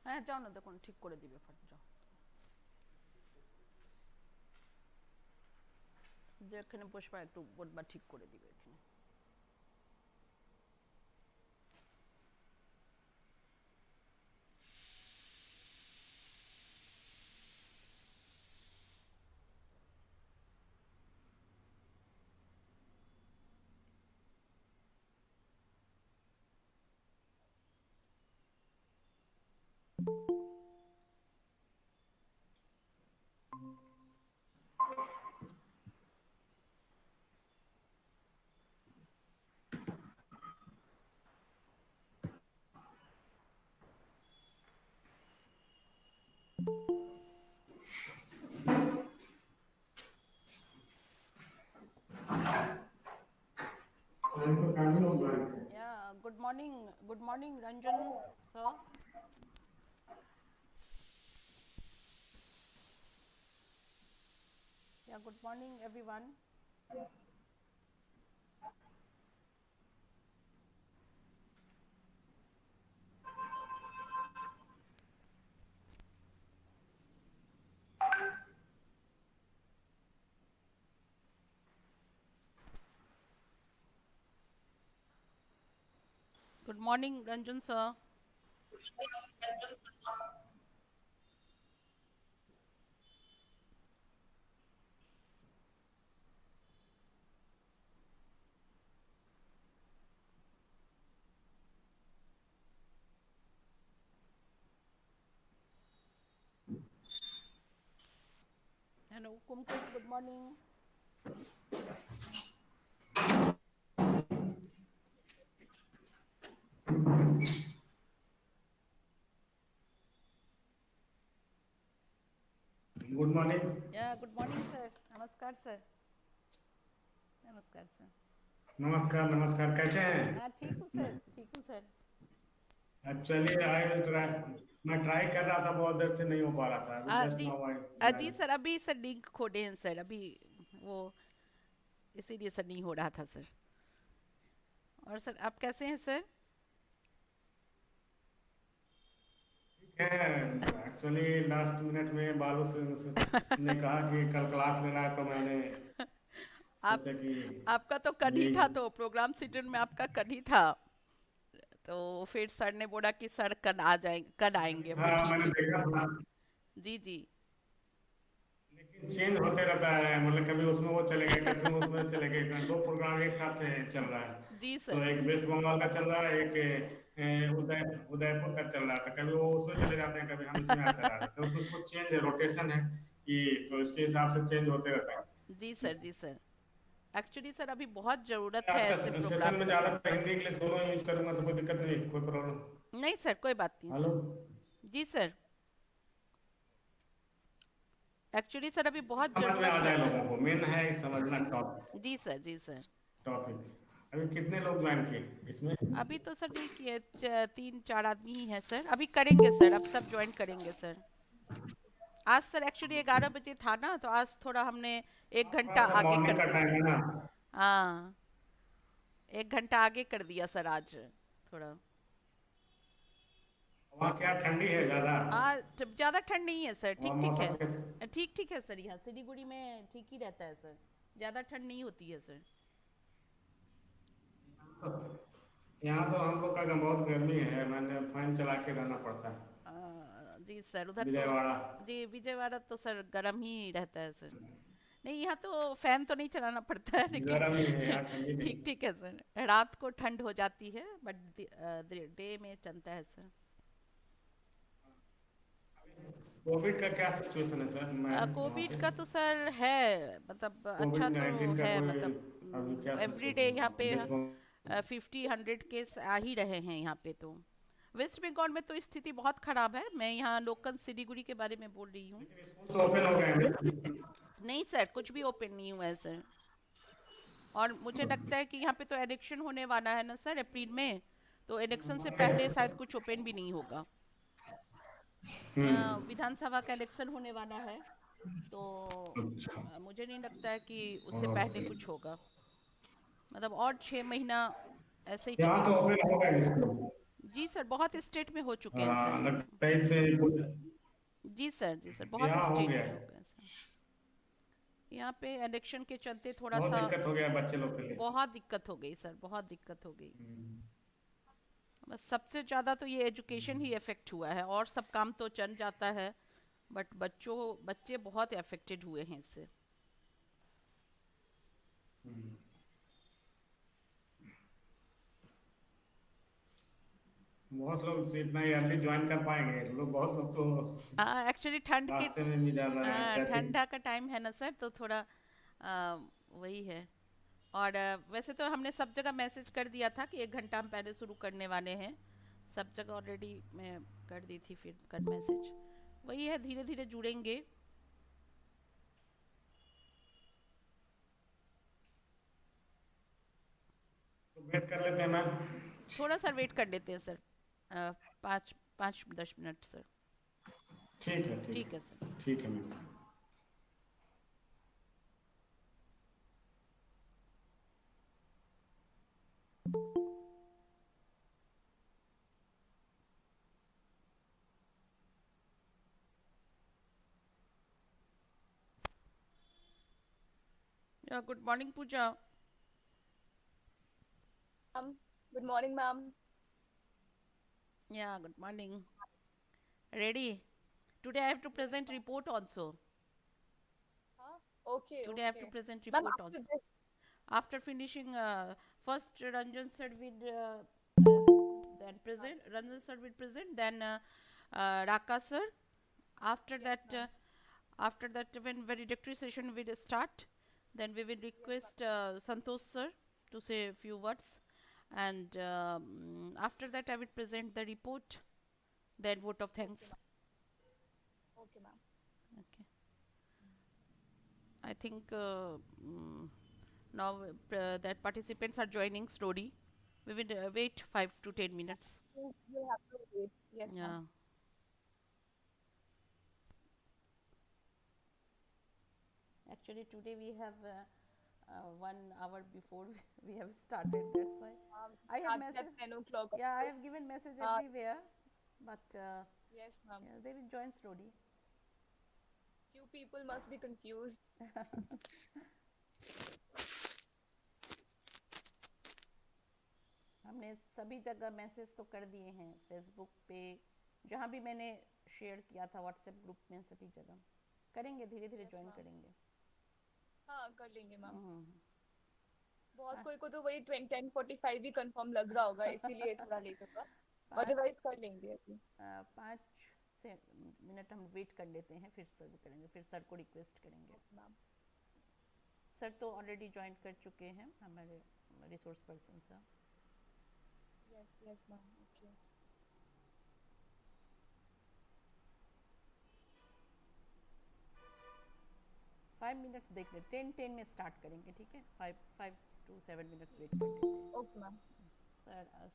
হ্যাঁ যাও না, দেখুন ঠিক করে দিবে, ফট যাও, যেখানে বসবা একটু বলবা ঠিক করে দিবে এখানে। Yeah, good morning, Ranjan, sir. Yeah, good morning, everyone. Good morning, Ranjan, sir. Hello, Kumkum, good morning. Good morning. Yeah, good morning, sir. Namaskar, sir. Namaskar, sir. नमस्कार नमस्कार, कैसे हैं? हाँ ठीक हूँ सर, ठीक हूँ sir. Actually I will try. मैं ट्राई कर रहा था, बहुत देर से नहीं हो पा रहा था, अभी जस्ट जी। नाउ आई जी ज्वाइन। सर, अभी सर लिंक खोले हैं सर, अभी वो इसीलिए सर नहीं हो रहा था सर। और सर आप कैसे हैं सर? ठीक है, एक्चुअली लास्ट मिनट में से ने कहा कि कल क्लास लेना है, तो मैंने आप सोचा कि आपका तो कल ही यही। था, तो प्रोग्राम शेड्यूल में आपका कल ही था। तो फिर सर ने बोला कि सर कल आ जाएंगे, कल आएंगे, हम था, बोले ठीक मैंने है। देखा था, जी जी। लेकिन चेंज होते रहता है, मतलब कभी उसमें वो चले गए, कभी उसमें चले गए, दो प्रोग्राम एक साथ चल रहा है। जी तो सर, एक जी सर। वेस्ट बंगाल का चल रहा है, एक उदयपुर का चल रहा था, कभी वो उसमें चले जाते हैं, कभी हम इसमें आते रहते हैं, तो उसमें कुछ चेंज है, रोटेशन है कि, तो इसके हिसाब से चेंज होते रहता जी है। सर, जी सर। एक्चुअली सर अभी बहुत ज़रूरत है आज ऐसे का सेशन प्रोग्राम में का सर। ज्यादा हिंदी इंग्लिश दोनों यूज करूंगा तो कोई दिक्कत नहीं, कोई प्रॉब्लम? नहीं सर, कोई बात नहीं हेलो। सर। जी सर। एक्चुअली सर अभी बहुत समझ में आ ज़रूरत है जाए सर। लोगों को, मेन है समझना जी सर, जी सर। टॉपिक। अभी कितने लोग ज्वाइन किए इसमें? अभी तो सर नहीं किए, तीन चार आदमी ही हैं सर, अभी करेंगे सर, अब सब ज्वाइन करेंगे सर। आज सर एक्चुअली 11 बजे था ना, तो आज थोड़ा हमने एक घंटा थोड़ा सा आगे मॉर्निंग कर का दिया। टाइम है ना। हाँ, एक घंटा आगे कर दिया सर आज, थोड़ा। वहाँ क्या ठंडी है ज्यादा? जब ज़्यादा ठंड नहीं है सर, वहाँ ठीक ठीक मौसम है। कैसे? ठीक ठीक है सर, यहाँ सिलीगुड़ी में ठीक ही रहता है सर, ज़्यादा ठंड नहीं होती है सर। यहाँ तो हम लोग का बहुत गर्मी है, मैंने फैन चला के रहना पड़ता है। जी सर, उधर तो। विजयवाड़ा। जी विजयवाड़ा तो सर गर्म ही रहता है सर। नहीं, यहाँ तो फैन तो नहीं चलाना पड़ता है, लेकिन गर्म ही है यहाँ, ठंडी नहीं। ठीक ठीक है सर, रात को ठंड हो जाती है, बट डे में चलता है सर। कोविड का क्या सिचुएशन है सर, मैं वहाँ कोविड पे? का तो सर है, मतलब अच्छा कोविड तो 19 का है, कोई अभी मतलब क्या एवरी डे सिचुएशन यहाँ पे है वेस्ट 50-100 केस आ ही रहे हैं यहाँ पे तो। वेस्ट बंगाल में तो स्थिति बहुत ख़राब है, मैं यहाँ लोकल सिलीगुड़ी के बारे में बोल रही हूँ। लेकिन स्कूल तो ओपन हो गए हैं। नहीं सर, कुछ भी ओपन नहीं हुआ है सर। और मुझे लगता है कि यहाँ पे तो इलेक्शन होने वाला है ना सर, अप्रैल में। तो इलेक्शन से पहले शायद कुछ ओपन भी नहीं होगा। विधानसभा का इलेक्शन होने वाला है, तो अच्छा। मुझे नहीं लगता है कि उससे पहले ओके। कुछ होगा। मतलब और 6 महीना ऐसे ही यहाँ तो चलेगा। ओपन हो गए स्कूल। जी सर, बहुत स्टेट में हो चुके हैं हाँ, सर। लगता है इससे जी सर, बहुत यहाँ हो स्टेट गया में हो है। गए सर। यहाँ पे इलेक्शन के चलते थोड़ा बहुत सा दिक्कत हो गया बच्चे लोग के लिए। बहुत दिक्कत हो गई सर, बहुत दिक्कत हो गई। हम्म, बस सबसे ज़्यादा तो ये एजुकेशन ही इफ़ेक्ट हुआ है, और सब काम तो चल जाता है, बट बच्चे बहुत अफेक्टेड हुए हैं इससे। हम्म। बहुत लोग इतना अर्ली ज्वाइन कर पाएंगे, लोग बहुत लोग तो हाँ एक्चुअली ठंड के, रास्ते में भी जा रहे हैं, हाँ ट्रैफिक। ठंडा का टाइम है ना सर, तो थोड़ा वही है। और वैसे तो हमने सब जगह मैसेज कर दिया था कि 1 घंटा हम पहले शुरू करने वाले हैं, सब जगह ऑलरेडी मैं कर दी थी फिर कर मैसेज। वही है, धीरे धीरे जुड़ेंगे। तो वेट कर लेते हैं मैम। थोड़ा सा वेट कर लेते हैं सर, 5-10 मिनट सर। ठीक है, ठीक ठीक है। है सर। ठीक है मैम। गुड मॉर्निंग पूजा। Good morning, ma'am. या good morning. Ready? Today I have to present report also. Huh? Okay, Today I have to okay. present Ma'am, report after also. this, After finishing, first Ranjan sir will then present. Ranjan sir will present. Then Raka sir. After yes, that, ma'am. when valedictory session will start, then we will Yes, ma'am. request Santosh sir to say a few words, and after that I will present the report. Then vote of Okay, thanks. ma'am. Okay, ma'am. Okay. I think now that participants are joining slowly. We will wait 5 to 10 minutes. You have to wait. Yes, ma'am. Yeah. Actually, today we have 1 hour before we have started. That's why I have Started at message. 10 o'clock. Yeah, I have given message Uh, everywhere, but yes, ma'am. yeah, they will join slowly. Few people must be confused. हमने सभी जगह message तो कर दिए हैं, Facebook पे, जहाँ भी मैंने शेयर किया था व्हाट्सएप ग्रुप में, सभी जगह करेंगे, धीरे धीरे Yes, ज्वाइन ma'am. करेंगे। हाँ, कर लेंगे, मैम। हम्म। बहुत हाँ, कोई को तो वही 10:45 ही कंफर्म लग रहा होगा, इसीलिए थोड़ा लेट होगा। पाँच अदरवाइज कर लेंगे अभी। 5 से मिनट हम वेट कर लेते हैं, फिर सर करेंगे, फिर सर को रिक्वेस्ट करेंगे। Okay, ma'am. सर तो ऑलरेडी ज्वाइन कर चुके हैं, हमारे resource person sir. Yes, yes, ma'am. Okay. 5 minutes देख ले, 10 में स्टार्ट करेंगे, ठीक है। 5 to 7 मिनट्स वेट कर लेते हैं। Okay, ma'am.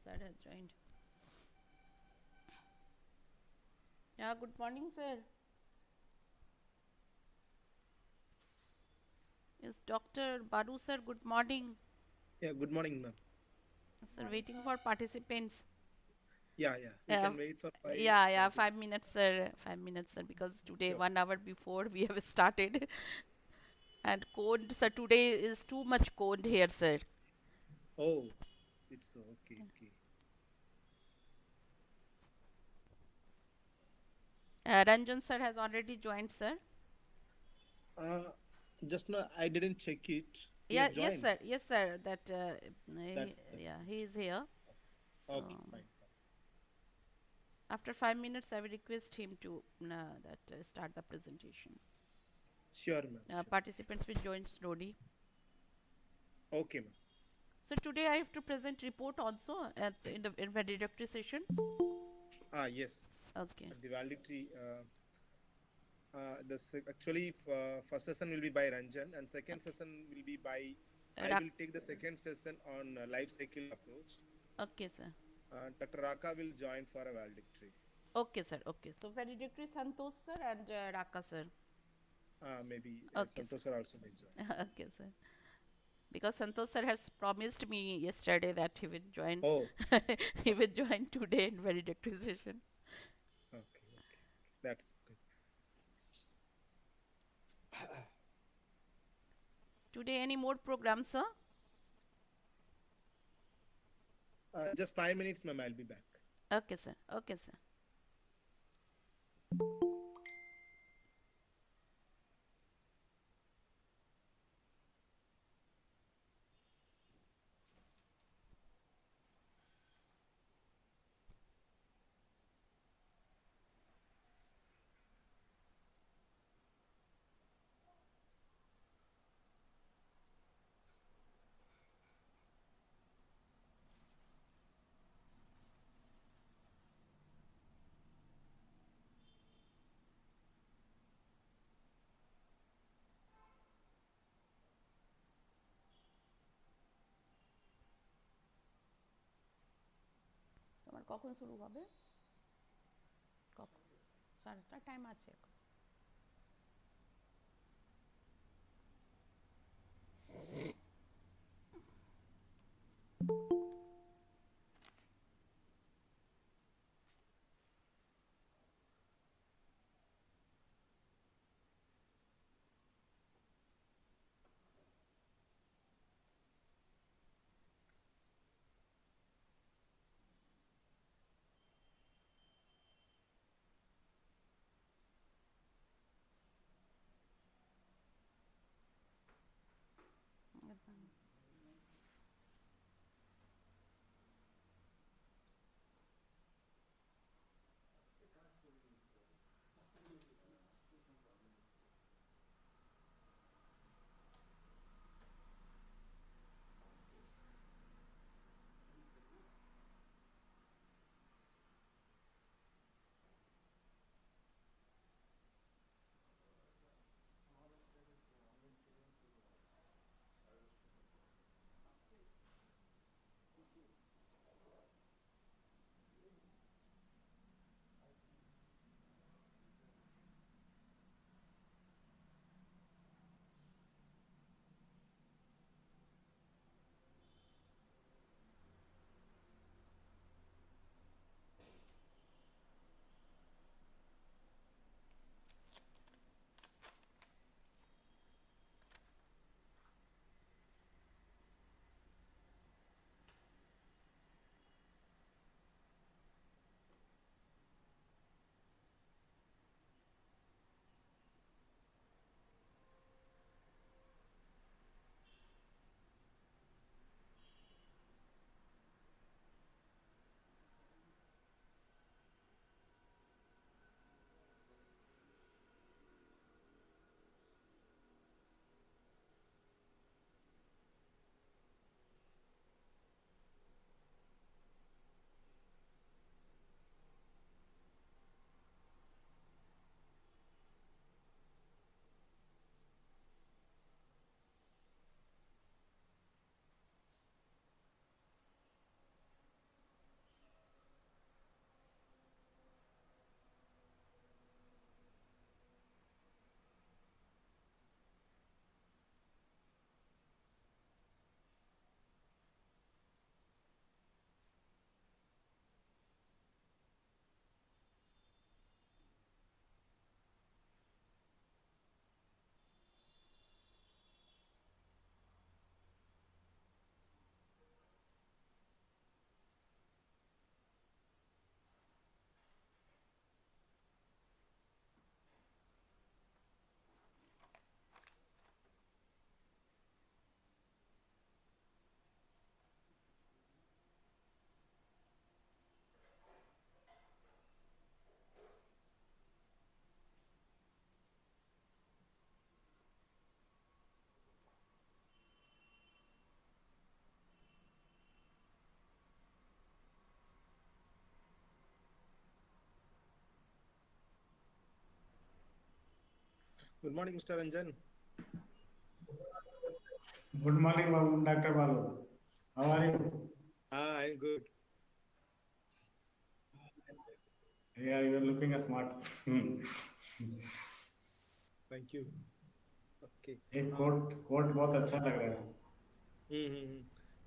Sir has joined. Yeah good morning sir. Yes, Dr. Baru sir, good morning. Yeah, good morning, ma'am. Good Sir, morning, waiting sir. for participants. Yeah, we Uh, can wait for yeah, 5 minutes. 5 minutes, sir. 5 minutes, sir, because today, Sure. 1 hour before we have started. And cold, sir, today is too much cold here, sir. Oh, it's so okay. Ranjan sir has already joined, sir. Uh, just now I didn't check it. He Yeah, has joined. yes, sir. That That's yeah, he is here. So okay. Fine. after 5 minutes, I will request him to start the presentation. Sure, ma'am. Sure. Participants will join slowly. Okay, ma'am. So today I have to present report also in the introductory session. Yes. Okay. The valedictory. Actually, first session will be by Ranjan, and second session will be by. I Rak- will take the second session on life cycle approach. Okay, sir. Dr. Raka will join for a valedictory. Okay, sir. Okay. So valedictory Santosh sir and Raka sir. Maybe Okay, sir. Santosh sir also may join. Okay, sir. because Santosh sir has promised me yesterday that he will join. Oh, He will join today in valedictory. okay. That's good. Today, any more programs, sir? Just 5 minutes, ma'am. I'll be back. Okay, sir. Okay, sir. তোমার কখন শুরু হবে? কখন? 7:30 time আছে। Good morning, Mr. Ranjan. Good morning, Dr. Balu. How are you? I'm good. Yeah, you are looking smart. Thank you. Okay. एक coat coat बहुत अच्छा लग रहा है. Mm-hmm.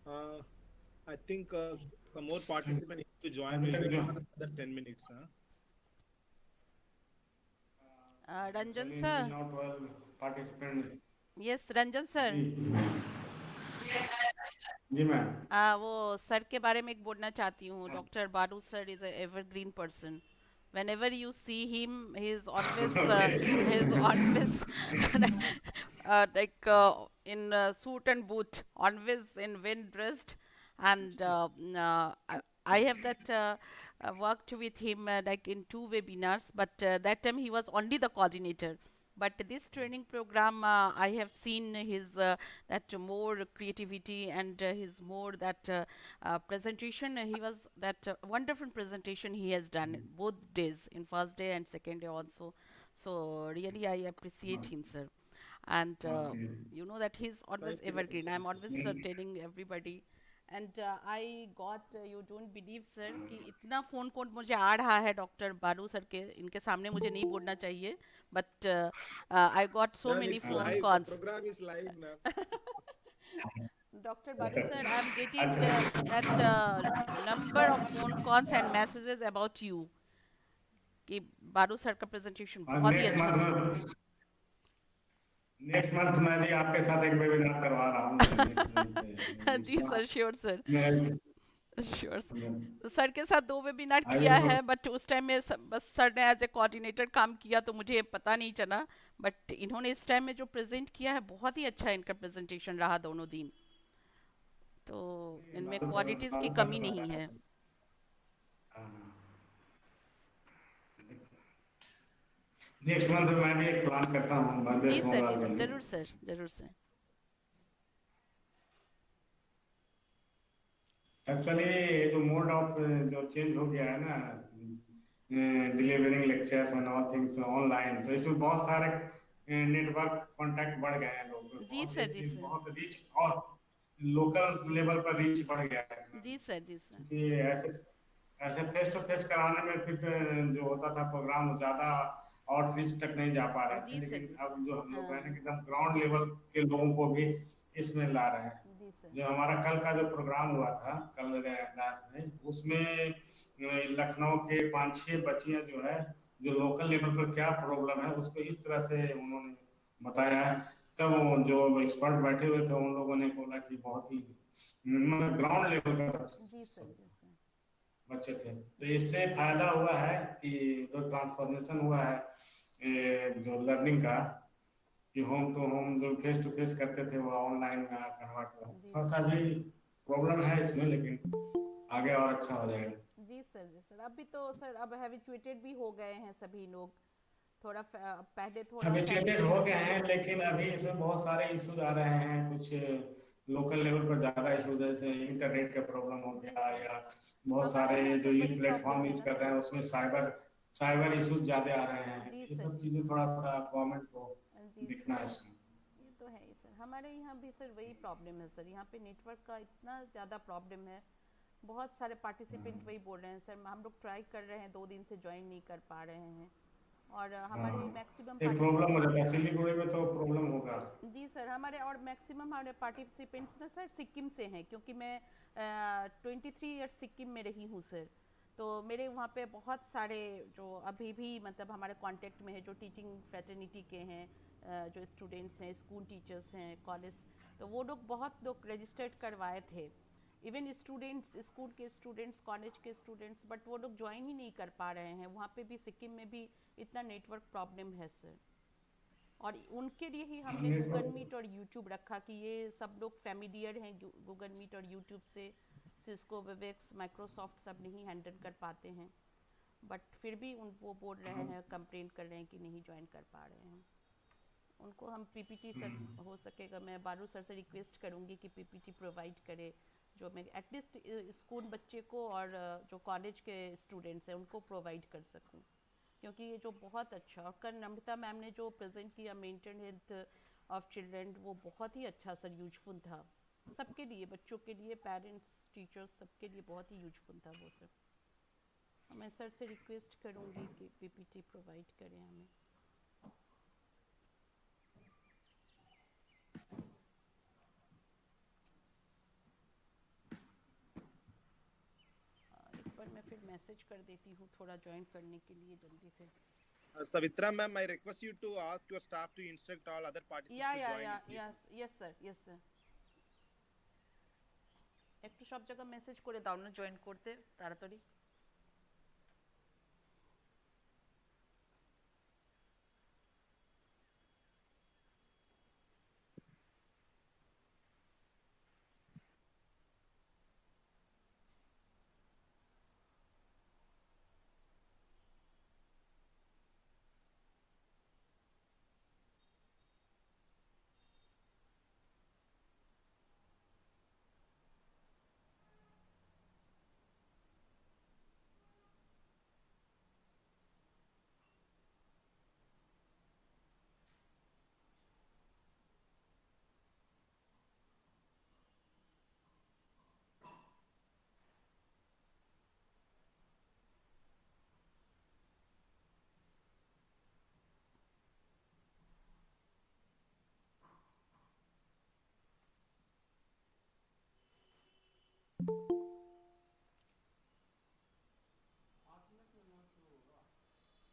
Uh, I think some more participants need to join. अभी We'll तक wait जो for another 10 minutes. Huh? Ranjan actually sir. until now 12 participant yes Ranjan sir. जी जी मैम वो सर के बारे में एक बोलना चाहती हूँ। Doctor Baru sir is a evergreen person. Whenever you see him, okay he's always like in suit and boot, always in wind dressed, and I have that worked with him like in 2 webinars, but that time he was only the coordinator. But this training program, I have seen his that more creativity and his more that presentation. He was that wonderful presentation he has done in both days, in first day and second day also. So really, I appreciate him, sir. And okay you know that he's always Thank you. evergreen. I'm always telling everybody. And I got, you don't believe sir कि इतना phone call मुझे आ रहा है doctor Baru sir के, इनके सामने मुझे नहीं बोलना चाहिए, but I got so Ma'am, many it's phone live. The calls. program is live, ma'am. Dr. Baru sir, I'm getting अच्छा that number of phone calls and messages about you कि बारू सर का प्रेजेंटेशन और बहुत ही अच्छा था। Next month मैं भी आपके साथ एक वेबिनार करवा रहा हूँ नेक्स्ट मंथ जी सर, श्योर सर, मैं श्योर सर। सर के साथ 2 वेबिनार आई किया विल है, बट उस टाइम में बस सर ने एज ए कोऑर्डिनेटर काम किया तो मुझे पता नहीं चला, बट इन्होंने इस टाइम में जो प्रेजेंट किया है बहुत ही अच्छा इनका प्रेजेंटेशन रहा दोनों दिन, तो इनमें बारू क्वालिटीज़ की सर कमी नहीं है। नेक्स्ट मंथ मैं भी एक प्लान करता हूँ बर्थडे जी सोमवार के सर, लिए ज़रूर सर, ज़रूर सर। एक्चुअली जो मोड ऑफ जो चेंज हो गया है ना delivering lectures and all things online, तो इसमें बहुत सारे नेटवर्क कांटेक्ट बढ़ गए हैं लोग जी बहुत सर, जी इसकी सर, बहुत रीच और लोकल लेवल पर रीच बढ़ गया है जी सर, जी सर, क्योंकि ऐसे ऐसे फेस टू फेस कराने में फिर जो होता था प्रोग्राम वो ज़्यादा आउटरीच तक नहीं जा पा रहे थे, जी सर, लेकिन जी अब सर, जो हम लोग हैं ना हाँ, एकदम ग्राउंड लेवल के लोगों को भी इसमें ला रहे हैं। जी सर, जो हमारा कल का जो प्रोग्राम हुआ था कल रात में उसमें लखनऊ के 5-6 बच्चियां जो है जो लोकल लेवल पर क्या प्रॉब्लम है उसको इस तरह से उन्होंने बताया है, तब वो जो एक्सपर्ट बैठे हुए थे उन लोगों ने बोला कि बहुत ही मतलब ग्राउंड लेवल का जी सर, जी सर, बच्चे थे, तो इससे फायदा हुआ है कि जो ट्रांसफॉर्मेशन हुआ है जो लर्निंग का कि होम टू होम जो फेस टू फेस करते थे वो ऑनलाइन में कन्वर्ट हुआ, जी थोड़ा सा सर, भी प्रॉब्लम है इसमें लेकिन आगे और अच्छा हो जाएगा। जी सर, जी सर। अभी तो सर अब हैबिचुएटेड भी हो गए हैं सभी लोग, थोड़ा पहले थोड़ा हैबिचुएटेड हो फैमिलियर। गए हैं लेकिन अभी इसमें बहुत सारे इश्यूज आ रहे हैं, कुछ लोकल लेवल पर ज़्यादा इशू जैसे इंटरनेट का प्रॉब्लम हो जी गया सर, या बहुत हमारे सारे यहाँ जो सर वही यूज प्लेटफॉर्म प्रॉब्लम है यूज ना कर रहे सर। हैं उसमें साइबर साइबर इश्यूज ज़्यादा आ रहे हैं, जी ये सर, सब जी चीज़ें सर, थोड़ा सा गवर्नमेंट को जी देखना सर, है इसमें। ये तो है ही सर। हमारे यहाँ भी सर वही प्रॉब्लम है सर, यहाँ पे नेटवर्क का इतना ज़्यादा प्रॉब्लम है। बहुत सारे पार्टिसिपेंट वही बोल रहे हैं सर, हम लोग ट्राई कर रहे हैं, 2 दिन से ज्वाइन नहीं कर पा रहे हैं, और हाँ हमारे मैक्सिमम एक प्रॉब्लम हो पार्टिसिपेंट्स। जाता है, सिलीगुड़ी में तो प्रॉब्लम होगा। जी सर, हमारे और मैक्सिमम हमारे पार्टिसिपेंट्स ना सर सिक्किम से हैं, क्योंकि मैं 23 ईयर्स सिक्किम में रही हूँ सर, तो मेरे वहाँ पे बहुत सारे जो अभी भी मतलब हमारे कांटेक्ट में है, जो टीचिंग फ्रेटर्निटी के हैं, जो स्टूडेंट्स हैं, स्कूल टीचर्स हैं, कॉलेज, तो वो लोग बहुत लोग रजिस्टर्ड करवाए थे, इवन स्टूडेंट्स, स्कूल के स्टूडेंट्स, कॉलेज के स्टूडेंट्स, बट वो लोग ज्वाइन ही नहीं कर पा रहे हैं। वहाँ पे भी सिक्किम में भी इतना नेटवर्क प्रॉब्लम है सर, और उनके लिए ही हमने गूगल नेटवर्क मीट और यूट्यूब रखा कि ये सब लोग फैमिलियर हैं गूगल मीट और यूट्यूब से, सिस्को, वेबएक्स, माइक्रोसॉफ्ट सब नहीं हैंडल कर पाते हैं, बट फिर भी उन वो बोल रहे हैं, कंप्लेन कर रहे हैं कि नहीं ज्वाइन कर पा रहे हैं। उनको हम पीपीटी सर, हो सकेगा मैं बारू सर से रिक्वेस्ट करूँगी कि पीपीटी प्रोवाइड करे, जो मैं एटलीस्ट स्कूल बच्चे को और जो कॉलेज के स्टूडेंट्स हैं उनको प्रोवाइड कर सकूँ, क्योंकि ये जो बहुत अच्छा, और कल नम्रता मैम ने जो प्रेजेंट किया मेंटल हेल्थ ऑफ चिल्ड्रन, वो बहुत ही अच्छा सर, यूजफुल था सबके लिए, बच्चों के लिए, पेरेंट्स, टीचर्स, सबके लिए बहुत ही यूजफुल था वो सर। मैं सर से रिक्वेस्ट करूँगी कि पीपीटी प्रोवाइड करें हमें। फिर मैसेज कर देती हूँ थोड़ा ज्वाइन करने के लिए जल्दी से. Savitra ma'am, I request you to ask your staff to instruct all other participants Yeah, to yeah, join yeah, it, please. yes, yes sir, yes sir. একটু সব জায়গা মেসেজ করে দাও না জয়েন করতে তাড়াতাড়ি.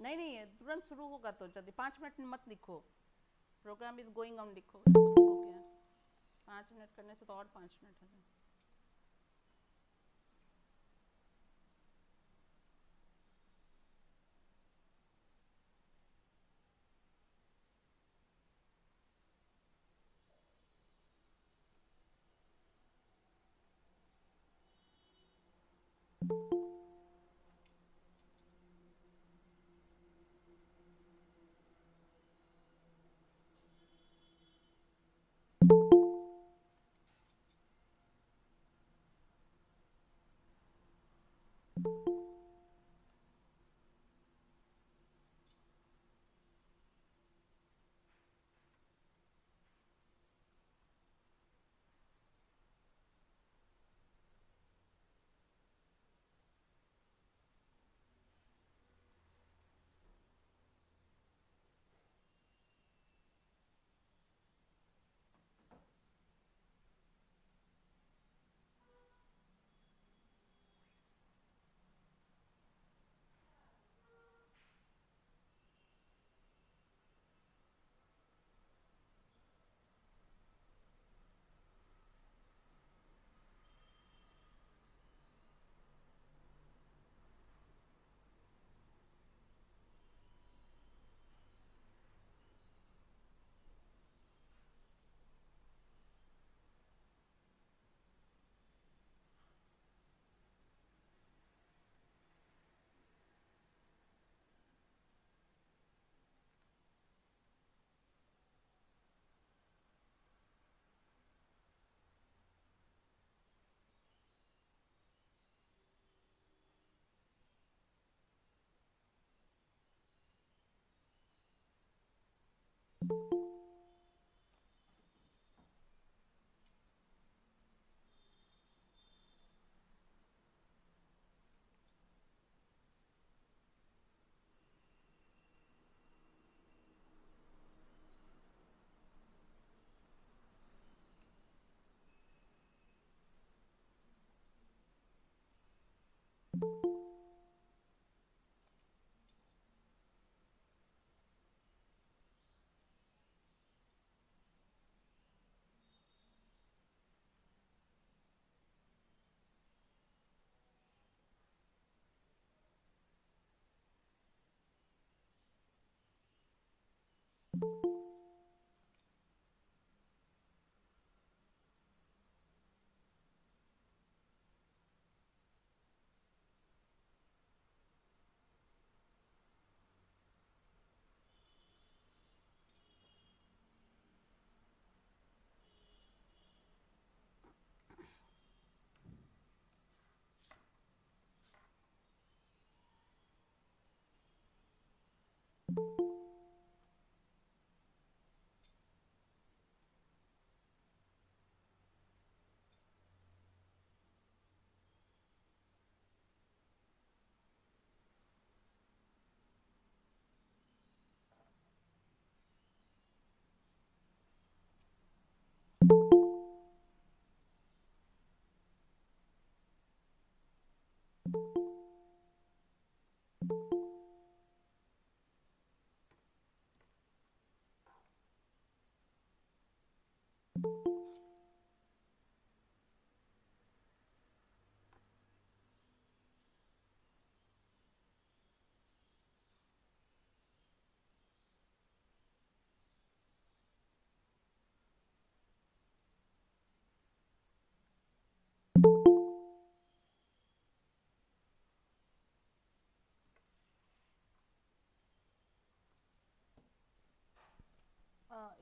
नहीं नहीं ये तुरंत शुरू होगा तो जल्दी 5 मिनट मत लिखो. प्रोग्राम इज गोइंग ऑन लिखो. शुरू हो गया. 5 मिनट करने से तो और 5 मिनट है.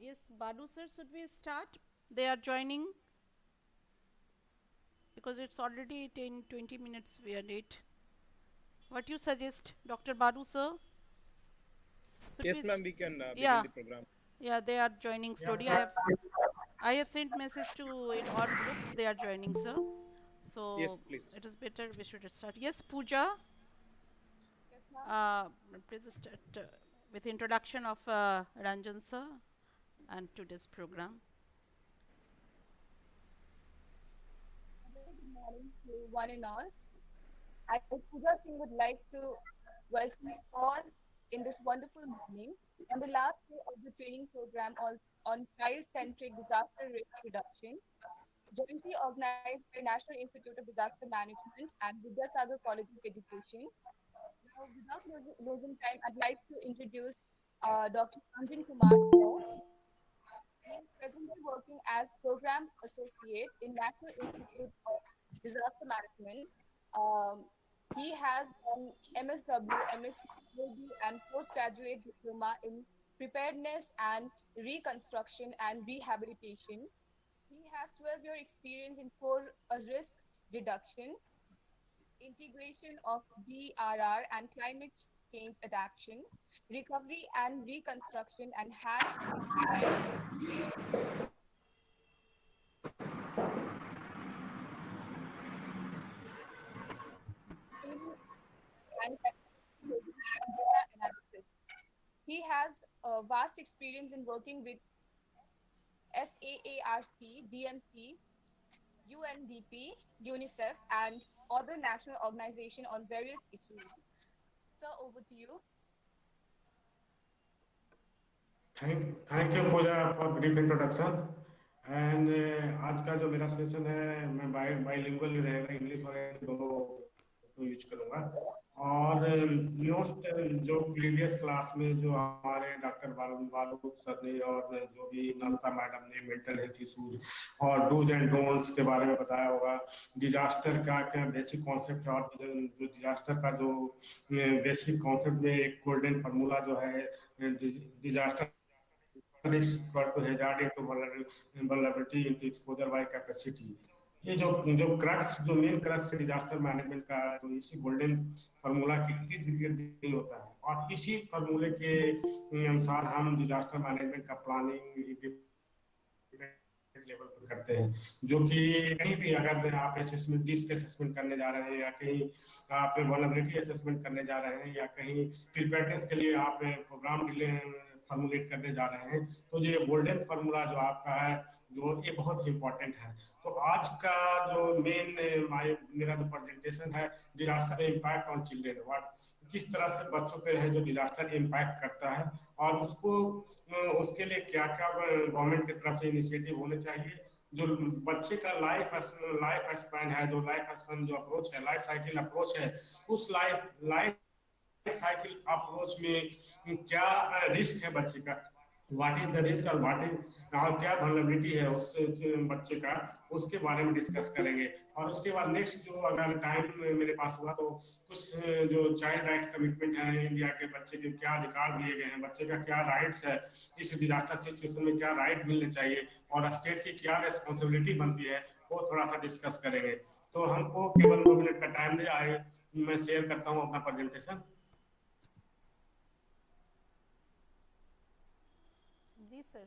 Yes, Balu sir, should we start? They are joining because it's already 10 20 minutes we are late. What you suggest, Dr. Balu sir? Should we Yes, ma'am, we can begin yeah, the program. yeah, they are joining Yes, slowly. sir. I have sent message to in all groups. They are joining, sir. Yes, So please. it is better we should start. Yes, Pooja. Yes, ma'am. Uh, Please start with introduction of Ranjan sir and today's program. A very good morning to one and all. I, Pooja Singh, would like to welcome you all in this wonderful morning on the last day of the training program on child-centric disaster risk reduction, jointly organized by National Institute of Disaster Management and Vidyasagar College of Education. Now, without losing time, I'd like to introduce Dr. Anjan Kumar Sir. He is presently working as Program Associate in National Institute of Disaster Management. Um, he has done MSW, MSc, PhD, and postgraduate diploma in preparedness and reconstruction and rehabilitation. He has 12-year experience in core risk reduction, integration of DRR and climate change adaptation, recovery and reconstruction, and has experience in and data analysis. He has a vast experience in working with SAARC, DMC, UNDP, UNICEF, and other national organizations on various issues. Sir, over to you. Thank you Pooja for brief introduction and आज का जो मेरा session है मैं bilingual रहेगा English और दोनों को यूज करूंगा और मोस्ट जो प्रीवियस क्लास में जो हमारे डॉक्टर बालू सर ने और जो भी नमिता मैडम ने मेंटल हेल्थ इश्यूज और डूज एंड डोंट्स के बारे में बताया होगा डिजास्टर का क्या बेसिक कॉन्सेप्ट है और जो डिजास्टर का जो बेसिक कॉन्सेप्ट में एक गोल्डन फार्मूला जो है disaster is equal to hazard into vulnerability into exposure by capacity. ये जो क्रक्स जो मेन क्रक्स डिजास्टर मैनेजमेंट का तो इसी गोल्डन फार्मूला के इर्द गिर्द ही होता है और इसी फार्मूले के अनुसार हम डिजास्टर मैनेजमेंट का प्लानिंग लेवल पर करते हैं जो कि कहीं भी अगर आप असेसमेंट डिस्क असेसमेंट करने जा रहे हैं या कहीं आप वल्नरेबिलिटी असेसमेंट करने जा रहे हैं या कहीं प्रिपेयर्डनेस के लिए आप प्रोग्राम फॉर्मुलेट करने जा रहे हैं तो ये गोल्डन फार्मूला जो आपका है जो ये बहुत ही इंपॉर्टेंट है तो आज का जो मेन मेरा जो प्रेजेंटेशन है disaster impact on children what किस तरह से बच्चों पे है जो डिजास्टर इम्पैक्ट करता है और उसको उसके लिए क्या क्या गवर्नमेंट की तरफ से इनिशिएटिव होने चाहिए जो बच्चे का लाइफ स्पैन है जो लाइफ स्पैन जो अप्रोच है लाइफ साइकिल अप्रोच है उस लाइफ साइकिल अप्रोच में क्या रिस्क है बच्चे का व्हाट इज द रिस्क और व्हाट इज और क्या वल्नरेबिलिटी है उस बच्चे का उसके बारे में डिस्कस करेंगे और उसके बाद नेक्स्ट जो अगर टाइम मेरे पास हुआ तो कुछ जो चाइल्ड राइट्स कमिटमेंट है इंडिया के बच्चे के क्या अधिकार दिए गए हैं बच्चे का क्या राइट्स है इस डिजास्टर सिचुएशन में क्या राइट मिलने चाहिए और स्टेट की क्या रिस्पॉन्सिबिलिटी बनती है वो थोड़ा सा डिस्कस करेंगे तो हमको केवल 2 मिनट का टाइम दे आए मैं शेयर करता हूँ अपना प्रेजेंटेशन जी सर.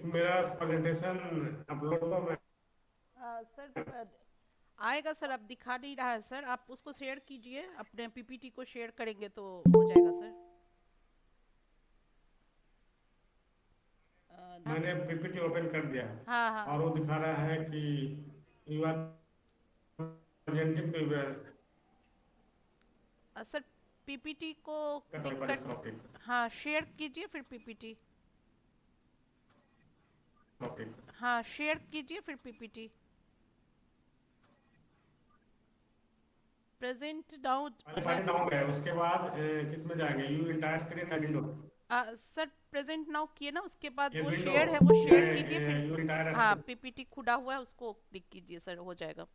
मेरा प्रेजेंटेशन अपलोड तो मैं सर आएगा सर, अब दिखा नहीं रहा है सर, आप उसको शेयर कीजिए, अपने पीपीटी को शेयर करेंगे तो हो जाएगा सर। जहाँ मैंने पीपीटी ओपन कर दिया हाँ हाँ और वो दिखा रहा है कि you are presenting sir PPT को क्लिक टॉपिक कर, टॉपिक हाँ शेयर कीजिए फिर पीपीटी, टॉपिक हाँ शेयर कीजिए फिर पीपीटी। प्रेजेंट नाउ पहले है। पॉइंट डाउन है, उसके बाद किस में जाएंगे, यू इंटायर स्क्रीन या विंडो? सर प्रेजेंट नाउ किए ना, उसके बाद ये वो विंडो शेयर है वो या शेयर कीजिए फिर। यू इंटायर हाँ स्क्रीन? पीपीटी खुला हुआ है, उसको क्लिक कीजिए सर, हो जाएगा।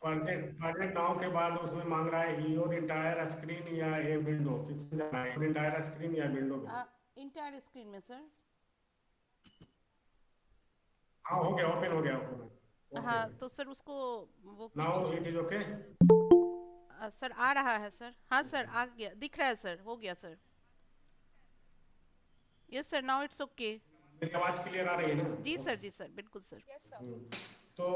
पॉइंट डाउन के बाद उसमें मांग रहा है योर इंटायर स्क्रीन या ये विंडो, किस में जाना है, इंटायर स्क्रीन या विंडो में? इंटायर स्क्रीन में सर। हाँ हो गया, ओपन हो गया, ओपन ओके। हाँ तो सर उसको वो नाउ कीजिए। It is okay. सर आ रहा है सर, हाँ सर आ गया, दिख रहा है सर, हो गया sir. Yes sir, now it's okay. मेरी आवाज क्लियर आ रही है जी ना? सर, जी सर, बिल्कुल सर। Yes, sir. तो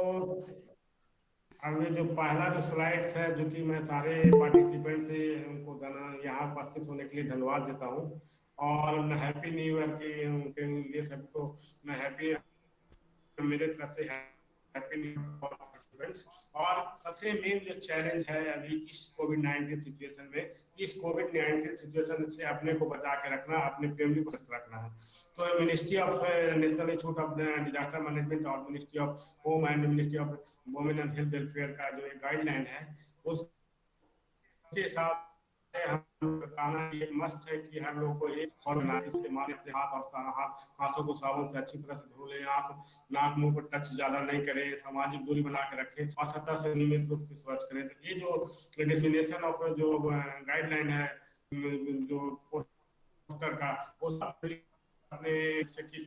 अब ये जो पहला जो स्लाइड्स है, जो कि मैं सारे पार्टिसिपेंट से उनको यहाँ उपस्थित होने के लिए धन्यवाद देता हूँ, और मैं हैप्पी न्यू ईयर की उनके लिए सबको मैं हैप्पी, मेरे तरफ से happy new year for participants. और सबसे मेन जो चैलेंज है अभी इस कोविड-19 सिचुएशन में, इस कोविड-19 सिचुएशन से अपने को बचा के रखना, अपने फैमिली को स्वस्थ रखना है। तो ministry of national institute of disaster management और ministry of home and ministry of women and health welfare का जो एक गाइडलाइन है, उसके हिसाब से हम बताना ये मस्ट है कि हर लोग को एक फॉर्मूला इस्तेमाल, अपने हाथ और हाथों को साबुन से अच्छी तरह से धो लें, नाक मुंह को टच ज्यादा नहीं करें, सामाजिक दूरी बना के रखें और सतह से नियमित रूप से स्वच्छ करें। तो ये जो डेफिनेशन ऑफ जो गाइडलाइन है, जो पोस्टर का, वो अपने इससे कि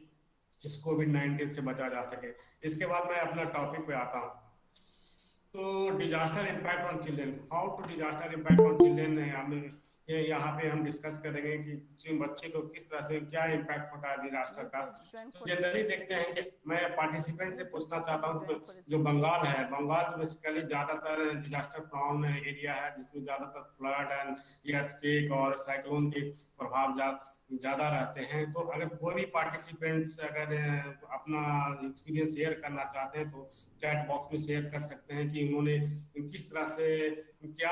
इस कोविड-19 से बचा जा सके। इसके बाद मैं अपना टॉपिक पे आता हूँ। तो disaster impact on children, how to disaster impact on children, हमें यहाँ पे हम डिस्कस करेंगे कि बच्चे को किस तरह से क्या इम्पैक्ट होता है डिजास्टर का। तो जनरली देखते हैं कि मैं पार्टिसिपेंट से पूछना चाहता हूँ कि जो बंगाल है, बंगाल बेसिकली ज्यादातर डिजास्टर प्रोन एरिया है, जिसमें ज्यादातर फ्लड एंड अर्थक्वेक और साइक्लोन के प्रभाव ज्यादा रहते हैं। तो अगर कोई भी पार्टिसिपेंट्स अगर अपना एक्सपीरियंस शेयर करना चाहते हैं तो चैट बॉक्स में शेयर कर सकते हैं कि उन्होंने किस तरह से क्या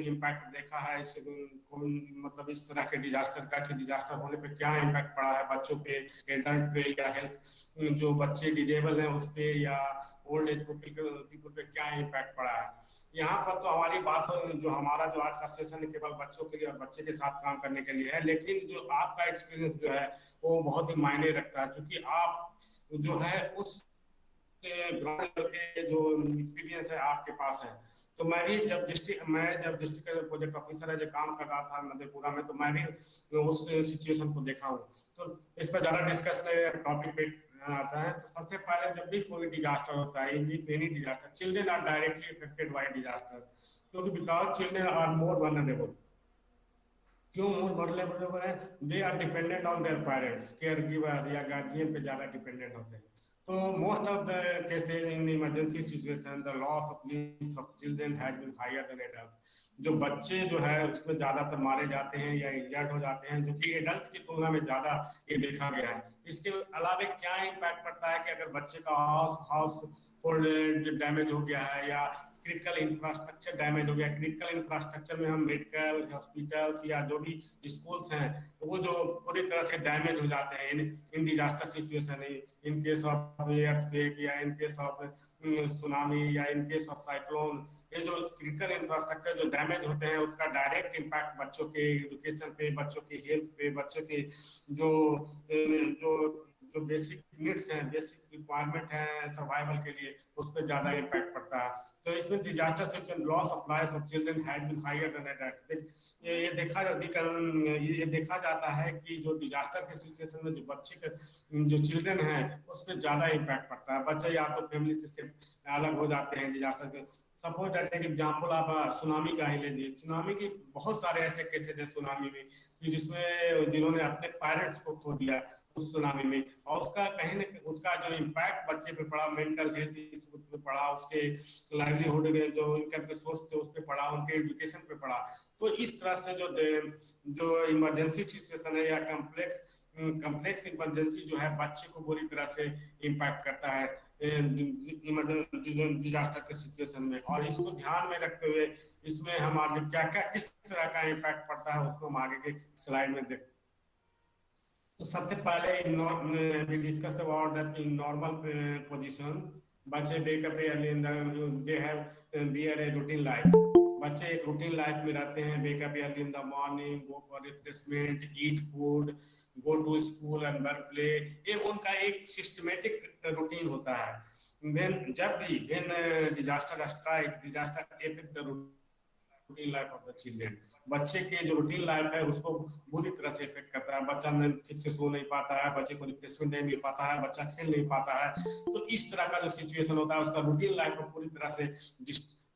इम्पैक्ट देखा है इस मतलब इस तरह के डिजास्टर का, कि डिजास्टर होने पे क्या इम्पैक्ट पड़ा है बच्चों पे, एडल्ट पे, या हेल्थ जो बच्चे डिजेबल हैं उस पे, या ओल्ड एज पीपल पे क्या इम्पैक्ट पड़ा है। यहाँ पर तो हमारी बात हो, जो हमारा जो आज का सेशन है केवल बच्चों के लिए और बच्चे के साथ काम करने के लिए है, लेकिन जो आपका एक्सपीरियंस जो है वो बहुत ही मायने रखता है, क्योंकि आप जो है उस ग्राउंड लेवल के जो एक्सपीरियंस है आपके पास है। तो मैं भी जब डिस्ट्रिक्ट प्रोजेक्ट ऑफिसर है जो काम कर रहा था मधेपुरा में, तो मैं भी उस सिचुएशन को देखा हूँ। तो इस पर ज्यादा डिस्कस टॉपिक पे आता है। तो सबसे पहले जब भी कोई डिजास्टर होता है, any disaster, children are directly affected by disaster, क्योंकि because children are more vulnerable. क्यों मोर वल्नरेबल है? They are dependent on their parents, care giver या गार्जियन पे ज्यादा डिपेंडेंट होते हैं। तो most of the cases in emergency situation the loss of lives of children has been higher than adult. जो बच्चे जो है उसमें ज्यादातर मारे जाते हैं या इंजर्ड हो जाते हैं, जो कि एडल्ट की तुलना में ज्यादा ये देखा गया है। इसके अलावा क्या इम्पैक्ट पड़ता है कि अगर बच्चे का हाउस होल्ड डैमेज हो गया है या क्रिटिकल इंफ्रास्ट्रक्चर डैमेज हो गया। क्रिटिकल इंफ्रास्ट्रक्चर में हम मेडिकल हॉस्पिटल्स या जो भी स्कूल्स हैं वो जो पूरी तरह से डैमेज हो जाते हैं in disaster situation, in case of earthquake या इन केस ऑफ सुनामी या इन केस ऑफ साइक्लोन। ये जो क्रिटिकल इंफ्रास्ट्रक्चर जो डैमेज होते हैं उसका डायरेक्ट इम्पैक्ट बच्चों के एजुकेशन पे, बच्चों के हेल्थ पे, बच्चों के जो जो जो बेसिक नीड्स हैं, बेसिक रिक्वायरमेंट है सर्वाइवल के लिए, उस पर ज्यादा इम्पैक्ट पड़ता है। तो इसमें disaster situation loss of life of children has been higher than adult. ये देखा जाता है कि जो डिजास्टर के सिचुएशन में जो बच्चे के जो चिल्ड्रन हैं उस पर ज्यादा इम्पैक्ट पड़ता है। बच्चे या तो फैमिली से अलग हो जाते हैं डिजास्टर के सपोज दैट एक एग्जांपल आप सुनामी का ही ले लीजिए। सुनामी की बहुत सारे ऐसे केसेस हैं सुनामी में कि जिसमें जिन्होंने अपने पेरेंट्स को खो दिया उस सुनामी में, और उसका कहीं न कहीं उसका जो इम्पैक्ट बच्चे पे पड़ा, मेंटल हेल्थ इश्यूज पे पड़ा, उसके लाइवलीहुड के जो इनकम के सोर्स थे उस पे पड़ा, उनके एजुकेशन पे पड़ा। तो इस तरह से जो इमरजेंसी सिचुएशन है या कम्प्लेक्स इमरजेंसी जो है बच्चे को बुरी तरह से इम्पैक्ट करता है डिजास्टर के सिचुएशन में। और इसको ध्यान में रखते हुए इसमें हम आगे क्या क्या किस तरह का इम्पैक्ट पड़ता है उसको हम आगे के स्लाइड में देखते हैं। तो सबसे पहले we discussed about that in normal position बच्चे wake up early in the they have their a routine life। बच्चे एक रूटीन लाइफ में रहते हैं, wake up early in the morning, go for refreshment, eat food, go to school and work play। ये उनका एक systematic routine होता है। जब भी disaster strike, disaster affect the routine life of the children, बच्चे के जो रूटीन लाइफ है उसको बुरी तरह से इफेक्ट करता है। बच्चा ठीक से सो नहीं पाता है, बच्चे को रिफ्रेशमेंट नहीं मिल पाता है, बच्चा खेल नहीं पाता है। तो इस तरह का जो सिचुएशन होता है उसका रूटीन लाइफ को पूरी तरह से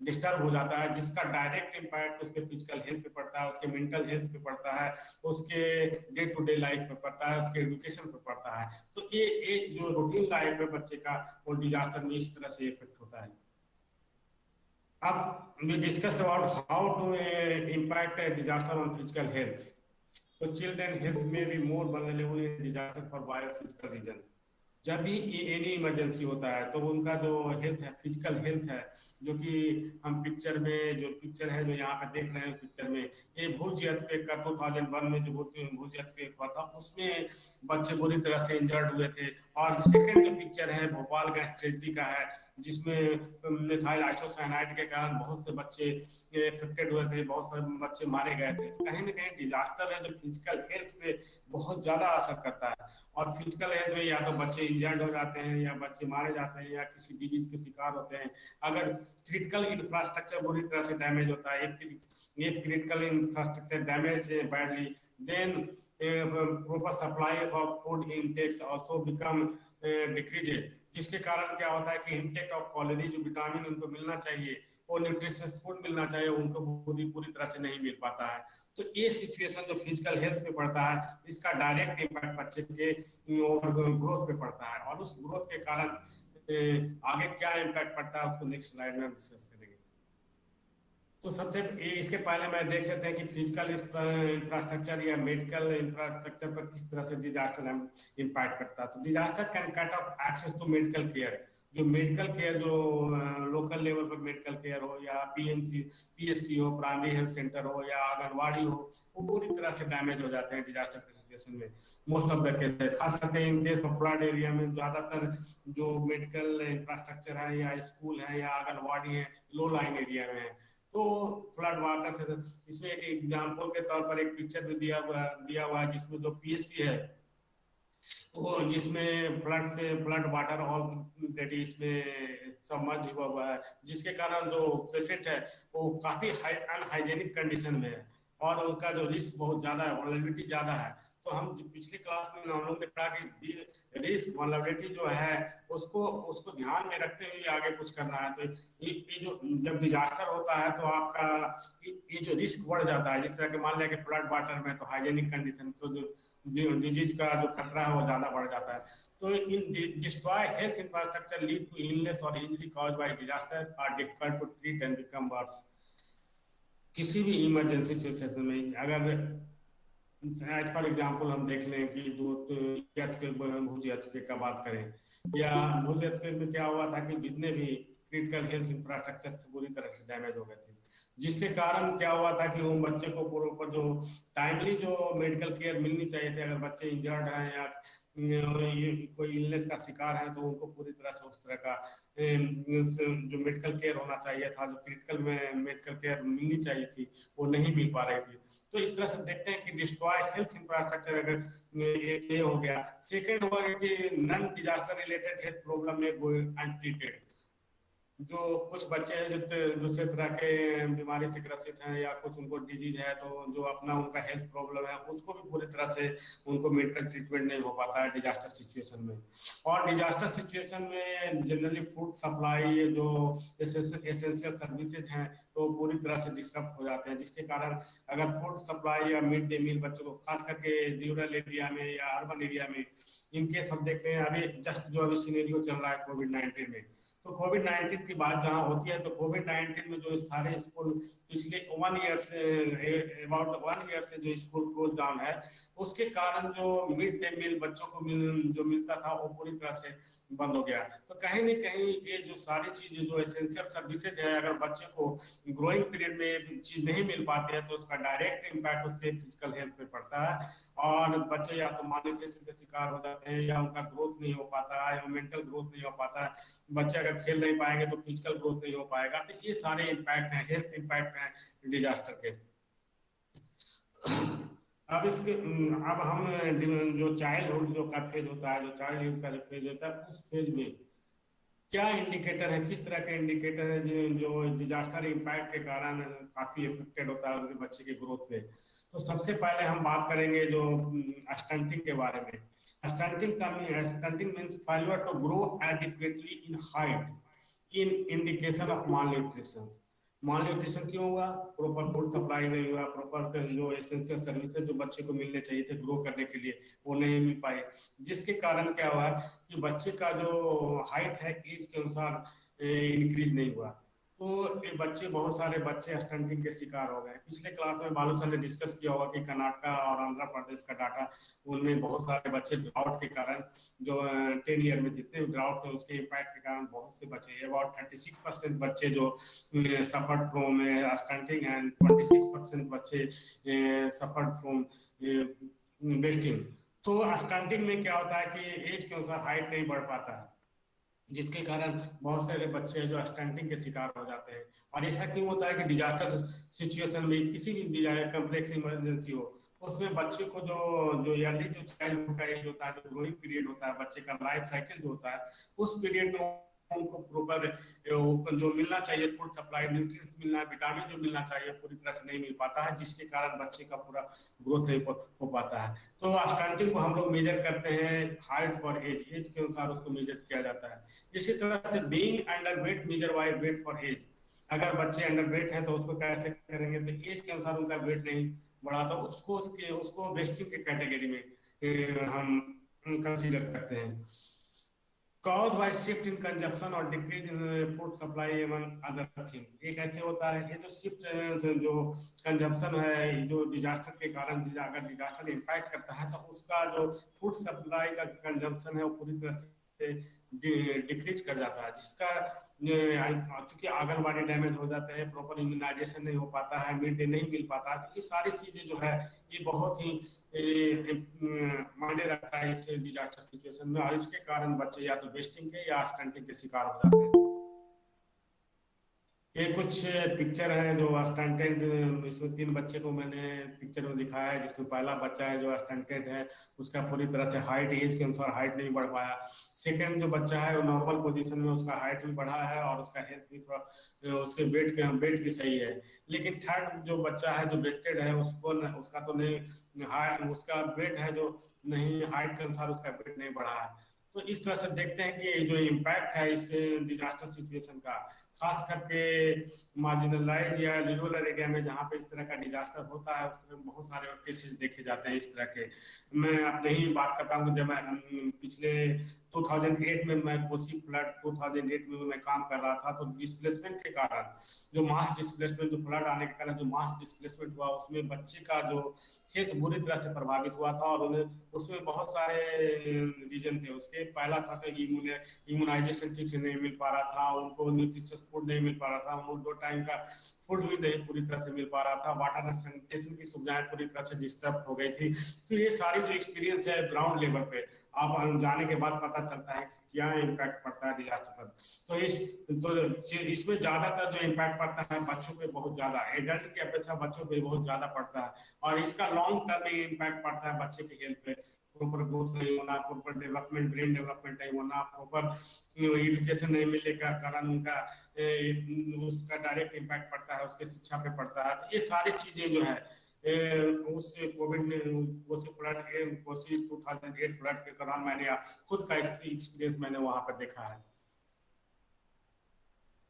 डिस्टर्ब हो जाता है, जिसका डायरेक्ट इम्पैक्ट उसके फिजिकल हेल्थ पे पड़ता है, उसके मेंटल हेल्थ पे पड़ता है, उसके डे टू डे लाइफ पे पड़ता है, उसके एजुकेशन पे पड़ता है। तो ये जो रूटीन लाइफ है बच्चे का वो डिजास्टर में इस तरह से इफेक्ट होता है। अब we discuss about how to impact a disaster on physical health. So children health may be more vulnerable in disaster for biophysical reason। जब भी एनी इमरजेंसी होता है तो उनका जो हेल्थ है, फिजिकल हेल्थ है, जो कि हम पिक्चर में जो पिक्चर है जो यहाँ पे देख रहे हैं पिक्चर में, ये भूज earthquake का 2001 में जो भूज earthquake हुआ था उसमें बच्चे बुरी तरह से इंजर्ड हुए थे। और सेकंड जो पिक्चर है भोपाल गैस ट्रेजेडी का है, जिसमें मिथाइल आइसोसाइनाइड के कारण बहुत से बच्चे इफेक्टेड हुए थे, बहुत सारे बच्चे मारे गए थे। कहीं ना कहीं डिजास्टर है जो फिजिकल हेल्थ पे बहुत ज्यादा असर करता है। और फिजिकल हेल्थ में या तो बच्चे इंजर्ड हो जाते हैं या बच्चे मारे जाते हैं या किसी डिजीज के शिकार होते हैं। अगर क्रिटिकल इंफ्रास्ट्रक्चर बुरी तरह से डैमेज होता है, if critical infrastructure damage badly, then proper supply of food intakes also become decreased, जिसके कारण क्या होता है कि इंटेक ऑफ कैलोरी जो विटामिन उनको मिलना चाहिए, वो न्यूट्रिशियस फूड मिलना चाहिए, उनको पूरी तरह से नहीं मिल पाता है। तो ये सिचुएशन जो फिजिकल हेल्थ पे पड़ता है इसका डायरेक्ट इम्पैक्ट बच्चे के ओवर ग्रोथ पे पड़ता है। और उस ग्रोथ के कारण आगे क्या इम्पैक्ट पड़ता है उसको नेक्स्ट स्लाइड में डिस्कस करेंगे। तो सबसे इसके पहले मैं देख सकते हैं कि फिजिकल इंफ्रास्ट्रक्चर या मेडिकल इंफ्रास्ट्रक्चर पर किस तरह से डिजास्टर इम्पैक्ट करता है। तो disaster can cut off access to medical care. जो मेडिकल केयर जो लोकल लेवल पर मेडिकल केयर हो या पीएससी हो, प्राइमरी हेल्थ सेंटर हो या आंगनवाड़ी हो, वो पूरी तरह से डैमेज हो जाते हैं डिजास्टर के सिचुएशन में। मोस्ट ऑफ द केसेस, खास करके इन केस ऑफ फ्लड एरिया में ज्यादातर जो मेडिकल इंफ्रास्ट्रक्चर है या स्कूल है या आंगनवाड़ी है लो लाइन एरिया में है। तो फ्लड वाटर से इसमें एक एग्जांपल के तौर पर एक पिक्चर भी दिया हुआ है जिसमें जो पीएससी है वो जिसमें फ्लड वाटर ऑलरेडी इसमें सबमर्ज हुआ है, जिसके कारण जो पेशेंट है वो काफी अनहाइजेनिक कंडीशन में है और उनका जो रिस्क बहुत ज्यादा है, वल्नरेबिलिटी ज्यादा है। तो हम पिछली क्लास में हम लोग ने पढ़ा कि रिस्क वल्नरेबिलिटी जो है उसको ध्यान में रखते हुए आगे कुछ करना है। तो ये जो जब डिजास्टर होता है तो आपका ये जो रिस्क बढ़ जाता है, जिस तरह के मान लिया कि फ्लड वाटर में तो हाइजेनिक कंडीशन तो जो डिजीज का जो खतरा है वो ज्यादा बढ़ जाता है। तो in destroy health infrastructure lead to illness और injury caused by disaster are difficult to treat and become worse. किसी भी इमरजेंसी सिचुएशन में अगर फॉर एग्जाम्पल हम देख लें कि भूज earthquake का बात करें या भूज earthquake में क्या हुआ था कि जितने भी क्रिटिकल हेल्थ इंफ्रास्ट्रक्चर बुरी तरह से डैमेज हो गए थे, जिसके कारण क्या हुआ था कि वो बच्चे को पूरा जो टाइमली जो मेडिकल केयर मिलनी चाहिए थी, अगर बच्चे इंजर्ड हैं या कोई इलनेस का शिकार है तो उनको पूरी तरह से उस तरह का जो मेडिकल केयर होना चाहिए था, जो क्रिटिकल में मेडिकल केयर मिलनी चाहिए थी, वो नहीं मिल पा रही थी। तो इस तरह से देखते हैं कि डिस्ट्रॉय हेल्थ इंफ्रास्ट्रक्चर अगर ये हो गया। सेकेंड हुआ कि non disaster related health problem में गो अनट्रीटेड, जो कुछ बच्चे हैं जो दूसरे तरह के बीमारी से ग्रसित हैं या कुछ उनको डिजीज है, तो जो अपना उनका हेल्थ प्रॉब्लम है उसको भी पूरी तरह से उनको मेडिकल ट्रीटमेंट नहीं हो पाता है डिजास्टर सिचुएशन में। और डिजास्टर सिचुएशन में जनरली फूड सप्लाई जो एसेंशियल सर्विसेज हैं तो पूरी तरह से डिस्टर्ब हो जाते हैं, जिसके कारण अगर फूड सप्लाई या मिड डे मील बच्चों को खास करके रूरल एरिया में या अर्बन एरिया में, इनकेस हम देख रहे हैं अभी जस्ट जो अभी सिनेरियो चल रहा है कोविड-19 में, तो कोविड-19 की बात जहाँ होती है तो कोविड-19 में जो सारे स्कूल पिछले 1 ईयर से अबाउट 1 ईयर से जो स्कूल क्लोज डाउन है, उसके कारण जो मिड डे मील बच्चों को जो मिलता था वो पूरी तरह से बंद हो गया। तो कहीं न कहीं ये जो सारी चीजें जो एसेंशियल सर्विसेज है, अगर बच्चे को ग्रोइंग पीरियड में ये चीज नहीं मिल पाती है तो उसका डायरेक्ट इम्पैक्ट उसके फिजिकल हेल्थ पे पड़ता है और बच्चे या तो मालन्यूट्रिशन के शिकार हो जाते हैं या उनका ग्रोथ नहीं हो पाता है या मेंटल ग्रोथ नहीं हो पाता है। बच्चे अगर खेल नहीं पाएंगे तो फिजिकल ग्रोथ नहीं हो पाएगा। तो ये सारे इम्पैक्ट हैं, हेल्थ इम्पैक्ट हैं डिजास्टर के। अब इसके अब हम जो चाइल्डहुड जो का फेज होता है, जो चाइल्डहुड का जो फेज होता है, उस फेज में क्या इंडिकेटर है, किस तरह के इंडिकेटर है जो डिजास्टर इम्पैक्ट के कारण काफी इफेक्टेड होता है उनके बच्चे के ग्रोथ पे। तो सबसे पहले हम बात करेंगे जो स्टंटिंग के बारे में। Stunting means failure to grow adequately in height in indication of malnutrition. Malnutrition क्यों हुआ? प्रॉपर फूड सप्लाई नहीं हुआ, प्रॉपर जो एसेंशियल सर्विसेज जो बच्चे को मिलने चाहिए थे ग्रो करने के लिए वो नहीं मिल पाए, जिसके कारण क्या हुआ कि बच्चे का जो हाइट है एज के अनुसार इंक्रीज नहीं हुआ। तो ये बच्चे, बहुत सारे बच्चे स्टंटिंग के शिकार हो गए। पिछले क्लास में बालू सर ने डिस्कस किया होगा कि कर्नाटका और आंध्र प्रदेश का डाटा, उनमें बहुत सारे बच्चे ड्राउट के कारण जो 10 ईयर में जितने ड्राउट थे उसके इम्पैक्ट के कारण बहुत से बच्चे, अबाउट 36% बच्चे जो सफर्ड फ्रॉम स्टंटिंग एंड 26% बच्चे सफर्ड फ्रॉम वेस्टिंग। तो स्टंटिंग में क्या होता है कि एज के अनुसार हाइट नहीं बढ़ पाता है, जिसके कारण बहुत सारे बच्चे जो स्टंटिंग के शिकार हो जाते हैं। और ऐसा क्यों होता है कि डिजास्टर सिचुएशन में किसी भी कम्प्लेक्स इमरजेंसी हो, उसमें बच्चे को जो अर्ली जो चाइल्डहुड का एज होता है, जो ग्रोइंग पीरियड होता है, बच्चे का लाइफ साइकिल जो होता है, उस पीरियड में उनको प्रॉपर जो मिलना चाहिए फूड सप्लाई, न्यूट्रिएंट्स मिलना, विटामिन जो मिलना चाहिए पूरी तरह से नहीं मिल पाता है, जिसके कारण बच्चे का पूरा ग्रोथ नहीं हो पाता है। तो स्टंटिंग को हम लोग मेजर करते हैं हाइट फॉर एज, एज के अनुसार उसको मेजर किया जाता है। इसी तरह से being under weight measure by weight for age. अगर बच्चे अंडर वेट हैं तो उसको कैसे करेंगे? तो एज के अनुसार उनका वेट नहीं बढ़ा तो उसको वेस्टिंग के कैटेगरी में हम कंसीडर करते हैं। caused by shift in consumption or decrease in food supply among other things। एक ऐसे होता है ये जो शिफ्ट जो कंजम्पशन है, जो डिजास्टर के कारण अगर डिजास्टर इम्पैक्ट करता है तो उसका जो फूड सप्लाई का कंजम्पशन है वो पूरी तरह से डिक्रीज कर जाता है, जिसका चूंकि आंगनबाड़ी डैमेज हो जाते हैं, प्रॉपर इम्यूनाइजेशन नहीं हो पाता है, मिड डे नहीं मिल पाता है। ये सारी चीजें जो है ये बहुत ही मायने रखता है इस डिजास्टर सिचुएशन में, और इसके कारण बच्चे या तो वेस्टिंग के या स्टंटिंग के शिकार हो जाते हैं। ये कुछ पिक्चर है जो स्टंटेड, इसमें 3 बच्चे को मैंने पिक्चर में दिखाया है, जिसमें पहला बच्चा है जो स्टंटेड है, उसका पूरी तरह से हाइट एज के अनुसार हाइट नहीं बढ़ पाया। सेकंड जो बच्चा है वो नॉर्मल पोजीशन में, उसका हाइट भी बढ़ा है और उसका हेल्थ भी थोड़ा, उसके वेट भी सही है। लेकिन थर्ड जो बच्चा है जो वेस्टेड है उसका तो नहीं, उसका वेट है जो नहीं, हाइट के अनुसार उसका वेट नहीं बढ़ा है। तो इस तरह से देखते हैं कि जो इम्पैक्ट है इस डिजास्टर सिचुएशन का, खास करके मार्जिनलाइज या रूरल एरिया में जहाँ पे इस तरह का डिजास्टर होता है, उस तरह बहुत सारे केसेस देखे जाते हैं इस तरह के। मैं अपने ही बात करता हूँ, जब मैं पिछले 2008 में मैं कोसी फ्लड 2008 में मैं काम कर रहा था, तो डिस्प्लेसमेंट के कारण जो मास डिस्प्लेसमेंट, जो फ्लड आने के कारण जो मास डिस्प्लेसमेंट हुआ, उसमें बच्चे का जो हेल्थ बुरी तरह से प्रभावित हुआ था। और उन्हें उसमें बहुत सारे रीजन थे उसके। पहला था कि इम्यूनाइजेशन ठीक से नहीं मिल पा रहा था, उनको न्यूट्रिशियस फूड नहीं मिल पा रहा था, उनको 2 टाइम का फूड भी नहीं पूरी तरह से मिल पा रहा था, वाटर एंड सैनिटेशन की सुविधाएं पूरी तरह से डिस्टर्ब हो गई थी। तो ये सारी जो एक्सपीरियंस है ग्राउंड लेवल पे आप जाने के बाद पता चलता है क्या इम्पैक्ट पड़ता है डिजास्टर पर। तो इसमें ज्यादातर जो इम्पैक्ट पड़ता है बच्चों पे बहुत ज्यादा, एडल्ट की अपेक्षा बच्चों पे बहुत ज्यादा पड़ता है, और इसका लॉन्ग टर्म में इम्पैक्ट पड़ता है बच्चे के हेल्थ पे। प्रॉपर ग्रोथ नहीं होना, प्रॉपर डेवलपमेंट, ब्रेन डेवलपमेंट नहीं होना, प्रॉपर एजुकेशन नहीं मिलने का कारण उनका उसका डायरेक्ट इम्पैक्ट पड़ता है, उसके शिक्षा पे पड़ता है। तो ये सारी चीजें जो है उस कोविड ने कोसी 2008 फ्लड के दौरान मैंने खुद का एक्सपीरियंस मैंने वहां पर देखा है।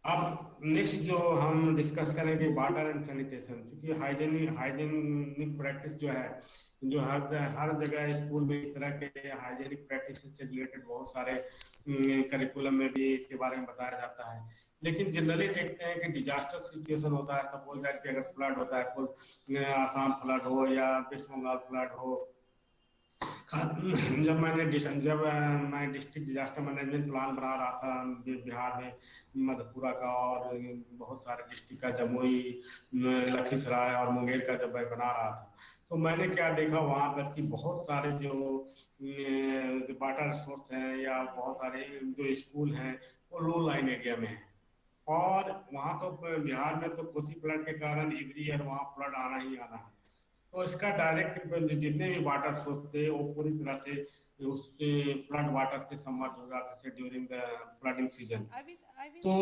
अब नेक्स्ट जो हम डिस्कस करेंगे वाटर एंड सैनिटेशन, क्योंकि हाइजीनिक प्रैक्टिस जो है, जो हर जगह स्कूल में इस तरह के हाइजीनिक प्रैक्टिस से रिलेटेड बहुत सारे करिकुलम में भी इसके बारे में बताया जाता है। लेकिन जनरली देखते हैं कि डिजास्टर सिचुएशन होता है, सपोज दैट कि अगर फ्लड होता है, कोई आसाम फ्लड हो या वेस्ट बंगाल फ्लड हो, जब मैं डिस्ट्रिक्ट डिजास्टर मैनेजमेंट प्लान बना रहा था बिहार में, मधेपुरा का और बहुत सारे डिस्ट्रिक्ट का, जमुई, लखीसराय और मुंगेर का जब मैं बना रहा था, तो मैंने क्या देखा वहाँ पर कि बहुत सारे जो वाटर सोर्स हैं या बहुत सारे जो स्कूल हैं वो लो लाइन एरिया में है। और वहाँ तो बिहार में तो कोसी फ्लड के कारण एवरी ईयर वहाँ फ्लड आना ही आना है। तो इसका डायरेक्ट जितने भी वाटर सोर्स थे वो पूरी तरह से उससे फ्लड वाटर से सबमर्ज हो जाते थे ड्यूरिंग द फ्लडिंग सीजन। तो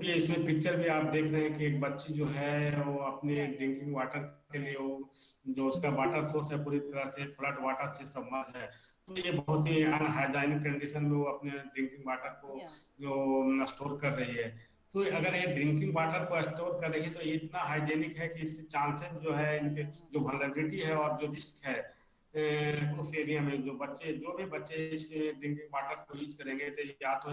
ये इसमें पिक्चर भी आप देख रहे हैं कि एक बच्ची जो है वो अपने ड्रिंकिंग वाटर के लिए वो जो उसका वाटर सोर्स है पूरी तरह से फ्लड वाटर से सबमर्ज है। तो ये बहुत ही अनहाइजीनिक कंडीशन में वो अपने ड्रिंकिंग वाटर को जो स्टोर कर रही है। तो अगर ये ड्रिंकिंग वाटर को स्टोर कर रही है तो ये इतना हाइजेनिक है कि इससे चांसेस जो है इनके जो वल्नरेबिलिटी है और जो रिस्क है उस एरिया में जो भी बच्चे इस ड्रिंकिंग वाटर को यूज करेंगे तो या तो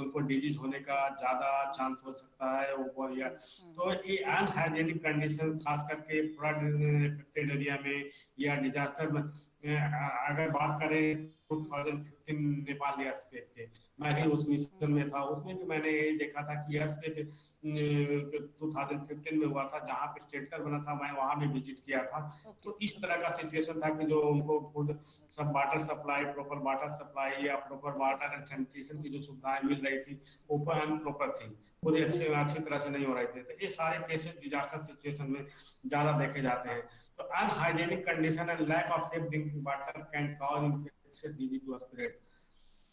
उनको डिजीज होने का ज्यादा चांस हो सकता है ऊपर, या तो ये अनहाइजेनिक कंडीशन खास करके फ्लड इफेक्टेड एरिया में या डिजास्टर में अगर बात करें 2015 नेपाल अर्थक्वेक के, मैं भी उस मिशन में था, उसमें भी मैंने यही देखा था कि अर्थक्वेक 2015 में हुआ था, जहाँ पे स्टेटकर बना था, मैं वहाँ भी विजिट किया था। तो इस तरह का सिचुएशन था कि जो उनको फूड सब water supply, proper water supply या प्रॉपर वाटर एंड सैनिटेशन की जो सुविधाएं मिल रही थी वो अनप्रॉपर थी, पूरी अच्छी तरह से नहीं हो रही थी। तो ये सारे केसेस डिजास्टर सिचुएशन में ज्यादा देखे जाते हैं। तो unhygienic condition and lack of safe drinking water can cause infectious disease to spread.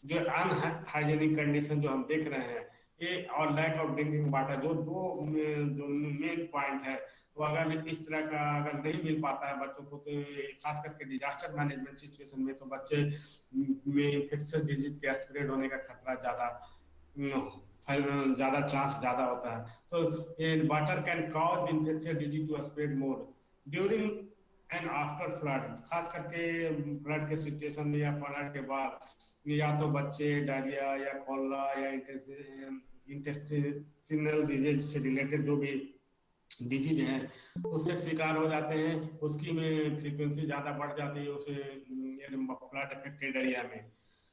जो अनहाइजेनिक कंडीशन जो हम देख रहे हैं ये और लैक ऑफ ड्रिंकिंग वाटर जो जो मेन पॉइंट है, वो अगर इस तरह का अगर नहीं मिल पाता है बच्चों को, तो खास करके डिजास्टर मैनेजमेंट सिचुएशन में तो बच्चे में इन्फेक्शियस डिजीज के स्प्रेड होने का खतरा ज्यादा चांस ज्यादा होता है। तो water can cause infectious disease to spread more during and after flood, खास करके फ्लड के सिचुएशन में या फ्लड के बाद या तो बच्चे डायरिया या कॉलरा या इंटेस्टिनल डिजीज से रिलेटेड जो भी डिजीज है उससे शिकार हो जाते हैं, उसकी में फ्रीक्वेंसी ज्यादा बढ़ जाती है उसे फ्लड अफेक्टेड एरिया में।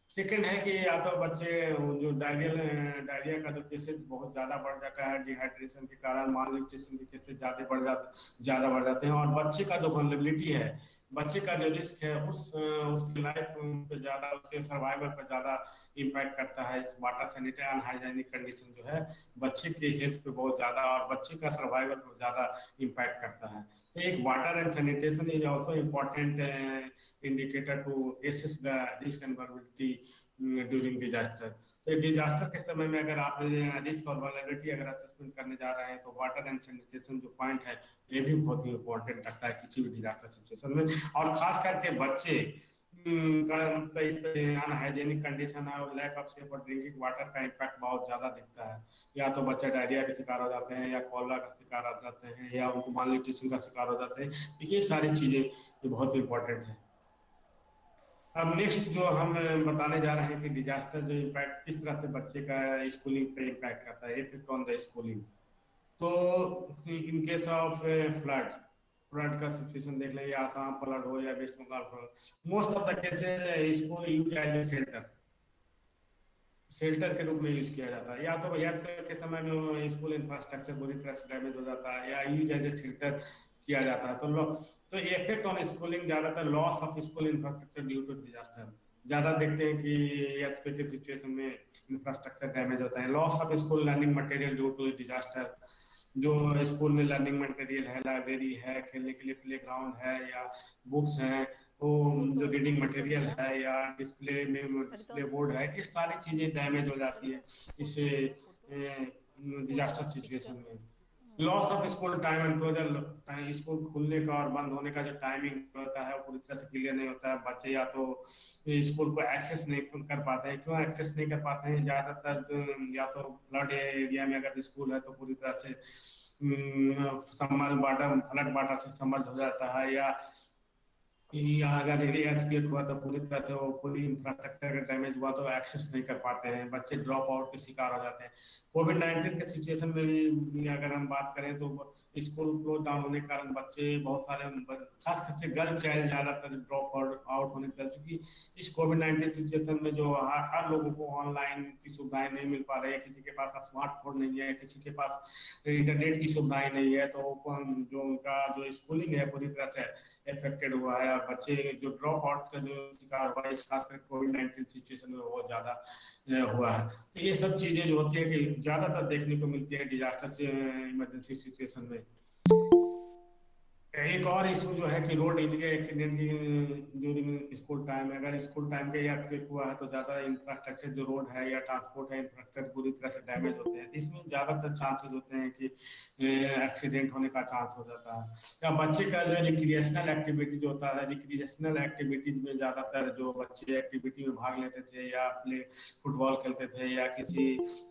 सेकंड है कि या तो बच्चे जो डायरिया का जो केसेस बहुत ज्यादा बढ़ जाता है डिहाइड्रेशन के कारण, माल न्यूट्रिशन के केसेस ज्यादा बढ़ जाते हैं, और बच्चे का जो वल्नरेबिलिटी है, बच्चे का जो रिस्क है उसकी लाइफ पे ज्यादा, उसके सर्वाइवल पर ज्यादा इम्पैक्ट करता है इस वाटर सैनिटरी अनहाइजीनिक कंडीशन जो है बच्चे के हेल्थ पे बहुत ज्यादा और बच्चे का सर्वाइवल पर ज्यादा इम्पैक्ट करता है। तो एक water and sanitation is also important indicator to assess the risk and vulnerability during disaster. तो डिजास्टर के समय में अगर आप रिस्क और वल्नरेबिलिटी अगर असेसमेंट करने जा रहे हैं तो वाटर एंड सैनिटेशन जो पॉइंट है ये भी बहुत ही इम्पोर्टेंट लगता है किसी भी डिजास्टर सिचुएशन में। और खास करके बच्चे का इस पे अनहाइजीनिक कंडीशन है और लैक ऑफ सेफ और ड्रिंकिंग वाटर का इम्पैक्ट बहुत ज्यादा दिखता है। या तो बच्चे डायरिया के शिकार हो जाते हैं या कॉलरा का शिकार हो जाते हैं या उनको माल न्यूट्रिशन का शिकार हो जाते हैं। तो ये सारी चीजें ये बहुत इंपॉर्टेंट है। अब नेक्स्ट जो हम बताने जा रहे हैं कि डिजास्टर जो इम्पैक्ट किस तरह से बच्चे का स्कूलिंग पे इम्पैक्ट करता है, इफेक्ट ऑन द स्कूलिंग। तो इन केस ऑफ फ्लड का सिचुएशन देख लें, या आसाम फ्लड हो या West Bengal flood, most of the cases school use as a shelter के रूप में यूज किया जाता है। या तो earthquake के समय में स्कूल इंफ्रास्ट्रक्चर बुरी तरह से डैमेज हो जाता है या यूज एज ए शेल्टर किया जाता है। तो इफेक्ट ऑन स्कूलिंग ज्यादातर loss of school infrastructure due to disaster, ज्यादा देखते हैं कि earthquake के सिचुएशन में इंफ्रास्ट्रक्चर डैमेज होता है। Loss of school learning material due to disaster, जो स्कूल में लर्निंग मटेरियल है, लाइब्रेरी है, खेलने के लिए प्ले ग्राउंड है या बुक्स हैं, वो जो तो रीडिंग ठीक हो मटेरियल गया। है या डिस्प्ले में अरे तो डिस्प्ले बोर्ड है, ये सारी चीजें डैमेज हो जाती है इससे फोटो डिजास्टर पिक्चर। सिचुएशन में। Loss of school time and closure, school खुलने का और बंद होने का जो टाइमिंग होता है वो पूरी तरह से क्लियर नहीं होता है। बच्चे या तो स्कूल को एक्सेस नहीं कर पाते हैं। क्यों एक्सेस नहीं कर पाते हैं? ज्यादातर या तो फ्लड एरिया में अगर स्कूल है तो पूरी तरह से समर वाटर फ्लड वाटर से समर्ज हो जाता है, या अगर एर्थक्वेक हुआ तो पूरी तरह से वो पूरी इंफ्रास्ट्रक्चर का डैमेज हुआ तो एक्सेस नहीं कर पाते हैं, बच्चे ड्रॉप आउट के शिकार हो जाते हैं। कोविड-19 के सिचुएशन में भी अगर हम बात करें तो स्कूल क्लोज डाउन होने के कारण बच्चे बहुत सारे खास करके गर्ल चाइल्ड ज्यादातर ड्रॉप आउट होने लगे, क्योंकि इस कोविड-19 सिचुएशन में जो हर लोगों को ऑनलाइन की सुविधाएं नहीं मिल पा रही है, किसी के पास स्मार्टफोन नहीं है, किसी के पास इंटरनेट की सुविधाएं नहीं है, तो जो उनका जो स्कूलिंग है पूरी तरह से इफेक्टेड हुआ है। और बच्चे जो ड्रॉप आउट का जो शिकार हुआ है इस खासकर कोविड-19 सिचुएशन में बहुत ज्यादा हुआ है। तो ये सब चीजें जो होती है कि ज्यादातर देखने को मिलती है डिजास्टर से इमरजेंसी सिचुएशन में। एक और इशू जो है कि रोड इंजरी एक्सीडेंट की ड्यूरिंग स्कूल टाइम, अगर स्कूल टाइम के अर्थक्वेक हुआ है तो ज्यादा इंफ्रास्ट्रक्चर जो रोड है या ट्रांसपोर्ट है इंफ्रास्ट्रक्चर पूरी तरह से डैमेज होते हैं, तो इसमें ज्यादातर चांसेस होते हैं कि एक्सीडेंट होने का चांस हो जाता है। या बच्चे का जो रिक्रिएशनल एक्टिविटी जो होता है, रिक्रिएशनल एक्टिविटीज में ज्यादातर जो बच्चे एक्टिविटी में भाग लेते थे या प्ले फुटबॉल खेलते थे या किसी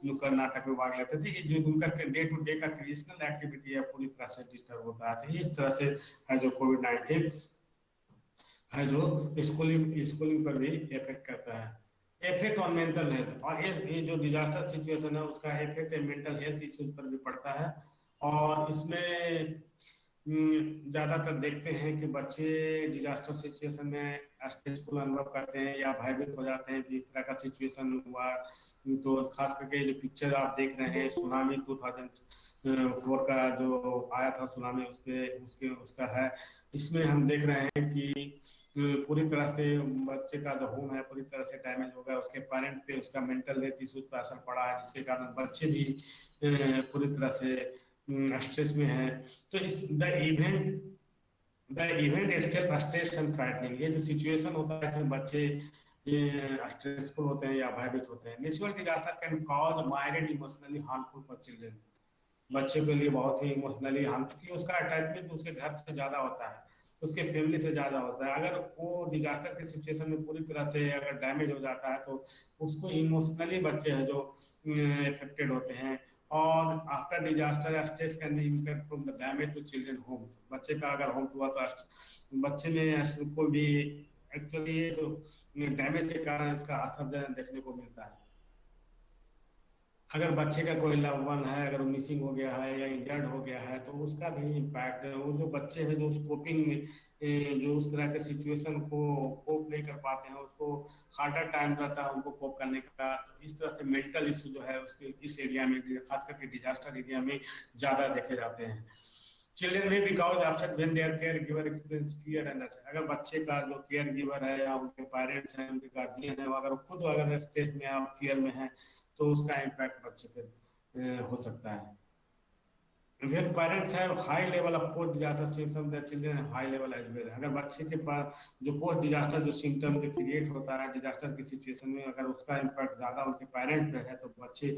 नुक्कड़ नाटक में भाग लेते थे, ये जो उनका डे टू डे का क्रिएशनल एक्टिविटी है पूरी तरह से डिस्टर्ब होता है। तो इस तरह से है जो कोविड-19 है जो स्कूलिंग पर भी इफेक्ट करता है। इफेक्ट ऑन मेंटल हेल्थ, और ये जो डिजास्टर सिचुएशन है उसका इफेक्ट मेंटल हेल्थ इश्यूज पर भी पड़ता है। और इसमें ज्यादातर देखते हैं कि बच्चे डिजास्टर सिचुएशन में स्ट्रेसफुल अनुभव करते हैं या भयभीत हो जाते हैं कि इस तरह का सिचुएशन हुआ। तो खास करके जो पिक्चर आप देख रहे हैं सुनामी 2004 का जो आया था सुनामी, उसका है। इसमें हम देख रहे हैं कि पूरी तरह से बच्चे का जो होम है पूरी तरह से डैमेज हो गया, उसके पेरेंट पे उसका मेंटल हेल्थ इश्यूज पर असर पड़ा है, जिसके कारण बच्चे भी पूरी तरह से स्ट्रेस में है। तो the event step stress and frightening, ये जो सिचुएशन होता है इसमें बच्चे स्ट्रेसफुल होते हैं या भयभीत होते हैं। Natural disaster can cause mild emotionally harmful for children, बच्चे के लिए बहुत ही इमोशनली हार्म, चूंकि उसका अटैचमेंट उसके घर से ज्यादा होता है, उसके फैमिली से ज्यादा होता है। अगर वो डिजास्टर के सिचुएशन में पूरी तरह से अगर डैमेज हो जाता है तो उसको इमोशनली बच्चे हैं जो इफेक्टेड होते हैं। और after disaster stress can be incurred from the damage to children homes, बच्चे का अगर होम हुआ तो बच्चे में कोई भी एक्चुअली ये जो डैमेज के कारण इसका असर देखने को मिलता है। अगर बच्चे का कोई लव वन है, अगर वो मिसिंग हो गया है या इंजर्ड हो गया है तो उसका भी इम्पैक्ट है। वो जो बच्चे हैं जो उस कोपिंग जो उस तरह के सिचुएशन को कोप नहीं कर पाते हैं, उसको हार्डर टाइम रहता है उनको कोप करने का। तो इस तरह से मेंटल इशू जो है उसके इस एरिया में खास करके डिजास्टर एरिया में ज्यादा देखे जाते हैं। चिल्ड्रन में भी cause upset when their care giver experience fear and energy, अगर बच्चे का जो केयर गिवर है या उनके पेरेंट्स हैं उनके गार्जियन है अगर खुद अगर स्ट्रेस में या फियर में है तो उसका इम्पैक्ट बच्चे पे हो सकता है। When parents have high level of post disaster symptoms, their children have high level as well. अगर बच्चे के पास जो पोस्ट डिजास्टर जो सिम्टम जो क्रिएट होता है डिजास्टर की सिचुएशन में, अगर उसका इम्पैक्ट ज्यादा उनके पेरेंट पे है तो बच्चे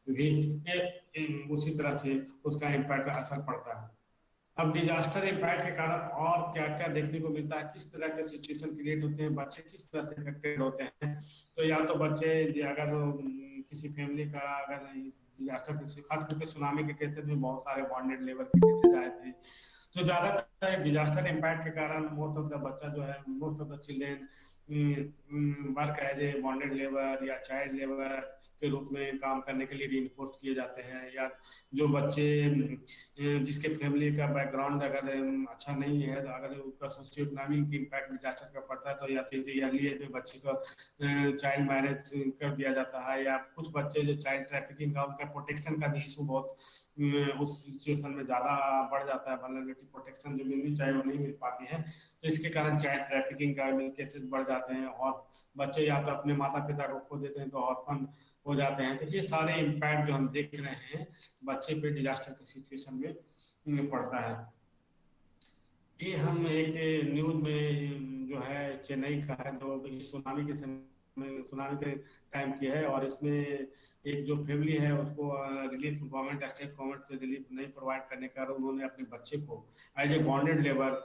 भी उसी तरह से उसका इम्पैक्ट असर पड़ता है। अब डिजास्टर इम्पैक्ट के कारण और क्या क्या देखने को मिलता है, किस तरह के सिचुएशन क्रिएट होते हैं, बच्चे किस तरह से इफेक्टेड होते हैं। तो या तो बच्चे अगर किसी फैमिली का अगर डिजास्टर खास करके सुनामी के केसेस में बहुत सारे बॉन्डेड लेबर के केसेस आए थे, तो ज्यादातर डिजास्टर इम्पैक्ट के कारण मोस्ट ऑफ द बच्चा जो है most of the children work as a bonded labour या चाइल्ड लेबर के रूप में काम करने के लिए रिइंफोर्स किए जाते हैं। या जो बच्चे जिसके फैमिली का बैकग्राउंड अगर अच्छा नहीं है, तो अगर उसका सोशियो इकोनॉमिक इम्पैक्ट डिजास्टर का पड़ता है तो या तो ईयरली एज में बच्चे को चाइल्ड मैरिज कर दिया जाता है, या कुछ बच्चे जो चाइल्ड ट्रैफिकिंग का उनका प्रोटेक्शन का भी इशू बहुत उस सिचुएशन में ज्यादा बढ़ जाता है, वल्नरेबिलिटी प्रोटेक्शन जो मिलनी चाहिए वो नहीं मिल पाती है, तो इसके कारण चाइल्ड ट्रैफिकिंग का केसेस बढ़ जाते हैं और बच्चे या तो अपने माता पिता को खो देते हैं तो ऑर्फन हो जाते हैं। तो ये सारे इम्पैक्ट जो हम देख रहे हैं बच्चे पे डिजास्टर की सिचुएशन में पड़ता है। ये हम एक न्यूज में जो है चेन्नई का है, जो इस सुनामी के समय, सुनामी के टाइम की है। और इसमें एक जो फैमिली है उसको रिलीफ गवर्नमेंट, स्टेट गवर्नमेंट से रिलीफ नहीं प्रोवाइड करने का कारण उन्होंने अपने बच्चे को as a bonded labour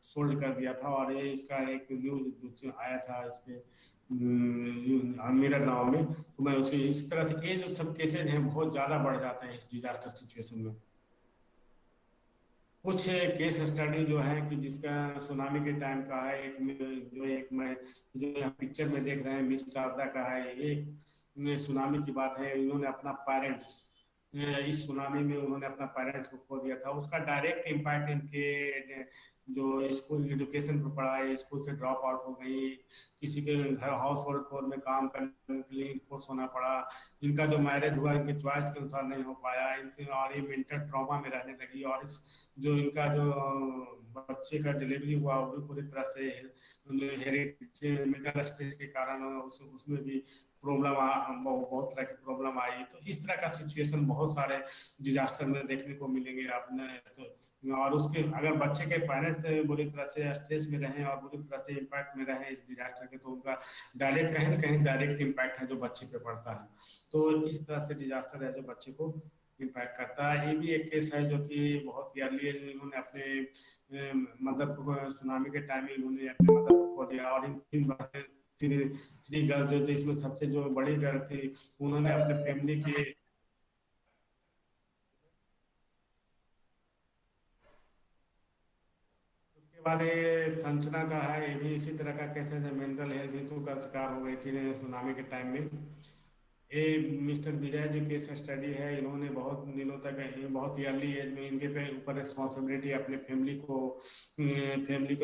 sold कर दिया था। और ये इसका एक न्यूज जो आया था इस पे मिरर नाव में। तो मैं उसे इस तरह से ये जो सब केसेज हैं बहुत ज़्यादा बढ़ जाते हैं इस डिजास्टर सिचुएशन में। कुछ केस स्टडी जो है कि जिसका सुनामी के टाइम का है, एक मैं जो यहाँ पिक्चर में देख रहे हैं मिस शारदा का है। ये सुनामी की बात है, इन्होंने अपना पेरेंट्स, इस सुनामी में उन्होंने अपना पेरेंट्स को खो दिया था। उसका डायरेक्ट इम्पैक्ट इनके जो स्कूल एजुकेशन पर पड़ा है, स्कूल से ड्रॉप आउट हो गई, किसी के घर हाउस होल्ड कोर में काम करने के लिए फोर्स होना पड़ा, इनका जो मैरिज हुआ इनके चॉइस के अनुसार नहीं हो पाया, इनके और ये मेंटल ट्रॉमा में रहने लगी। और इस जो इनका जो बच्चे का डिलीवरी हुआ वो भी पूरी तरह से मेंटल स्ट्रेस के कारण उसमें भी प्रॉब्लम बहुत तरह की प्रॉब्लम आई। तो इस तरह का सिचुएशन बहुत सारे डिजास्टर में देखने को मिलेंगे आपने। तो और उसके अगर बच्चे के पेरेंट्स बुरी तरह से स्ट्रेस में रहें और बुरी तरह से इम्पैक्ट में रहें इस डिजास्टर के, तो उनका डायरेक्ट कहीं ना कहीं डायरेक्ट इम्पैक्ट है जो बच्चे पे पड़ता है। तो इस तरह से डिजास्टर है जो बच्चे को इम्पैक्ट करता है। ये भी एक केस है जो कि बहुत ईयरली इन्होंने अपने मदर को सुनामी के टाइम में इन्होंने अपने मदर को खो दिया। और इन थ्री गर्ल जो थी, इसमें सबसे जो बड़ी गर्ल थी उन्होंने अपने फैमिली के बाद ये संचना का है, ये भी इसी तरह का केस है, मेंटल हेल्थ इशू का शिकार हो गई थी सुनामी के टाइम में। ये मिस्टर विजय जो केस स्टडी है, इन्होंने बहुत दिनों तक बहुत अर्ली एज में इनके पे ऊपर रिस्पॉन्सिबिलिटी अपने फैमिली को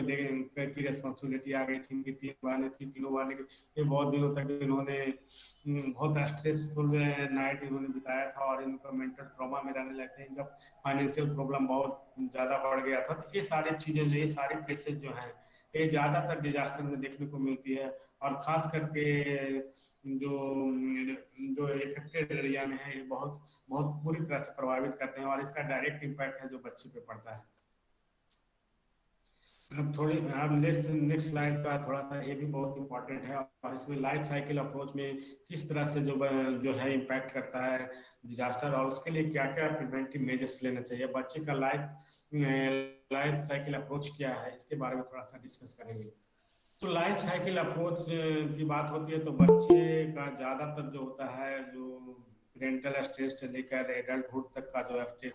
दे की रिस्पॉन्सिबिलिटी आ गई थी। इनकी 3 बहनें थी, तीनों बहनें ये बहुत दिनों तक इन्होंने बहुत स्ट्रेसफुल नाइट इन्होंने बिताया था और इनका मेंटल ट्रॉमा में रहने लगे थे। इनका फाइनेंशियल प्रॉब्लम बहुत ज़्यादा बढ़ गया था। तो ये सारी चीज़ें, ये सारे केसेज जो हैं ये ज़्यादातर डिजास्टर में देखने को मिलती है। और ख़ास करके जो जो इफेक्टेड एरिया में है ये बहुत बहुत बुरी तरह से प्रभावित करते हैं और इसका डायरेक्ट इम्पैक्ट है जो बच्चे पे पड़ता है। अब नेक्स्ट स्लाइड का थोड़ा सा ये भी बहुत इंपॉर्टेंट है। और इसमें लाइफ साइकिल अप्रोच में किस तरह से जो है इम्पैक्ट करता है डिजास्टर, और उसके लिए क्या क्या प्रिवेंटिव मेजर्स लेना चाहिए, बच्चे का लाइफ साइकिल अप्रोच क्या है, इसके बारे में थोड़ा सा डिस्कस करेंगे। तो लाइफ साइकिल अप्रोच की बात होती है तो बच्चे का ज़्यादातर जो होता है, जो पेरेंटल स्टेज से लेकर एडल्टहुड तक का जो स्टेज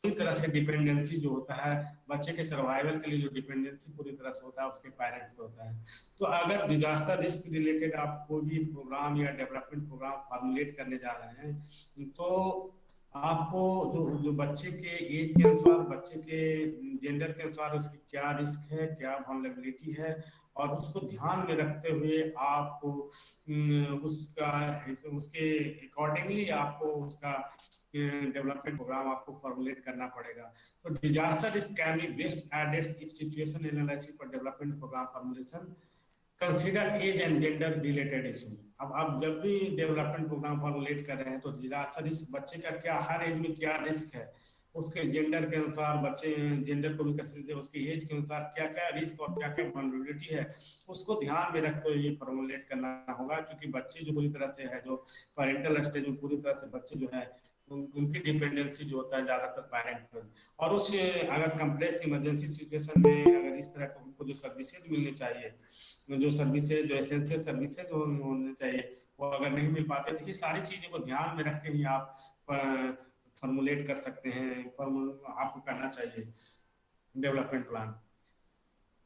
पूरी तरह से डिपेंडेंसी जो होता है बच्चे के सर्वाइवल के लिए, जो डिपेंडेंसी पूरी तरह से होता है उसके पेरेंट्स पे होता है। तो अगर डिजास्टर रिस्क रिलेटेड आप कोई भी प्रोग्राम या डेवलपमेंट प्रोग्राम फॉर्मुलेट करने जा रहे हैं तो आपको जो बच्चे के एज के अनुसार, बच्चे के जेंडर के अनुसार उसकी क्या रिस्क है, क्या वल्नरेबिलिटी है, और उसको ध्यान में रखते हुए आपको उसके अकॉर्डिंगली आपको उसका डेवलपमेंट प्रोग्राम आपको फॉर्मुलेट करना पड़ेगा। तो disaster risk can be best aided if situation analysis for development programme formulation consider age and gender related issue. अब आप जब भी डेवलपमेंट प्रोग्राम फॉर्मुलेट कर रहे हैं तो डिजास्टर रिस्क बच्चे का क्या, हर एज में क्या रिस्क है, उसके जेंडर के अनुसार, बच्चे जेंडर को भी कंसीडर, उसके एज के अनुसार क्या क्या रिस्क और क्या क्या वल्नरेबिलिटी है उसको ध्यान में रखते हुए ये फॉर्मुलेट करना होगा। क्योंकि बच्चे जो पूरी तरह से है, जो पेरेंटल स्टेज में पूरी तरह से बच्चे जो है उनकी डिपेंडेंसी जो होता है ज्यादातर पेरेंट पर। और उस अगर कंप्लेक्स इमरजेंसी सिचुएशन में अगर इस तरह को उनको जो सर्विसेज मिलनी चाहिए, जो सर्विसेज, जो एसेंशियल सर्विसेज होने चाहिए, वो अगर नहीं मिल पाते तो ये सारी चीज़ों को ध्यान में रख के ही आप फॉर्मुलेट कर सकते हैं, आपको करना चाहिए डेवलपमेंट प्लान।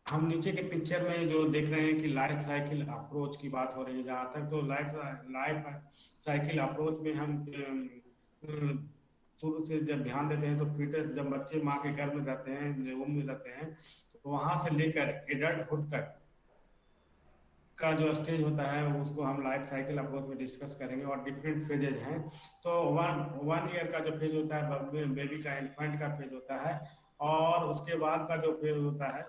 हम नीचे के पिक्चर में जो देख रहे हैं कि लाइफ साइकिल अप्रोच की बात हो रही है जहाँ तक, तो लाइफ साइकिल अप्रोच में हम शुरू से जब ध्यान देते हैं तो फीटस, जब बच्चे माँ के गर्भ में रहते हैं, वomb में रहते हैं, तो वहाँ से लेकर एडल्टहुड तक का जो स्टेज होता है उसको हम लाइफ साइकिल अप्रोच में डिस्कस करेंगे। और डिफरेंट फेजेज हैं। तो 1 ईयर का जो फेज होता है बेबी का, इन्फेंट का फेज होता है, और उसके बाद का जो फेज होता है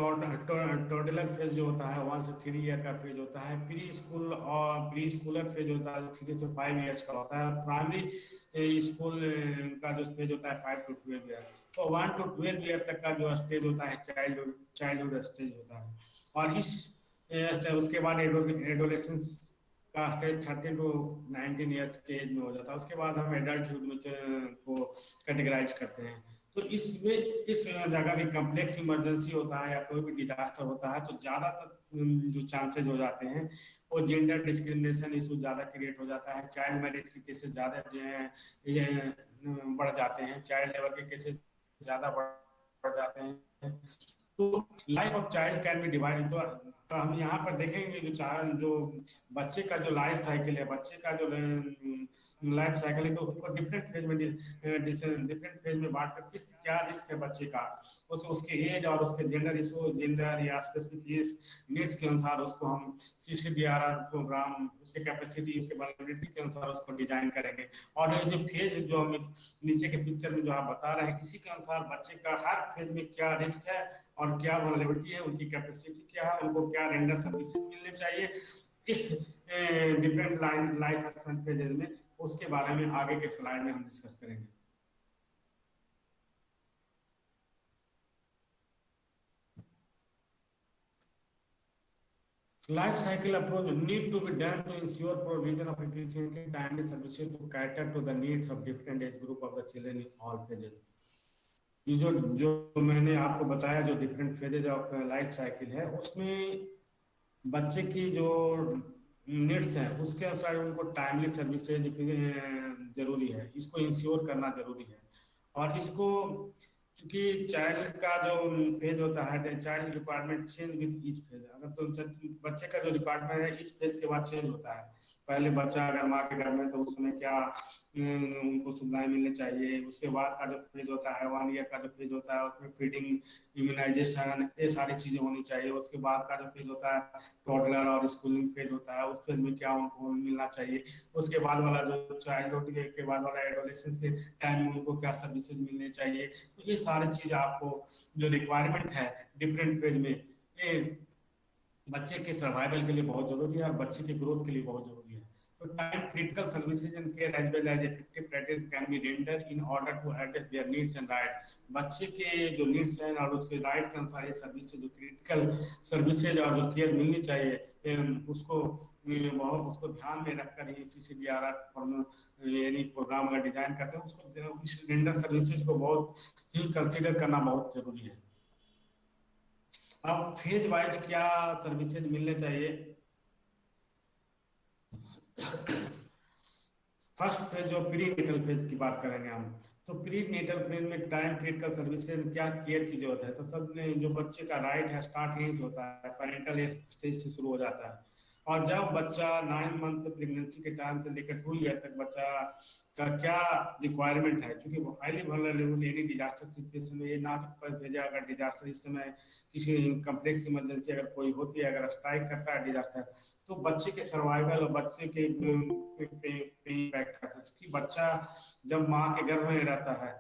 टोडलर फेज जो होता है 1 से 3 ईयर का फेज होता है। प्री स्कूल और प्री स्कूलर फेज होता है 3 से 5 ईयर्स का होता है। प्राइमरी स्कूल का जो फेज होता है 5 to 12 ईयर। तो 1 to 12 ईयर तक का जो स्टेज होता है चाइल्डहुड स्टेज होता है। और उसके बाद एडोलेसेंस का स्टेज 13 to 19 ईयर्स के एज में हो जाता है। उसके बाद हम एडल्टहुड में को कैटेगराइज करते हैं। तो इसमें इस जगह भी कम्प्लेक्स इमरजेंसी होता है या कोई भी डिजास्टर होता है तो ज़्यादातर जो चांसेज हो जाते हैं वो जेंडर डिस्क्रिमिनेशन इशू ज़्यादा क्रिएट हो जाता है। चाइल्ड मैरिज के केसेस ज़्यादा जो है ये बढ़ जाते हैं। चाइल्ड लेबर के केसेस ज़्यादा बढ़ जाते हैं। तो life of child can be divide. तो हम यहाँ पर देखेंगे जो बच्चे का जो लाइफ साइकिल है, बच्चे का जो लाइफ साइकिल है उसको डिफरेंट फेज में बांट कर क्या रिस्क है बच्चे का, उसके एज और उसके जेंडर या स्पेसिफिक नीड्स के अनुसार उसको हम CCDRR प्रोग्राम उसके कैपेसिटी उसके वल्नरेबिलिटी के अनुसार उसको डिजाइन करेंगे। और ये जो फेज जो हम नीचे के पिक्चर में जो आप बता रहे हैं इसी के अनुसार बच्चे का हर फेज में क्या रिस्क है और क्या वल्नरेबिलिटी है, उनकी कैपेसिटी क्या है, उनको क्या रेंडर सर्विसेज मिलने चाहिए इस डिफरेंट लाइफ फेजेज में, उसके बारे में आगे के स्लाइड में हम डिस्कस करेंगे। Life cycle approach need to be done to ensure provision of efficiently timely services to cater to the needs of different age group of the children in all phases। ये जो मैंने आपको बताया जो different phases of life cycle है उसमें बच्चे की जो नीड्स हैं उसके अनुसार उनको टाइमली सर्विसेज जरूरी है, इसको इंश्योर करना जरूरी है। और इसको क्योंकि चाइल्ड का जो फेज होता है child requirement change with each phase. अगर तो बच्चे का जो रिक्वायरमेंट है ईच फेज के बाद चेंज होता है। पहले बच्चा अगर माँ के घर में तो उस समय क्या उनको सुविधाएं मिलनी चाहिए। उसके बाद का जो फेज होता है 1 ईयर का जो फेज होता है उसमें फीडिंग इम्यूनाइजेशन ये सारी चीजें होनी चाहिए। उसके बाद का जो फेज होता है टोडलर और स्कूलिंग फेज होता है उस फेज में क्या उनको मिलना चाहिए। उसके बाद वाला जो चाइल्डहुड के बाद वाला एडोलेसेंस के टाइम में उनको क्या सर्विसेज मिलने चाहिए। तो ये सारी चीज आपको जो रिक्वायरमेंट है डिफरेंट फेज में ये बच्चे के सर्वाइवल के लिए बहुत जरूरी है और बच्चे के ग्रोथ के लिए बहुत जरूरी है। तो time critical services and care as well as effective treatment can be rendered in order to address their needs and right. बच्चे के जो नीड्स हैं और उसके राइट के अनुसार ये सर्विसेज जो क्रिटिकल सर्विसेज और जो केयर मिलनी चाहिए उसको ध्यान में रखकर ही CCDRR यानी प्रोग्राम अगर डिजाइन करते हैं उसको इस रेंडर सर्विसेज को बहुत ही कंसीडर करना बहुत जरूरी है। अब फेज वाइज क्या सर्विसेज मिलने चाहिए। फर्स्ट फेज जो प्री नेटल फेज की बात करेंगे हम, तो प्री नेटल फेज में टाइम क्रिटिकल सर्विसेज क्या केयर की जरूरत है। तो सब जो बच्चे का राइट है स्टार्ट यहीं से होता है, पेरेंटल स्टेज से शुरू हो जाता है। और जब बच्चा 9 मंथ प्रेगनेंसी के टाइम से लेकर 2 ईयर तक बच्चा का क्या रिक्वायरमेंट है, क्योंकि वो highly vulnerable any disaster situation में ये ना तक भेजा अगर डिजास्टर इस समय किसी कम्प्लेक्स इमरजेंसी अगर कोई होती है अगर स्ट्राइक करता है डिजास्टर तो बच्चे के सर्वाइवल और बच्चे के इम्पैक्ट करता है। क्योंकि बच्चा जब माँ के गर्भ में रहता है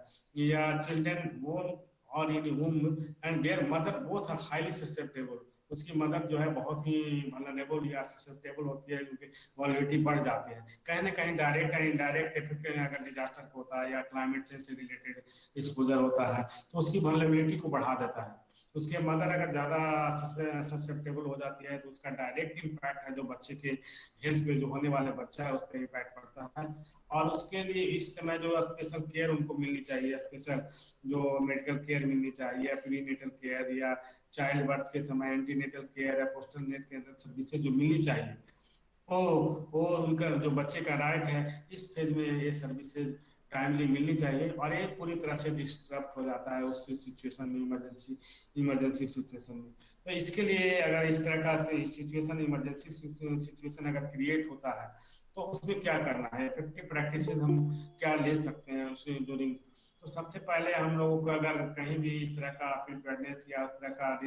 या children born or in womb and their mother both are highly susceptible, उसकी मदद जो है बहुत ही वल्नरेबल या ससेप्टेबल होती है क्योंकि वल्नरेबिलिटी बढ़ जाती है। कहीं ना कहीं डायरेक्ट एंड इनडायरेक्ट इफेक्ट अगर डिजास्टर होता है या क्लाइमेट चेंज से रिलेटेड एक्सपोजर होता है तो उसकी वल्नरेबिलिटी को बढ़ा देता है। उसके मदर अगर ज़्यादा ससेप्टेबल हो जाती है तो उसका डायरेक्ट इम्पैक्ट है जो बच्चे के हेल्थ पे जो होने वाले बच्चा है उस पर इम्पैक्ट पड़ता है। और उसके लिए इस समय जो स्पेशल केयर उनको मिलनी चाहिए, स्पेशल जो मेडिकल केयर मिलनी चाहिए, प्री नेटल केयर या चाइल्ड बर्थ के समय एंटीनेटल केयर या पोस्टल नेट केयर सर्विसेज जो मिलनी चाहिए वो उनका जो बच्चे का राइट है इस फेज में ये सर्विसेज टाइमली मिलनी चाहिए। और ये पूरी तरह से डिस्टर्ब हो जाता है उस सिचुएशन में इमरजेंसी सिचुएशन में। तो इसके लिए अगर इस तरह का सिचुएशन इमरजेंसी सिचुएशन अगर क्रिएट होता है तो उसमें क्या करना है, इफेक्टिव प्रैक्टिसेस हम क्या ले सकते हैं उसे ड्यूरिंग। तो सबसे पहले हम लोगों को अगर कहीं भी इस तरह का प्रिपेयर्डनेस या इस तरह का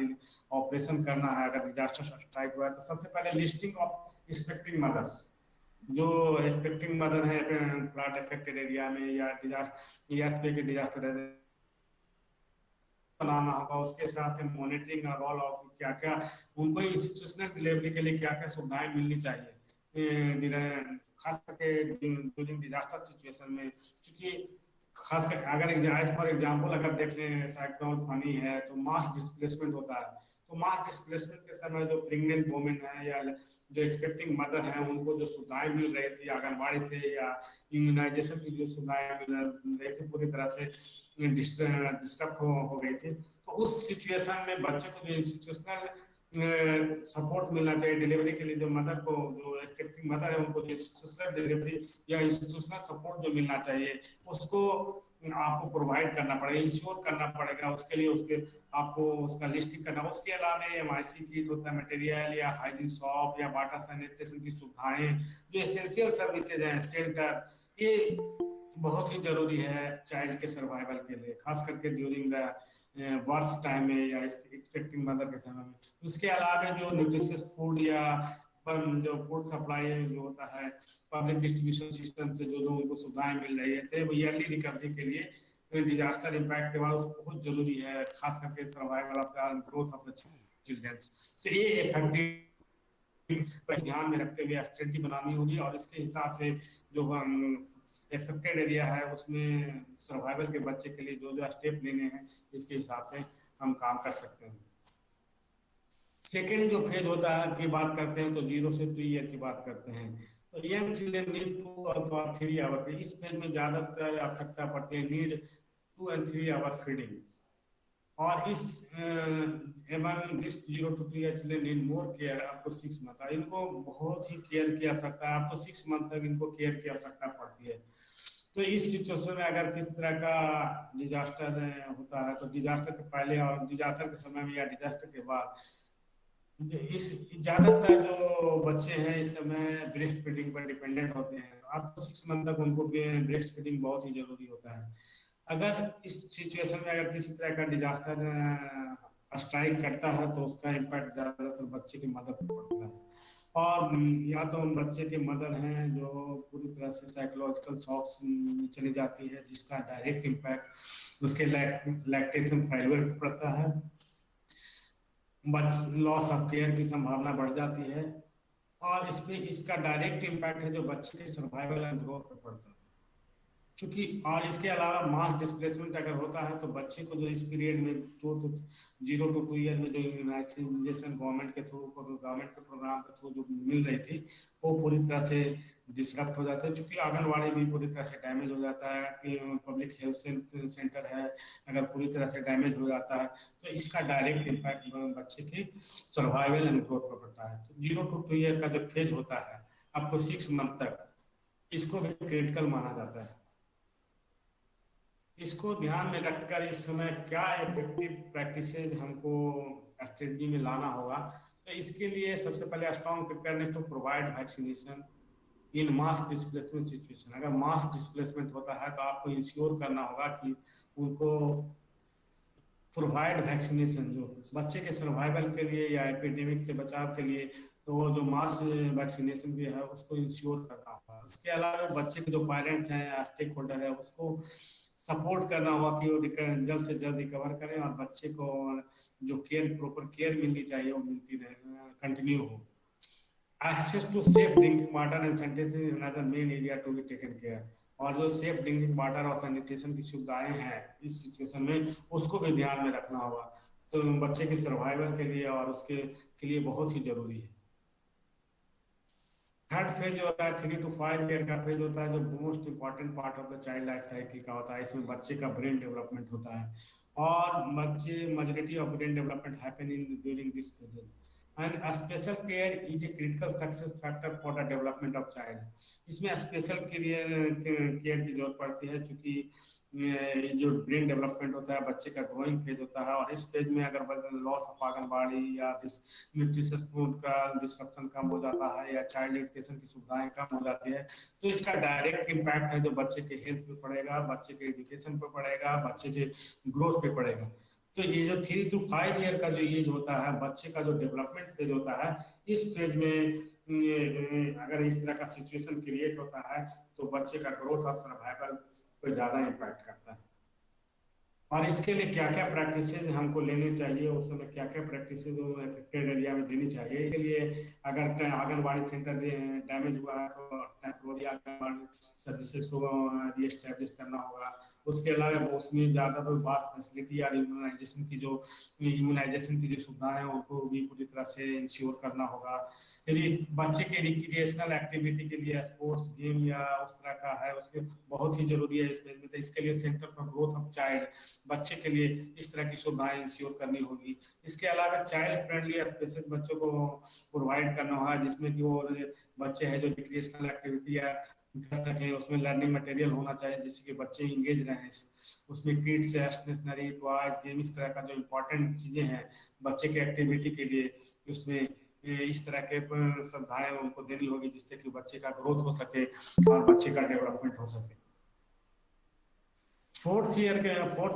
ऑपरेशन करना है अगर डिजास्टर स्ट्राइक हुआ है तो सबसे पहले लिस्टिंग ऑफ एक्सपेक्टिंग मदर्स, जो एक्सपेक्टिंग मदर है फ्लड अफेक्टेड एरिया में या डिजास्टर बनाना होगा, उसके साथ मॉनिटरिंग और रोल आउट क्या क्या उनको इंस्टीट्यूशनल डिलीवरी के लिए क्या क्या सुविधाएं मिलनी चाहिए, खास करके ड्यूरिंग डिजास्टर सिचुएशन में। क्योंकि खास कर अगर एज फॉर एग्जाम्पल अगर देख लें साइक्लोन फनी है तो मास डिस्प्लेसमेंट होता है, तो मास डिस्प्लेसमेंट के समय जो प्रेग्नेंट वोमेन है या जो एक्सपेक्टिंग मदर है उनको जो सुविधाएं मिल रही थी आंगनबाड़ी से या इम्यूनाइजेशन की जो सुविधाएं मिल रही थी पूरी तरह से डिस्टर्ब हो गई थी। तो उस सिचुएशन में बच्चे को जो इंस्टीट्यूशनल सपोर्ट मिलना चाहिए डिलीवरी के लिए, जो मदर को जो एक्सपेक्टिंग मदर है उनको इंस्टीट्यूशनल डिलीवरी या इंस्टीट्यूशनल सपोर्ट जो मिलना चाहिए उसको आपको प्रोवाइड करना पड़ेगा, इंश्योर करना पड़ेगा। उसके लिए उसके आपको उसका लिस्टिंग करना। उसके अलावा एमआईसी किट होता है, मटेरियल या हाइजीन शॉप या वाटर सैनिटेशन की सुविधाएं, जो एसेंशियल सर्विसेज हैं, शेल्टर, ये बहुत ही जरूरी है चाइल्ड के सर्वाइवल के लिए, खास करके ड्यूरिंग द वर्ष टाइम में या एक्सपेक्टिंग मदर के समय में। उसके अलावा जो न्यूट्रिशियस फूड या जो फूड सप्लाई जो होता है पब्लिक डिस्ट्रीब्यूशन सिस्टम से जो उनको सुविधाएं मिल रही थे वो ईयरली रिकवरी के लिए डिजास्टर इम्पैक्ट के बाद उसको बहुत जरूरी है, खास करके survival of the growth of the children. तो ये इफेक्टिव पर ध्यान में रखते हुए स्ट्रेटजी बनानी होगी और इसके हिसाब से जो इफेक्टेड एरिया है उसमें सर्वाइवल के बच्चे के लिए जो जो स्टेप लेने हैं इसके हिसाब से हम काम कर सकते हैं। सेकेंड जो फेज होता है की बात करते हैं तो 0 से 2 ईयर की बात करते हैं। तो यंग चिल्ड्रन नीड 2 और 3 आवर, इस फेज में ज्यादातर आवश्यकता पड़ती है, नीड 2 and 3 आवर फीडिंग। और इस among this 0 to 2 year children need more care up to 6 month। इनको बहुत ही केयर की आवश्यकता है, up to 6 month तक इनको केयर की आवश्यकता पड़ती है। तो इस सिचुएशन में अगर किस तरह का डिजास्टर होता है तो डिजास्टर के पहले और डिजास्टर के समय में या डिजास्टर के बाद इस ज्यादातर जो बच्चे हैं इस समय ब्रेस्ट फीडिंग पर डिपेंडेंट होते हैं। अब 6 मंथ तक उनको ब्रेस्ट फीडिंग बहुत ही जरूरी होता है। अगर इस सिचुएशन में अगर किसी तरह का डिजास्टर स्ट्राइक करता है तो उसका इम्पैक्ट ज्यादातर बच्चे की मदर पर पड़ता है। और या तो बच्चे के मदर हैं जो पूरी तरह से साइकोलॉजिकल शॉक्स में चली जाती है जिसका डायरेक्ट इम्पैक्ट उसके लैक्टेशन फेलियर पर पड़ता है, लॉस ऑफ केयर की संभावना बढ़ जाती है और इसमें इसका डायरेक्ट इम्पैक्ट है जो बच्चे के सर्वाइवल एंड ग्रोथ पर पड़ता है। चूंकि और इसके अलावा मास डिस्प्लेसमेंट अगर होता है तो बच्चे को जो इस पीरियड में 0 to 2 ईयर में जो इम्यूनाइजेशन गवर्नमेंट के प्रोग्राम के थ्रू जो मिल रही थी वो पूरी तरह से डिस्टर्ब हो जाता है। चूंकि आंगनबाड़ी भी पूरी तरह से डैमेज हो जाता है कि पब्लिक हेल्थ सेंटर है अगर पूरी तरह से डैमेज हो जाता है तो इसका डायरेक्ट इम्पैक्ट बच्चे के सर्वाइवल एंड ग्रोथ पर पड़ता है। तो 0 to 2 ईयर का जो फेज होता है आपको 6 मंथ तक, इसको भी क्रिटिकल माना जाता है। इसको ध्यान में रखकर इस समय क्या इफेक्टिव प्रैक्टिसेज हमको स्ट्रेटजी में लाना होगा। तो इसके लिए सबसे पहले strong preparedness to provide vaccination in mass displacement situation. अगर मास डिस्प्लेसमेंट होता है तो आपको इंश्योर करना होगा कि उनको प्रोवाइड वैक्सीनेशन जो बच्चे के सर्वाइवल के लिए या एपिडेमिक से बचाव के लिए तो वो जो मास वैक्सीनेशन भी है उसको इंश्योर करना होगा। उसके अलावा बच्चे के जो पेरेंट्स हैं या स्टेक होल्डर है उसको सपोर्ट करना होगा कि वो जल्द से जल्द रिकवर करें और बच्चे को जो केयर प्रॉपर केयर मिलनी चाहिए वो मिलती रहे, कंटिन्यू हो। Access to safe drinking water and sanitation is another main area to be taken care. और जो सेफ ड्रिंकिंग वाटर और सैनिटेशन की सुविधाएं हैं इस सिचुएशन में उसको भी ध्यान में रखना होगा। तो बच्चे के सर्वाइवल के लिए और उसके लिए बहुत ही जरूरी है। थर्ड फेज जो होता है 3 to 5 ईयर का फेज होता है जो most important part of the child life cycle का होता है। इसमें बच्चे का ब्रेन डेवलपमेंट होता है और majority of brain development happen in during this phase and special care is a critical success factor for the development of child. इसमें स्पेशल केयर की जरूरत पड़ती है क्योंकि जो ब्रेन डेवलपमेंट होता है बच्चे का ग्रोइंग फेज होता है और इस फेज में अगर लॉस ऑफ आंगनबाड़ी या न्यूट्रिशियस फूड का डिस्ट्रप्शन कम हो जाता है या चाइल्ड एजुकेशन की सुविधाएं कम हो जाती है तो इसका डायरेक्ट इम्पैक्ट है जो बच्चे के हेल्थ पे पड़ेगा, बच्चे के एजुकेशन पे पड़ेगा, बच्चे के ग्रोथ पे पड़ेगा। तो ये जो 3 to 5 ईयर का जो एज होता है बच्चे का जो डेवलपमेंट फेज होता है इस फेज में अगर इस तरह का सिचुएशन क्रिएट होता है तो बच्चे का ग्रोथ और सर्वाइवल पर ज्यादा इम्पैक्ट करता है। और इसके लिए क्या क्या प्रैक्टिसेज हमको लेने चाहिए, उस समय क्या क्या प्रैक्टिसेज अफेक्टेड एरिया में देनी चाहिए। इसके लिए अगर आंगनबाड़ी सेंटर डैमेज हुआ है तो टेम्पोररी आंगनबाड़ी सर्विसेज को रीएस्टेब्लिश करना होगा। उसके अलावा उसमें ज़्यादातर बात फैसिलिटी या इम्यूनाइजेशन की जो सुविधाएं हैं उनको भी पूरी तरह से इंश्योर करना होगा। यदि बच्चे के रिक्रिएशनल एक्टिविटी के लिए स्पोर्ट्स गेम या उस तरह का है, उसके बहुत ही जरूरी है इसमें। तो इसके लिए centre for growth of child बच्चे के लिए इस तरह की सुविधाएं इंश्योर करनी होगी। इसके अलावा चाइल्ड फ्रेंडली स्पेसेस बच्चों को प्रोवाइड करना होगा, जिसमें कि वो बच्चे हैं जो रिक्रिएशनल एक्टिविटी या कर सकें, उसमें लर्निंग मटेरियल होना चाहिए जिससे कि बच्चे इंगेज रहें। उसमें किड्स स्टेशनरी टॉयज गेम इस तरह का जो इम्पोर्टेंट चीज़ें हैं बच्चे के एक्टिविटी के लिए, उसमें इस तरह के सुविधाएं उनको देनी होगी जिससे कि बच्चे का ग्रोथ हो सके और बच्चे का डेवलपमेंट हो सके। फोर्थ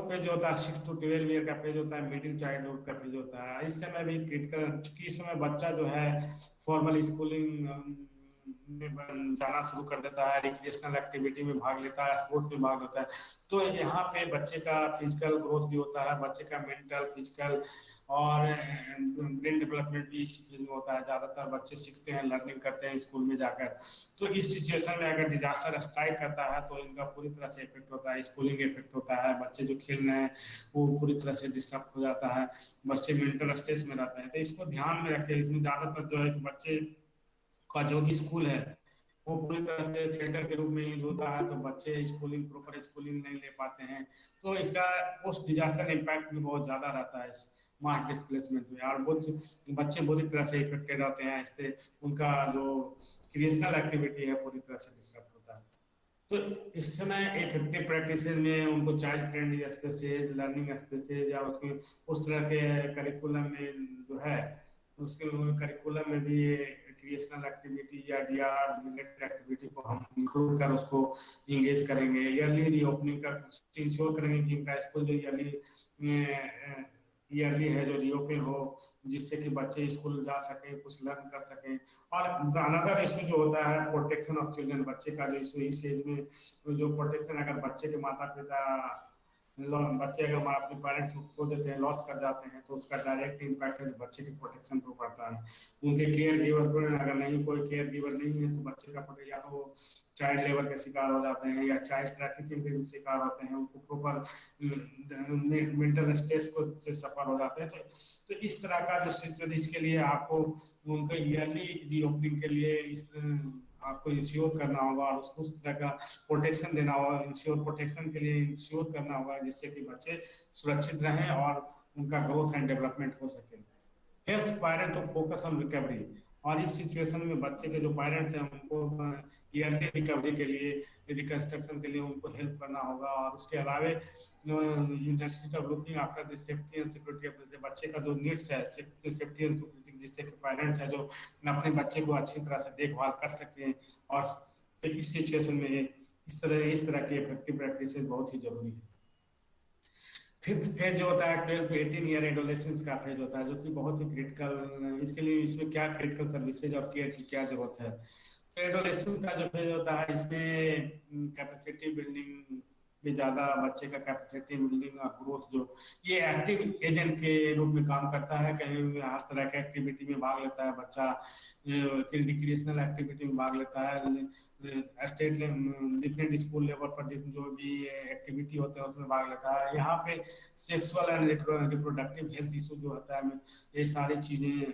पेज जो होता है 6 to 12 ईयर का पेज होता है, मिडिल चाइल्डहुड का पेज होता है। इस समय भी क्रिटिकल, चूंकि इस समय बच्चा जो है फॉर्मल स्कूलिंग में जाना शुरू कर देता है, रिक्रिएशनल एक्टिविटी में भाग लेता है, स्पोर्ट्स में भाग लेता है, तो यहाँ पे बच्चे का फिजिकल ग्रोथ भी होता है, बच्चे का मेंटल फिजिकल और ब्रेन डेवलपमेंट भी इसी फील्ड में होता है। ज़्यादातर बच्चे सीखते हैं, लर्निंग करते हैं स्कूल में जाकर। तो इस सिचुएशन में अगर डिजास्टर स्ट्राइक करता है तो इनका पूरी तरह से इफेक्ट होता है, स्कूलिंग इफेक्ट होता है, बच्चे जो खेल रहे हैं वो पूरी तरह से डिस्टर्ब हो जाता है, बच्चे मेंटल स्ट्रेस में रहते हैं। तो इसको ध्यान में रखें। इसमें ज़्यादातर जो है कि बच्चे का जो भी स्कूल है वो पूरी तरह से शेल्टर के रूप में यूज होता है, तो बच्चे प्रॉपर स्कूलिंग नहीं ले पाते हैं। तो इसका पोस्ट डिजास्टर इम्पैक्ट भी बहुत ज़्यादा रहता है इस मास डिस्प्लेसमेंट में, और बहुत बच्चे बुरी तरह से इफेक्टेड होते हैं। इससे उनका जो क्रिएशनल एक्टिविटी है पूरी तरह से डिस्टर्ब होता है। तो इस समय इफेक्टिव प्रैक्टिसेस में उनको child friendly spaces, learning spaces या उसमें उस तरह के करिकुलम में जो है उसके करिकुलम में भी क्रिएशनल एक्टिविटी या डीआर रिलेटेड एक्टिविटी को हम इंक्लूड कर उसको इंगेज करेंगे। ईयरली रीओपनिंग का इंश्योर करेंगे कि इनका स्कूल जो ईयरली है जो रीओपन हो, जिससे कि बच्चे स्कूल जा सकें, कुछ लर्न कर सकें। और अनदर इशू जो होता है प्रोटेक्शन ऑफ चिल्ड्रन, बच्चे का जो इशू इस एज में जो प्रोटेक्शन, अगर बच्चे के माता पिता बच्चे अगर अपने पेरेंट्स को खो देते हैं, लॉस कर जाते हैं, तो उसका डायरेक्ट इम्पैक्ट है बच्चे के प्रोटेक्शन पर पड़ता है। उनके केयर गिवर पर अगर नहीं, कोई केयर गिवर नहीं है तो बच्चे का या तो चाइल्ड लेबर के शिकार हो जाते हैं या चाइल्ड ट्रैफिकिंग के शिकार होते हैं, उनको प्रॉपर मेंटल स्ट्रेस को से सफर हो जाते हैं। तो इस तरह का जो सिचुएशन, इसके लिए आपको उनके ईयरली रीओपनिंग के लिए इस आपको इंश्योर करना होगा और उसको उस तरह का प्रोटेक्शन देना होगा। इंश्योर प्रोटेक्शन के लिए इंश्योर करना होगा जिससे कि बच्चे सुरक्षित रहें और उनका ग्रोथ एंड डेवलपमेंट हो सके। Help parent to focus on recovery, और इस सिचुएशन में बच्चे के जो पेरेंट्स हैं उनको ईयरली रिकवरी के लिए, रिकंस्ट्रक्शन के लिए उनको हेल्प करना होगा। और उसके अलावा university of looking after the safety and security of the बच्चे का जो नीड्स है सेफ्टी एंड सिक्योरिटी, जिससे कि पेरेंट्स है जो अपने बच्चे को अच्छी तरह से देखभाल कर सकें। और तो इस सिचुएशन में इस तरह की इफेक्टिव प्रैक्टिस बहुत ही जरूरी है। फिफ्थ फेज जो होता है 12 to 18 ईयर एडोलेसेंस का फेज होता है, जो कि बहुत ही क्रिटिकल, इसके लिए इसमें क्या क्रिटिकल सर्विसेज और केयर की क्या जरूरत है। तो एडोलेसेंस का जो फेज होता है इसमें कैपेसिटी बिल्डिंग भी ज़्यादा, बच्चे का कैपेसिटी बिल्डिंग और ग्रोथ जो ये एक्टिव एजेंट के रूप में काम करता है। कहीं हर तरह के एक्टिविटी में भाग लेता है बच्चा, रिक्रिएशनल एक्टिविटी में भाग लेता है, स्टेट डिफरेंट स्कूल लेवल पर जो भी एक्टिविटी होते हैं उसमें भाग लेता है। यहाँ पे sexual and reproductive health issue जो होता है, ये सारी चीज़ें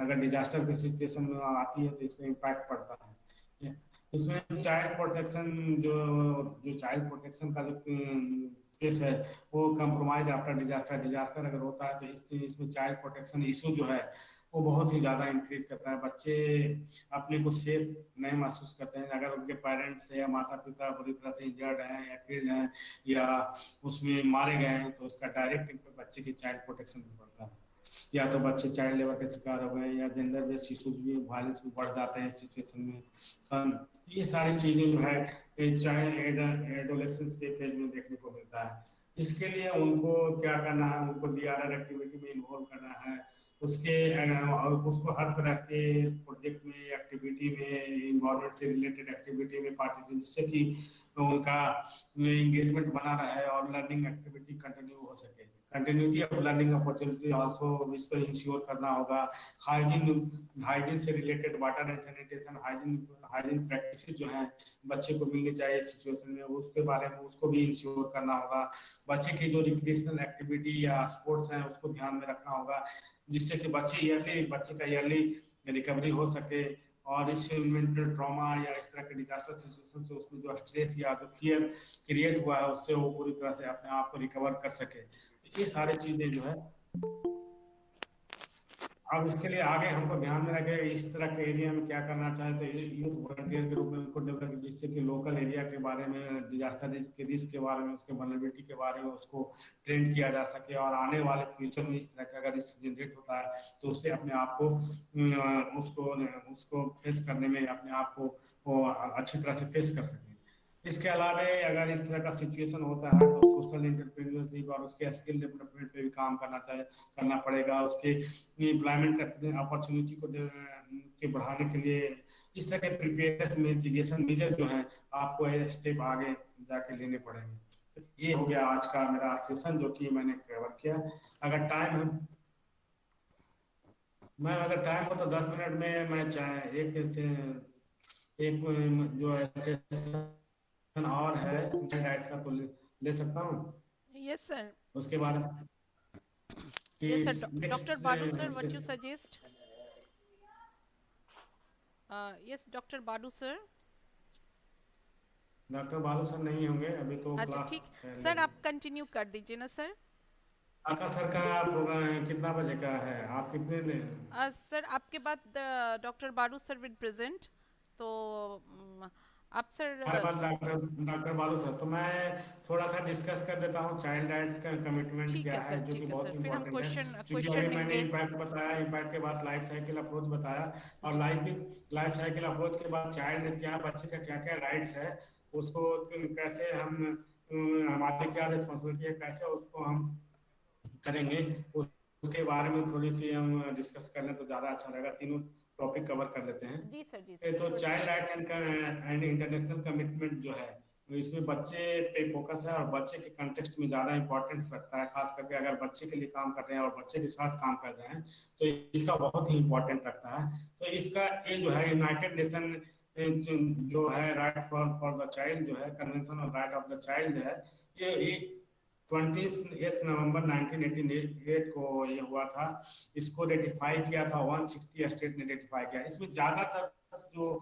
अगर डिजास्टर की सिचुएशन में आती है तो इसमें इम्पैक्ट पड़ता है। इसमें चाइल्ड प्रोटेक्शन जो चाइल्ड प्रोटेक्शन का जो केस है वो कंप्रोमाइज आफ्टर डिजास्टर अगर होता है तो इसमें चाइल्ड प्रोटेक्शन इशू जो है वो बहुत ही ज़्यादा इंक्रीज करता है। बच्चे अपने को सेफ नहीं महसूस करते हैं अगर उनके पेरेंट्स या माता पिता बुरी तरह से इंजर्ड हैं या किल हैं या उसमें मारे गए हैं, तो उसका डायरेक्ट इम्पैक्ट बच्चे की चाइल्ड प्रोटेक्शन पर पड़ता है। या तो बच्चे चाइल्ड लेबर के शिकार हो गए या जेंडर बेस्ड इशूज भी, वायलेंस भी बढ़ जाते हैं सिचुएशन में। ये सारी चीज़ें जो है चाइल्ड एडोलेसेंस के फेज में देखने को मिलता है। इसके लिए उनको क्या करना है, उनको डीआरआर एक्टिविटी में इन्वॉल्व करना है, उसके और उसको हर तरह के प्रोजेक्ट में, एक्टिविटी में, इन्वायरमेंट से रिलेटेड एक्टिविटी में पार्टिसिपेट, जिससे कि उनका एंगेजमेंट बना रहे और लर्निंग एक्टिविटी कंटिन्यू हो सके। Continuity of learning opportunity also इस पर इंश्योर करना होगा। हाइजीन हाइजीन से related water and sanitation, hygiene hygiene practices जो हैं बच्चे को मिलनी चाहिए सिचुएशन में, उसके बारे में उसको भी इंश्योर करना होगा। बच्चे की जो रिक्रिएशनल एक्टिविटी या स्पोर्ट्स हैं उसको ध्यान में रखना होगा, जिससे कि बच्चे का ईयरली रिकवरी हो सके, और इस मेंटल ट्रॉमा या इस तरह के डिजास्टर सिचुएशन से उसमें जो स्ट्रेस या जो फियर क्रिएट हुआ है उससे वो पूरी तरह से अपने आप को रिकवर कर सके। ये सारी चीजें जो है, अब इसके लिए आगे हमको ध्यान में रखे इस तरह के एरिया में क्या करना चाहे, तो यूथ वॉलंटियर के रूप में उनको डेवलप, जिससे कि लोकल एरिया के बारे में, डिजास्टर रिस्क के बारे में, उसके वल्नरेबिलिटी के बारे में उसको ट्रेन किया जा सके, और आने वाले फ्यूचर में इस तरह का अगर रिस्क जनरेट होता है तो उससे अपने आप को उसको उसको फेस करने में अपने आप को वो अच्छी तरह से फेस कर सके। इसके अलावा अगर इस तरह का सिचुएशन होता है तो सोशल एंटरप्रेन्योरशिप और उसके स्किल डेवलपमेंट पे भी काम करना पड़ेगा। उसके एम्प्लॉयमेंट अपॉर्चुनिटी को के बढ़ाने के लिए इस तरह के प्रिपेयर्डनेस मिटिगेशन मेजर जो हैं आपको स्टेप आगे जाके लेने पड़ेंगे। तो ये हो गया आज का मेरा सेशन जो कि मैंने कवर किया। अगर टाइम है, मैं अगर टाइम हो तो 10 मिनट में मैं चाहे एक जो सेशन और है डाइट्स का तो ले सकता हूँ। Yes sir. उसके बाद यस सर, नेक्स्ट डॉक्टर बालू sir, what you suggest? Yes doctor बालू सर। डॉक्टर बालू सर नहीं होंगे अभी तो, अच्छा क्लास ठीक चल सर, रही आप कंटिन्यू कर दीजिए ना सर। आका सर का प्रोग्राम कितना बजे का है, आप कितने सर आपके बाद डॉक्टर बालू सर विल प्रेजेंट, तो आप सर हमारे पास डॉक्टर बालू सर, तो मैं थोड़ा सा डिस्कस कर देता हूँ चाइल्ड राइट्स का कमिटमेंट ठीक क्या है है, सर, जो कि ठीक है बहुत सर, फिर हम इंपॉर्टेंट है। क्वेश्चन क्योंकि अभी क्वेश्चन मैंने लेंगे। इम्पैक्ट बताया, इम्पैक्ट के बाद लाइफ साइकिल अप्रोच बताया, और जी लाइफ साइकिल अप्रोच के बाद चाइल्ड क्या, बच्चे का क्या क्या राइट्स है, उसको कैसे हम हमारी क्या रिस्पॉन्सिबिलिटी है, कैसे उसको हम करेंगे, उसके बारे में थोड़ी सी हम डिस्कस कर लें तो ज़्यादा अच्छा रहेगा। तीनों टॉपिक कवर कर लेते हैं। जी सर तो कोई child rights and international commitment जो है, तो इसमें बच्चे पे फोकस है और बच्चे के कंटेक्स्ट में ज़्यादा इंपॉर्टेंस रखता है। खास करके अगर बच्चे के लिए काम कर रहे हैं और बच्चे के साथ काम कर रहे हैं तो इसका बहुत ही इंपॉर्टेंट रखता है। तो इसका ये जो है यूनाइटेड नेशन जो है राइट फॉर द चाइल्ड जो है, convention on right of the child है, ये 28 नवंबर 1988 को ये हुआ था। इसको रेटिफाई किया था, 160 स्टेट ने रेटिफाई किया। इसमें ज्यादातर जो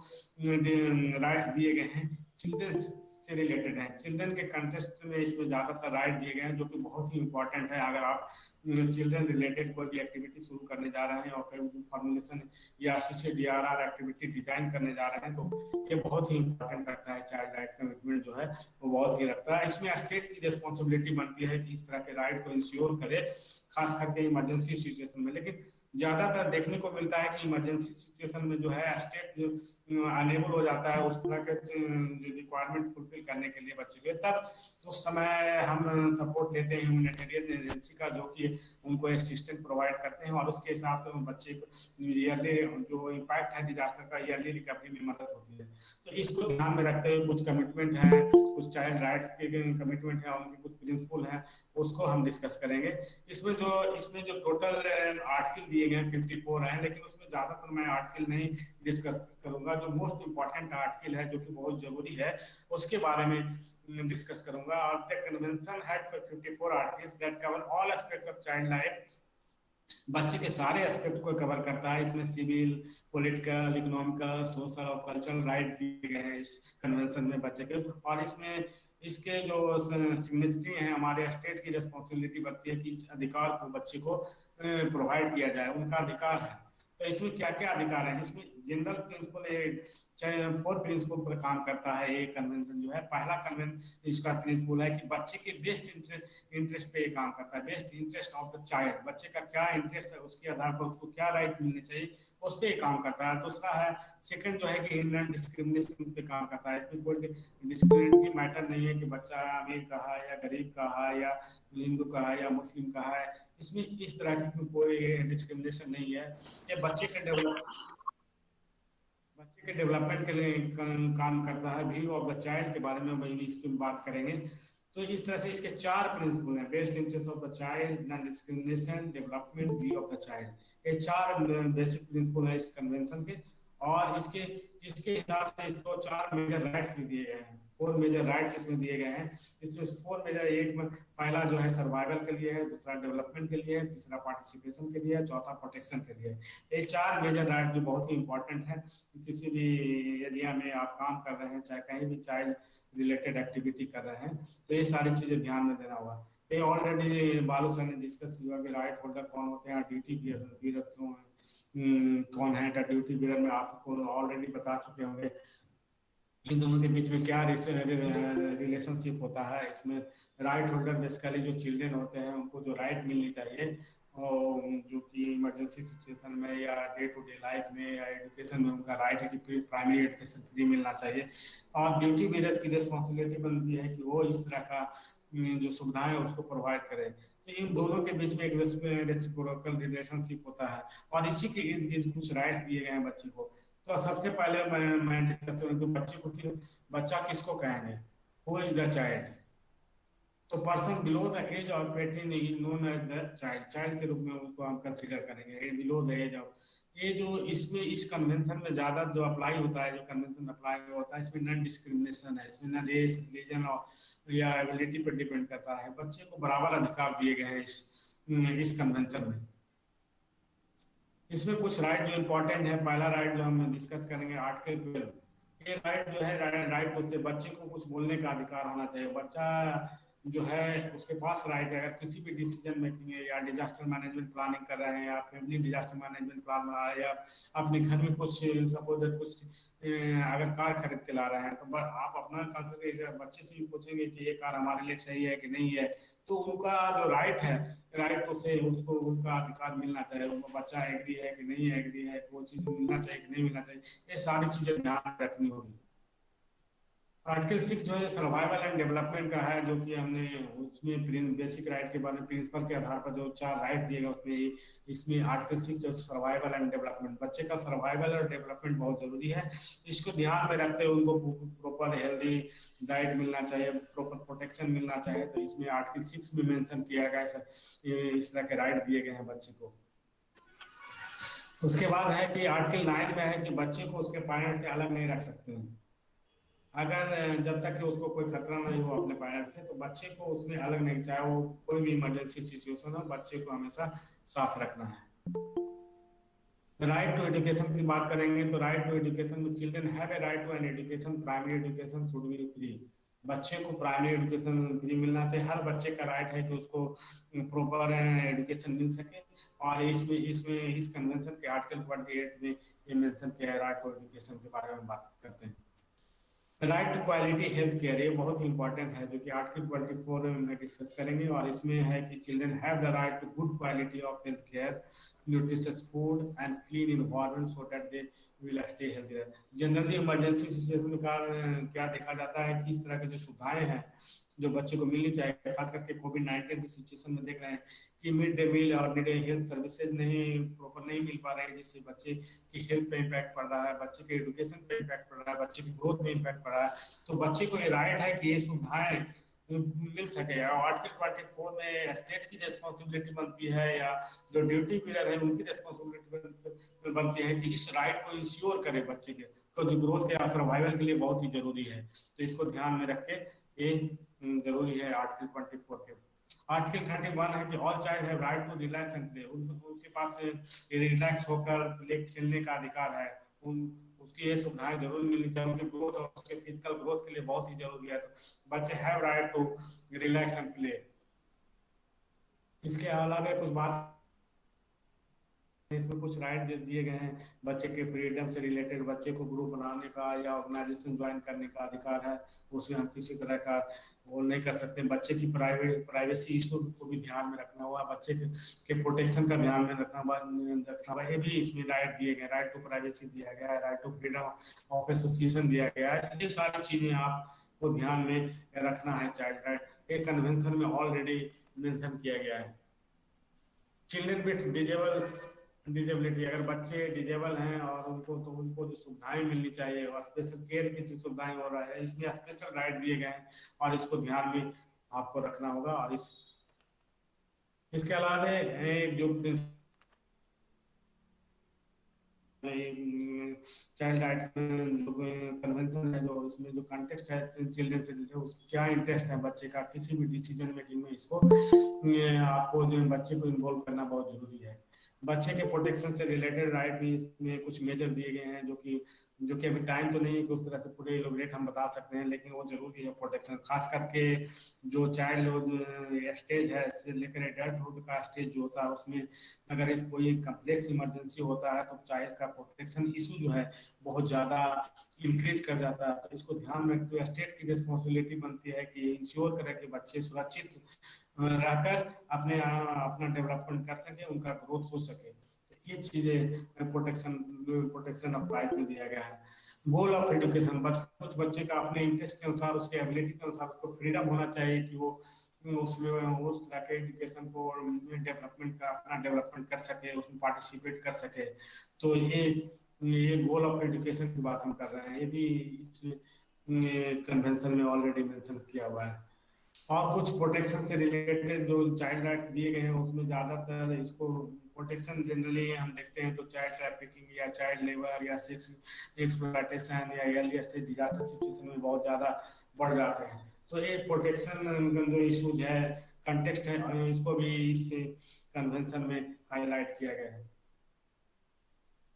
राइट्स दिए गए हैं चिल्ड्रन से रिलेटेड हैं, चिल्ड्रन के कंटेस्ट में इसमें ज्यादातर राइट दिए गए हैं, जो कि बहुत ही इंपॉर्टेंट है। अगर आप चिल्ड्रन रिलेटेड कोई भी एक्टिविटी शुरू करने जा रहे हैं और कोई फॉर्मुलेशन या CCDRR एक्टिविटी डिजाइन करने जा रहे हैं तो ये बहुत ही इंपॉर्टेंट रखता है। चाइल्ड राइट कमिटमेंट जो है वो बहुत ही रखता है। इसमें स्टेट की रिस्पॉन्सिबिलिटी बनती है कि इस तरह के राइट को इंश्योर करे, खास करके इमरजेंसी सिचुएशन में। लेकिन ज्यादातर देखने को मिलता है कि इमरजेंसी सिचुएशन में जो है स्टेट अनेबल हो जाता है उस तरह के रिक्वायरमेंट फुलफिल करने के लिए बच्चे के, तब उस समय हम सपोर्ट लेते हैं ह्यूमैनिटेरियन एजेंसी का, जो कि उनको असिस्टेंट प्रोवाइड करते हैं और उसके हिसाब से बच्चे को ईयरली जो इम्पैक्ट है डिजास्टर का, ईयरली रिकवरी में मदद होती है। तो इसको ध्यान में रखते हुए कुछ कमिटमेंट हैं, कुछ चाइल्ड राइट्स के कमिटमेंट है, उनके कुछ प्रिंसिपल हैं, उसको हम डिस्कस करेंगे। इसमें जो टोटल आर्टिकल दिए गए 54 हैं, लेकिन उसमें ज्यादातर मैं आर्टिकल नहीं डिस्कस करूंगा। जो मोस्ट इंपॉर्टेंट आर्टिकल है जो कि बहुत जरूरी है उसके बारे में डिस्कस करूंगा। और the convention had 54 articles that cover all aspect of child life, बच्चे के सारे एस्पेक्ट को कवर करता है। इसमें सिविल, पॉलिटिकल, इकोनॉमिकल, सोशल और कल्चरल राइट दिए गए हैं इस कन्वेंशन में बच्चे के। और इसमें इसके जो सिग्नेचरी हैं, हमारे स्टेट की रिस्पॉन्सिबिलिटी बनती है कि इस अधिकार को बच्चे को प्रोवाइड किया जाए, उनका अधिकार है। तो इसमें क्या क्या अधिकार है, इसमें जनरल प्रिंसिपल 4 प्रिंसिपल पर काम करता है ये कन्वेंशन जो है। पहला कन्वेंशन इसका प्रिंसिपल है कि बच्चे के बेस्ट इंटरेस्ट पे ये काम करता है। Best interest of the child, बच्चे का क्या इंटरेस्ट है उसके आधार पर उसको क्या राइट मिलने चाहिए उस पर काम करता है। दूसरा है सेकंड जो है कि नॉन डिस्क्रिमिनेशन पे काम करता है। इसमें कोई डिस्क्रिमिनेटरी मैटर नहीं है कि बच्चा अमीर का है या गरीब का है या हिंदू का है या मुस्लिम का है, इसमें इस तरह की कोई डिस्क्रिमिनेशन नहीं है। ये बच्चे के डेवलपमेंट के लिए काम करता है। व्यू ऑफ द चाइल्ड के बारे में वही इसकी बात करेंगे। तो इस तरह से इसके 4 प्रिंसिपल हैं, best interest of the child, non discrimination, development, view of the child. ये 4 बेसिक प्रिंसिपल है इस कन्वेंशन के। और इसके इसके हिसाब से इसको 4 मेजर राइट्स भी दिए गए हैं। 4 मेजर राइट्स इसमें दिए गए हैं। इसमें 4 मेजर, एक में पहला जो है सर्वाइवल के लिए है, दूसरा डेवलपमेंट के लिए है, तीसरा पार्टिसिपेशन के लिए है, चौथा प्रोटेक्शन के लिए है। ये 4 मेजर राइट जो बहुत ही इंपॉर्टेंट है। किसी भी एरिया में आप काम कर रहे हैं, चाहे कहीं भी चाइल्ड रिलेटेड एक्टिविटी कर रहे हैं, तो ये सारी चीजें ध्यान में देना होगा। ये ऑलरेडी बालू सर ने डिस्कस किया कि राइट होल्डर कौन होते हैं, ड्यूटी बियरर क्यों है, कौन है ड्यूटी बियरर में आपको ऑलरेडी बता चुके होंगे। इन दोनों के बीच में क्या रिलेशनशिप होता है। इसमें राइट होल्डर बेसिकली जो चिल्ड्रन होते हैं उनको जो राइट मिलनी चाहिए, और जो कि इमरजेंसी सिचुएशन में या डे टू डे लाइफ में या एजुकेशन में उनका राइट है कि प्राइमरी एजुकेशन फ्री मिलना चाहिए। और ड्यूटी बेयरर्स की रिस्पॉन्सिबिलिटी बनती है कि वो इस तरह का जो सुविधाएं है उसको प्रोवाइड करें। तो इन दोनों के बीच में एक रेसिप्रोकल रिलेशनशिप होता है, और इसी के इर्द गिर्द कुछ राइट्स दिए गए हैं बच्चे को। तो सबसे पहले मैं डिस्कस करूँ बच्चे को बच्चा किसको कहेंगे, हु इज द चाइल्ड। तो person below the age of 18 is known as the child. Child के रूप में उसको हम कंसीडर करेंगे बिलो द एज ऑफ। ये जो इसमें इस कन्वेंशन में ज्यादा जो अप्लाई होता है, जो कन्वेंशन अप्लाई होता है, इसमें नॉन डिस्क्रिमिनेशन है। इसमें ना रेस, रिलीजन और या एबिलिटी पर डिपेंड करता है। बच्चे को बराबर अधिकार दिए गए हैं इस कन्वेंशन में। इसमें कुछ राइट जो इम्पोर्टेंट है, पहला राइट जो हम डिस्कस करेंगे आर्टिकल 12। ये राइट जो है राइट उससे बच्चे को कुछ बोलने का अधिकार होना चाहिए। बच्चा जो है उसके पास राइट है, अगर किसी भी डिसीजन मेकिंग है या डिजास्टर मैनेजमेंट प्लानिंग कर रहे हैं या फैमिली डिजास्टर मैनेजमेंट प्लान बना रहे हैं या अपने घर में कुछ सपोज कुछ अगर कार खरीद के ला रहे हैं, तो आप अपना कंसिडर बच्चे से भी पूछेंगे कि ये कार हमारे लिए सही है कि नहीं है। तो उनका जो राइट है, राइट से उसको उनका अधिकार मिलना चाहिए। उनको बच्चा एग्री है कि नहीं एग्री है, वो चीज मिलना चाहिए कि नहीं मिलना चाहिए, ये सारी चीजें ध्यान रखनी होगी। आर्टिकल 6 जो है सर्वाइवल एंड डेवलपमेंट का है, जो कि हमने उसमें बेसिक राइट के बारे में प्रिंसिपल के आधार पर जो 4 राइट दिए गए उसमें इसमें आर्टिकल 6 जो सर्वाइवल एंड डेवलपमेंट, बच्चे का सर्वाइवल और डेवलपमेंट बहुत जरूरी है। इसको ध्यान में रखते हुए उनको प्रॉपर हेल्दी डाइट मिलना चाहिए, प्रॉपर प्रोटेक्शन मिलना चाहिए। तो इसमें आर्टिकल 6 में मेंशन किया गया इस तरह के राइट दिए गए हैं बच्चे को। उसके बाद है कि आर्टिकल 9 में है कि बच्चे को उसके पेरेंट्स से अलग नहीं रख सकते हैं। अगर जब तक कि उसको कोई खतरा नहीं हो अपने पेरेंट्स से, तो बच्चे को उसमें अलग नहीं, चाहे वो कोई भी इमरजेंसी सिचुएशन हो, बच्चे को हमेशा साथ रखना है। राइट टू एजुकेशन की बात करेंगे तो राइट टू एजुकेशन में children have a right to an education, primary education should be free. बच्चे को प्राइमरी एजुकेशन फ्री मिलना चाहिए। हर बच्चे का राइट है कि उसको प्रॉपर एजुकेशन मिल सके। और इसमें इसमें इस कन्वेंशन के आर्टिकल 28 में ये मेंशन किया है, राइट टू एजुकेशन के बारे में बात करते हैं। Right to quality health care, ये बहुत ही इंपॉर्टेंट है, जो कि आर्टिकल 24 में डिस्कस करेंगे। और इसमें है कि children have the right to good quality of health care, nutritious food and clean environment so that they will stay healthy. Generally emergency situation में क्या देखा जाता है कि इस तरह की जो सुविधाएं हैं जो बच्चे को मिलनी चाहिए, खास करके कोविड-19 की सिचुएशन में देख रहे हैं कि मिड डे मील और मिड डे हेल्थ सर्विसेज नहीं प्रॉपर नहीं मिल पा रहे हैं, जिससे बच्चे की हेल्थ पे इम्पैक्ट पड़ रहा है, बच्चे के एजुकेशन पे इम्पैक्ट पड़ रहा है, बच्चे की ग्रोथ में इम्पैक्ट पड़ रहा है। तो बच्चे को ये राइट है कि ये सुविधाएं मिल सके। और आर्टिकल 24 में स्टेट की रिस्पॉन्सिबिलिटी बनती है या जो ड्यूटी बियरर है उनकी रिस्पॉन्सिबिलिटी बनती है कि इस राइट को इंश्योर करे बच्चे के तो जो ग्रोथ के सर्वाइवल के लिए बहुत ही जरूरी है। तो इसको ध्यान में रख के ये जरूरी है आर्टिकल 24 के। आर्टिकल 31 है कि all child have right to relax and play, उनके पास रिलैक्स होकर प्ले खेलने का अधिकार है। उसकी ये सुविधाएं जरूर मिलनी चाहिए, उनकी ग्रोथ और उसके फिजिकल ग्रोथ के लिए बहुत ही जरूरी है। तो बच्चे have right to relax and play. इसके अलावा कुछ बात इसमें कुछ राइट दिए गए हैं। बच्चे के फ्रीडम से रिलेटेड बच्चे को ग्रुप बनाने का या ऑर्गेनाइजेशन ज्वाइन करने का अधिकार है, उसमें हम किसी तरह का वो नहीं कर सकते। बच्चे की प्राइवेसी इशू को भी ध्यान में रखना हुआ, बच्चे के प्रोटेक्शन का ध्यान में रखना हुआ। ये भी इसमें राइट दिए गए, राइट टू प्राइवेसी दिया गया है, right to freedom of association दिया गया है। ये सारी चीजें आपको ध्यान में रखना है चाइल्ड राइट। एक कन्वेंशन में ऑलरेडी मेंशन किया गया है। चिल्ड्रन विथ डिजेबिलिटी, अगर बच्चे डिजेबल हैं और उनको जो सुविधाएं मिलनी चाहिए और स्पेशल केयर की जो सुविधाएं हो रहा है, इसमें स्पेशल राइट दिए गए हैं और इसको ध्यान में आपको रखना होगा। और इसके अलावा जो चाइल्ड राइट जो कन्वेंशन है, जो इसमें जो कंटेक्स्ट है चिल्ड्रन से रिलेटेड, उसको क्या इंटरेस्ट है बच्चे का किसी भी डिसीजन मेकिंग में, इसको आपको जो बच्चे को इन्वॉल्व करना बहुत जरूरी है। बच्चे के प्रोटेक्शन से रिलेटेड राइट भी इसमें कुछ मेजर दिए गए हैं, जो कि अभी टाइम तो नहीं है कि उस तरह से पूरे इलोबरेट हम बता सकते हैं, लेकिन वो जरूरी है प्रोटेक्शन। खास करके जो चाइल्ड स्टेज है से लेकर एडल्टहुड का स्टेज जो होता है, उसमें अगर इस कोई कम्प्लेक्स इमरजेंसी होता है तो चाइल्ड का प्रोटेक्शन इशू जो है बहुत ज़्यादा इंक्रीज कर जाता है। तो इसको ध्यान में रखते हुए स्टेट की रिस्पॉन्सिबिलिटी बनती है कि इंश्योर करें कि बच्चे सुरक्षित रहकर अपना डेवलपमेंट कर सके, उनका ग्रोथ हो सके। तो ये चीज़ें प्रोटेक्शन ऑफ राइट में दिया गया है। गोल ऑफ एजुकेशन, कुछ बच्चे का अपने इंटरेस्ट के अनुसार, उसके एबिलिटी के अनुसार उसको फ्रीडम होना चाहिए कि वो उसमें उस तरह के एजुकेशन को अपना डेवलपमेंट कर सके, उसमें पार्टिसिपेट कर सके। तो ये गोल ऑफ एजुकेशन की बात हम कर रहे हैं, ये भी इस कन्वेंशन में ऑलरेडी मेंशन किया हुआ है। और कुछ प्रोटेक्शन से रिलेटेड जो चाइल्ड राइट्स दिए गए हैं, उसमें ज़्यादातर इसको प्रोटेक्शन जनरली हम देखते हैं तो चाइल्ड ट्रैफिकिंग या चाइल्ड लेबर या सेक्स एक्सप्लॉयटेशन या अर्ली स्टेज डिजास्टर सिचुएशन में बहुत ज़्यादा बढ़ जाते हैं। तो ये प्रोटेक्शन जो इशूज है, कंटेक्स्ट है, इसको भी इस कन्वेंशन में हाईलाइट किया गया है।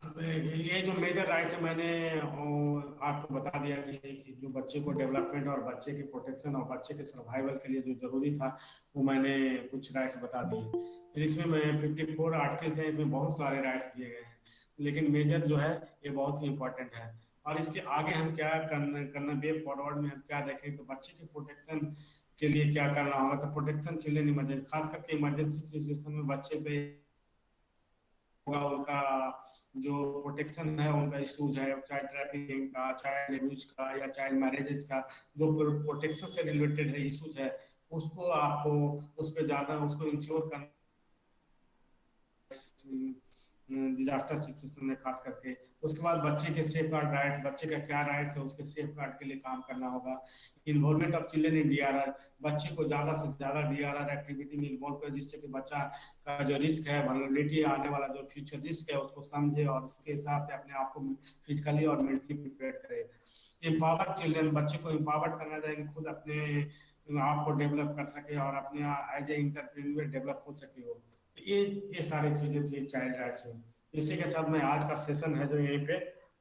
ये जो मेजर राइट्स है मैंने आपको बता दिया कि जो बच्चे को डेवलपमेंट और बच्चे के प्रोटेक्शन और बच्चे के सर्वाइवल के लिए जो जरूरी था, वो मैंने कुछ राइट्स बता दिए। फिर इसमें मैं 54 आर्टिकल्स हैं, इसमें बहुत सारे राइट्स दिए गए हैं, लेकिन मेजर जो है ये बहुत ही इंपॉर्टेंट है। और इसके आगे हम क्या करना वे फॉरवर्ड में हम क्या देखें तो बच्चे के प्रोटेक्शन के लिए क्या करना होगा। तो प्रोटेक्शन चिल्ड्रन इमरजेंसी, खास करके इमरजेंसी सिचुएशन में बच्चे पे होगा उनका जो प्रोटेक्शन है, उनका इशूज है चाइल्ड ट्रैफिकिंग का, चाइल्ड एब्यूज का या चाइल्ड मैरिजेज का, जो प्रोटेक्शन से रिलेटेड है इशूज है, उसको आपको उस पर ज्यादा उसको इंश्योर करना डिजास्टर सिचुएशन में खास करके। उसके बाद बच्चे के सेफ गार्ड राइट्स, बच्चे का क्या राइट है उसके सेफ गार्ड के लिए काम करना होगा। Involvement of children in DRR, बच्चे को ज्यादा से ज्यादा डीआरआर एक्टिविटी में इन्वॉल्व करें, जिससे कि बच्चा का जो रिस्क है, वल्नरेबिलिटी, आने वाला जो फ्यूचर रिस्क है उसको समझे और उसके हिसाब से अपने आप को फिजिकली और मेंटली प्रिपेयर करे। एम्पावर चिल्ड्रन, बच्चे को एम्पावर्ड करना चाहिए कि खुद अपने आप को डेवलप कर सके और अपने एज ए इंटरप्रेन्योर डेवलप हो सके वो। ये सारी चीजें थी चाइल्ड राइट्स में। इसी के साथ मैं आज का सेशन है जो यहीं पे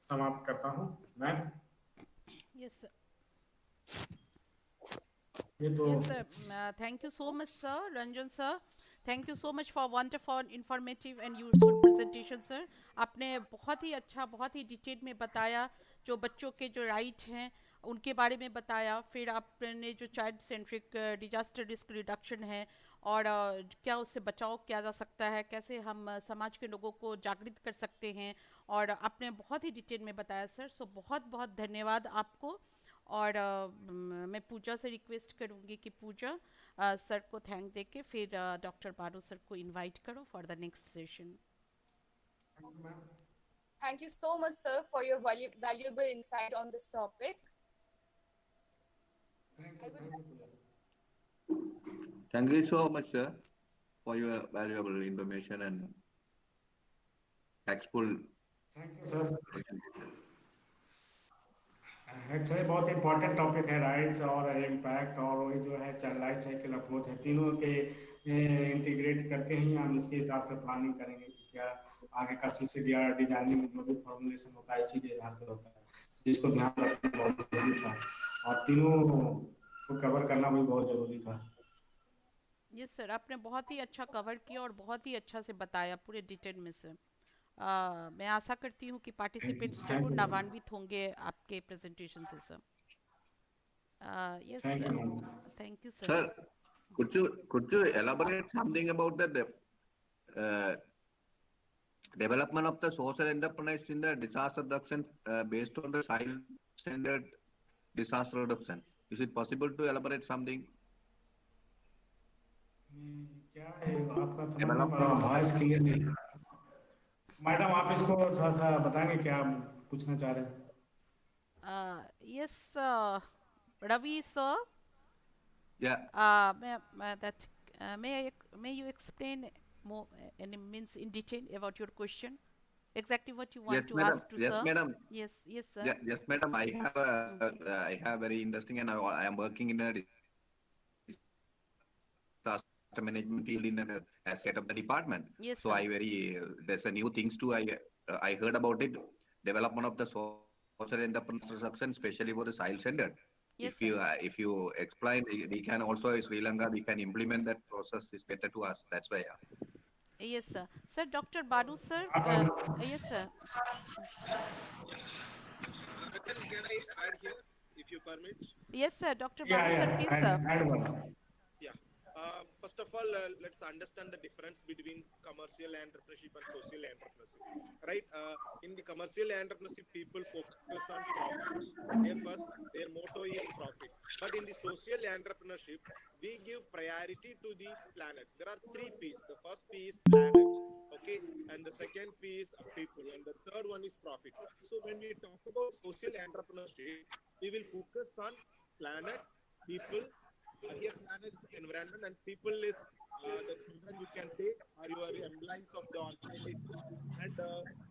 समाप्त करता हूँ। मैम यस ये तो Yes, sir. Thank you so much, sir. Ranjan, sir. Thank you so much for wonderful, informative and useful presentation, sir. आपने बहुत ही अच्छा, बहुत ही डिटेल में बताया जो बच्चों के जो राइट हैं उनके बारे में बताया। फिर आपने जो child centric disaster risk reduction है और क्या उससे बचाव किया जा सकता है, कैसे हम समाज के लोगों को जागृत कर सकते हैं, और आपने बहुत ही डिटेल में बताया सर। सो बहुत बहुत धन्यवाद आपको। और मैं पूजा से रिक्वेस्ट करूँगी कि पूजा सर को थैंक दे के फिर डॉक्टर बारू सर को इनवाइट करो for the next session. Thank you so much, sir, for your valuable insight on this topic. Thank you so much, sir, for your valuable information and tactful thank you sir. presentation. Actually बहुत important topic है rights और impact, और वही जो है life cycle approach है, तीनों के इंटीग्रेट करके ही हम इसके हिसाब से प्लानिंग करेंगे कि क्या आगे का CCDR डिजाइनिंग जो भी फॉर्मुलेशन होता है इसी के आधार पर होता है, जिसको ध्यान रखना बहुत जरूरी था और तीनों को कवर करना भी बहुत जरूरी था। यस सर, आपने बहुत ही अच्छा कवर किया और बहुत ही अच्छा से बताया पूरे डिटेल में सर। मैं आशा करती हूँ कि पार्टिसिपेंट्स थैंक जरूर यू नवान्वित होंगे आपके प्रेजेंटेशन से sir. Yes, thank you ma'am. thank you, sir. Sir, could you elaborate something about the uh, development of the social enterprise in the disaster reduction based on the child-centered disaster reduction? Is it possible to elaborate something? क्या है आपका समझ नहीं पा रहा Development हूँ, of voice clear नहीं. Madam आप इसको थोड़ा सा बताएंगे क्या आप पूछना चाह रहे हैं. Yes, Ravi, sir. yeah. May you explain more and means in detail about your question? Exactly what you Yes, want to madam. ask to Yes, sir? madam. Yes, yes, sir. Yeah, yes, madam. I have very interesting, and I am working in a disaster management field as head of the department. Yes, So sir. there's a new things too. I heard about it, development of the social enterprise construction, especially for the child center. Yes, If you explain, we can also Sri Lanka, we can implement that process. Is better to us. That's why I asked. Yes, sir. Sir, Dr. Baru, sir. आप Yes, sir. Ranjan, can I add here, if you permit? Yes, sir. Dr. या Baru, sir, please, sir. Add वाला. Yeah. First of all, let's understand the difference between commercial entrepreneurship and social entrepreneurship. Right? In the commercial entrepreneurship, people focus on profit. Their motto is profit. But in the social entrepreneurship, we give priority to the planet. There are three P's. The first P is planet. Okay, and the second P is people, and the third one is profit. So when we talk about social entrepreneurship, we will focus on planet, people. Here, planet is environment, and people is the children you can take or your employees of the organization, and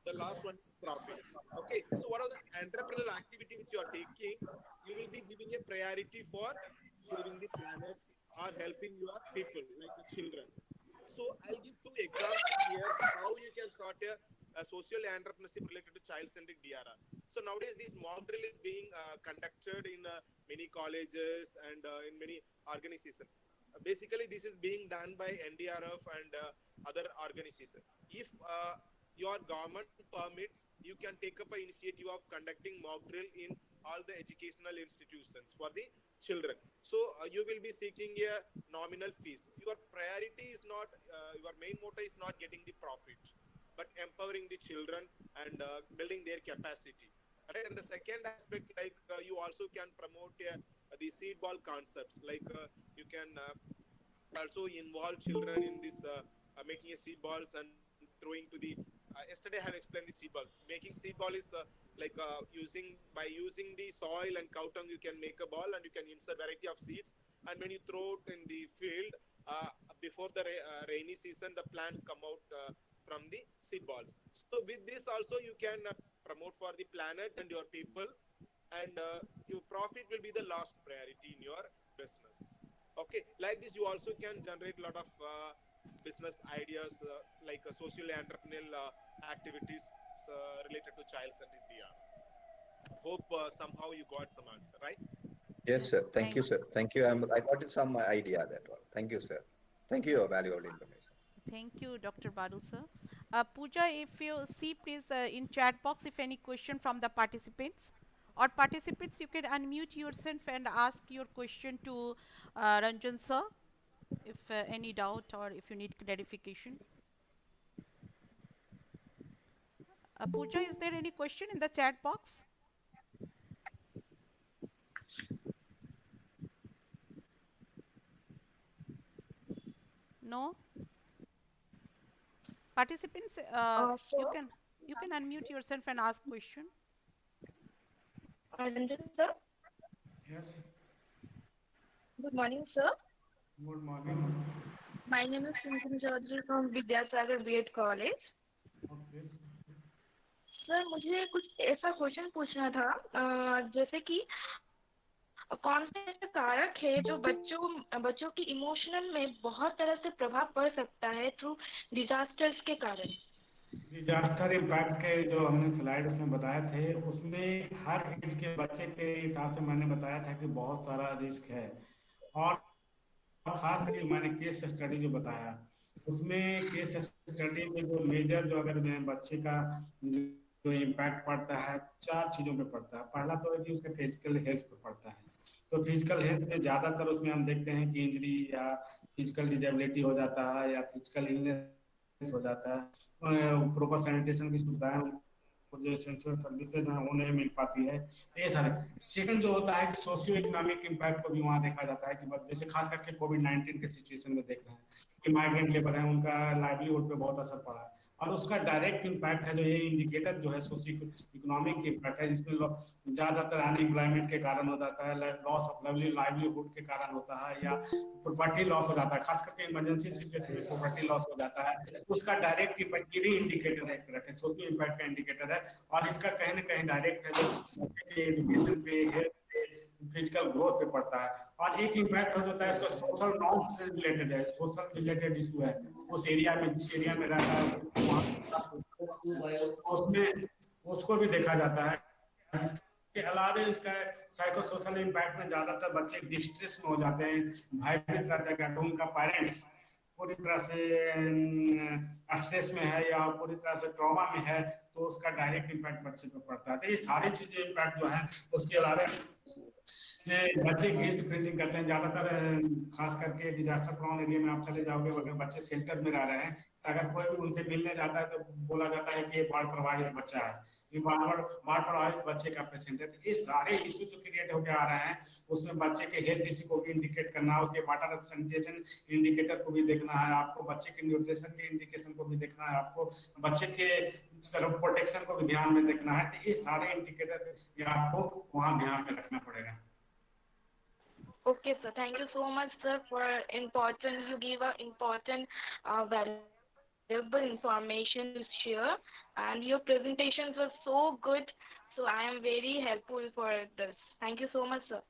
the last one is profit. Okay, so what are the entrepreneurial activity which you are taking? You will be giving a priority for saving the planet or helping your people, like the children. So I'll give two examples here how you can start a social entrepreneurship related to child-centric DRR. So nowadays, this mock drill is being conducted in many colleges and in many organizations. Basically, this is being done by NDRF and other organizations. If your government permits, you can take up an initiative of conducting mock drill in all the educational institutions for the children. So you will be seeking a nominal fees. Your priority is not, your main motto is not getting the profit, but empowering the children and building their capacity. Right? And the second aspect, like you also can promote the seed ball concepts. Like you can also involve children in this making a seed balls and throwing to the yesterday I have explained the seed balls. Making seed ball is like using the soil and cow dung, you can make a ball and you can insert variety of seeds, and when you throw it in the field before the rainy season, the plants come out from the seed balls. So with this also you can promote for the planet and your people, and your profit will be the last priority in your business. Okay, like this you also can generate a lot of business ideas like social entrepreneurial activities related to child centered DR. Hope somehow you got some answer, right? Yes, sir. Thank you, Thank- sir. Thank you. I got some idea that one. Thank you, sir. Thank you, valuable information. Thank you, Dr. Baru, sir. Pooja, if you see, please, in chat box, if any question from the participants. Or participants, you can unmute yourself and ask your question to Ranjan, sir, if any doubt or if you need clarification. Pooja, is there any question in the chat box? No? Participants, So, you can unmute yourself and ask question. Ranjan sir, Yes, good morning, sir. good morning. My name is Centric from Vidyasagar B.Ed College. Okay. Sir मुझे कुछ ऐसा question पूछना था जैसे कि कौन से ऐसे कारक है जो बच्चों की इमोशनल में बहुत तरह से प्रभाव पड़ सकता है थ्रू डिजास्टर्स के कारण. डिजास्टर इम्पैक्ट के जो हमने स्लाइड्स में बताए थे उसमें हर एज के बच्चे के हिसाब से मैंने बताया था कि बहुत सारा रिस्क है, और खास करके मैंने केस स्टडी जो बताया उसमें केस स्टडी में जो मेजर जो अगर मैं बच्चे का जो इम्पैक्ट पड़ता है, चार चीजों पे पड़ता है। पहला तो है कि उसके फिजिकल हेल्थ पे पड़ता है। तो फिजिकल हेल्थ में ज्यादातर उसमें हम देखते हैं कि इंजरी या फिजिकल डिजेबिलिटी हो जाता है या फिजिकल इलनेस हो जाता है। प्रॉपर सैनिटेशन की सुविधाएं जो एसेंशियल सर्विसेज हैं वो नहीं मिल पाती है, ये सारे। सेकंड जो होता है कि सोशियो इकोनॉमिक इम्पैक्ट को भी वहाँ देखा जाता है कि जैसे खास करके कोविड-19 के सिचुएशन में देख रहे हैं कि माइग्रेंट लेबर है, उनका लाइवलीहुड पे बहुत असर पड़ा है। और उसका डायरेक्ट इम्पैक्ट है जो ये इंडिकेटर जो है सोशियो इकोनॉमिक इम्पैक्ट है, जिसमें ज्यादातर अनएम्प्लॉयमेंट के कारण हो जाता है, लॉस ऑफ लाइवलीहुड के कारण होता है, या प्रॉपर्टी लॉस हो जाता है। खास करके इमरजेंसी सिचुएशन में प्रॉपर्टी लॉस हो जाता है, उसका डायरेक्ट इम्पैक्ट ये भी इंडिकेटर है, एक तरह का सोशल इम्पैक्ट का इंडिकेटर है। और इसका कहीं ना कहीं डायरेक्ट है जो एजुकेशन पे, हेल्थ पे, फिजिकल ग्रोथ पे पड़ता है। और एक इम्पैक्ट हो जाता है इसका सोशल नॉर्म से रिलेटेड है, सोशल रिलेटेड इशू है। उस एरिया में, जिस एरिया में रहता है उसमें उसको भी देखा जाता है। इसके अलावा इसका साइको सोशल इम्पैक्ट में ज्यादातर बच्चे डिस्ट्रेस में हो जाते हैं, भयभीत रहते हैं। उनका पेरेंट्स पूरी तरह से स्ट्रेस में है या पूरी तरह से ट्रॉमा में है, तो उसका डायरेक्ट इम्पैक्ट बच्चे पे पड़ता है। तो ये सारी चीजें इम्पैक्ट जो है उसके अलावा बच्चे गिल्ट फीलिंग करते हैं ज्यादातर। खास करके डिजास्टर प्रोन एरिया में आप चले जाओगे, अगर बच्चे शेल्टर में रह रहे हैं, तो अगर कोई भी उनसे मिलने जाता है तो बोला जाता है कि ये बाढ़ प्रभावित बच्चा है, ये बाढ़ बाढ़ प्रभावित बच्चे का पेशेंट है। तो ये सारे इश्यू जो क्रिएट होकर आ रहे हैं, उसमें बच्चे के हेल्थ इश्यू को भी इंडिकेट करना, उसके वाटर सैनिटेशन इंडिकेटर को भी देखना है आपको, बच्चे के न्यूट्रिशन के इंडिकेशन को भी देखना है आपको, बच्चे के सेल्फ प्रोटेक्शन को भी ध्यान में देखना है। तो ये सारे इंडिकेटर ये आपको वहाँ ध्यान में रखना पड़ेगा। Okay, sir. Thank you so much, sir, for important. You gave a important, valuable information to share, and your presentations were so good. So I am very helpful for this. Thank you so much, sir.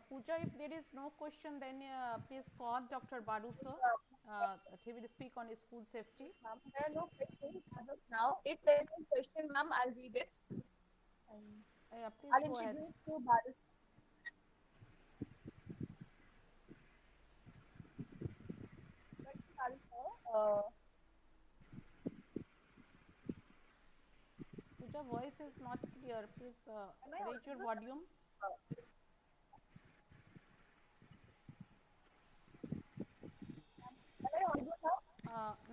Pooja, if there is no question, then please call Dr. Baru sir. That he will speak on school safety. Ma'am, there are no questions as of now. If there is a question, ma'am, I'll read it. And Please I'll go ahead. introduce to Baris. Baris, Pooja, voice is not clear. Please am I raise your audible? volume. Am I audible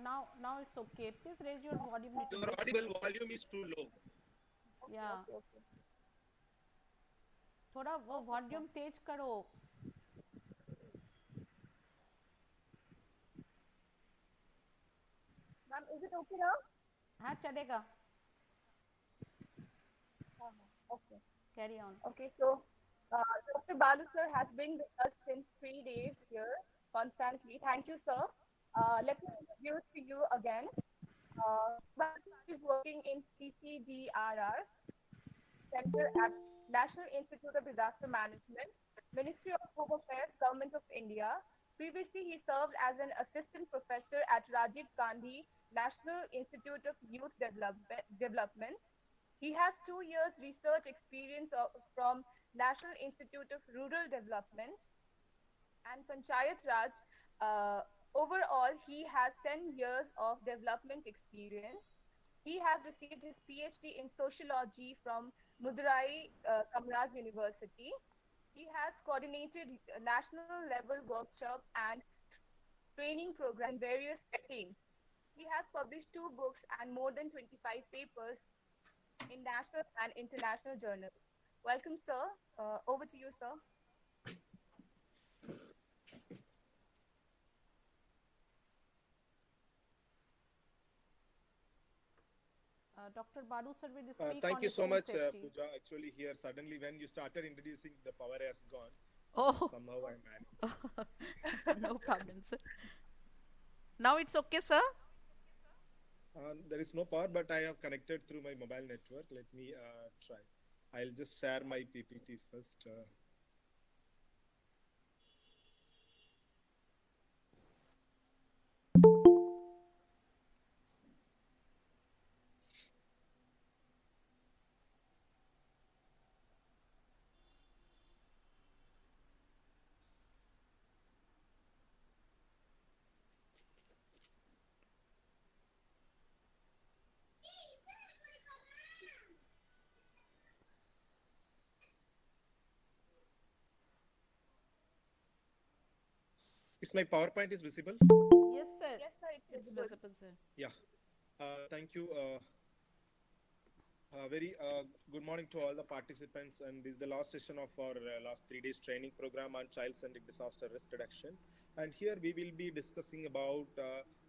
now? Now it's okay. Please raise your volume little Your bit. audible volume is too low. Yeah. Okay. थोड़ा वो volume तेज करो. Ma'am, is it okay now? हाँ चलेगा. Okay. Carry on. Okay, so Dr. Balu sir has been with us since 3 days here constantly. Thank you, sir. Let me introduce to you again. Balu sir is working in CCDRR, Center at National Institute of Disaster Management, Ministry of Home Affairs, Government of India. Previously, he served as an assistant professor at Rajiv Gandhi National Institute of Youth Development. He has 2 years research experience from National Institute of Rural Development and Panchayat Raj. Overall, he has 10 years of development experience. He has received his PhD in sociology from Madurai Kamraj University. He has coordinated national level workshops and training programs in various themes. He has published 2 books and more than 25 papers in national and international journals. Welcome, sir. Over to you, sir. Dr. Balu sir will speak Thank on you so school much, safety. Pooja. Actually, here suddenly when you started introducing, the power has gone. Oh, Somehow I'm adding. no problem, sir. Now it's okay, sir. There is no power, but I have connected through my mobile network. Let me try. I'll just share my PPT first. Is my PowerPoint is visible? Yes, sir. Yes, sir, it's It's visible. visible, sir. Yeah. Thank you. Very good morning to all the participants. And this is the last session of our last 3 days training program on child-centric disaster risk reduction. And here we will be discussing about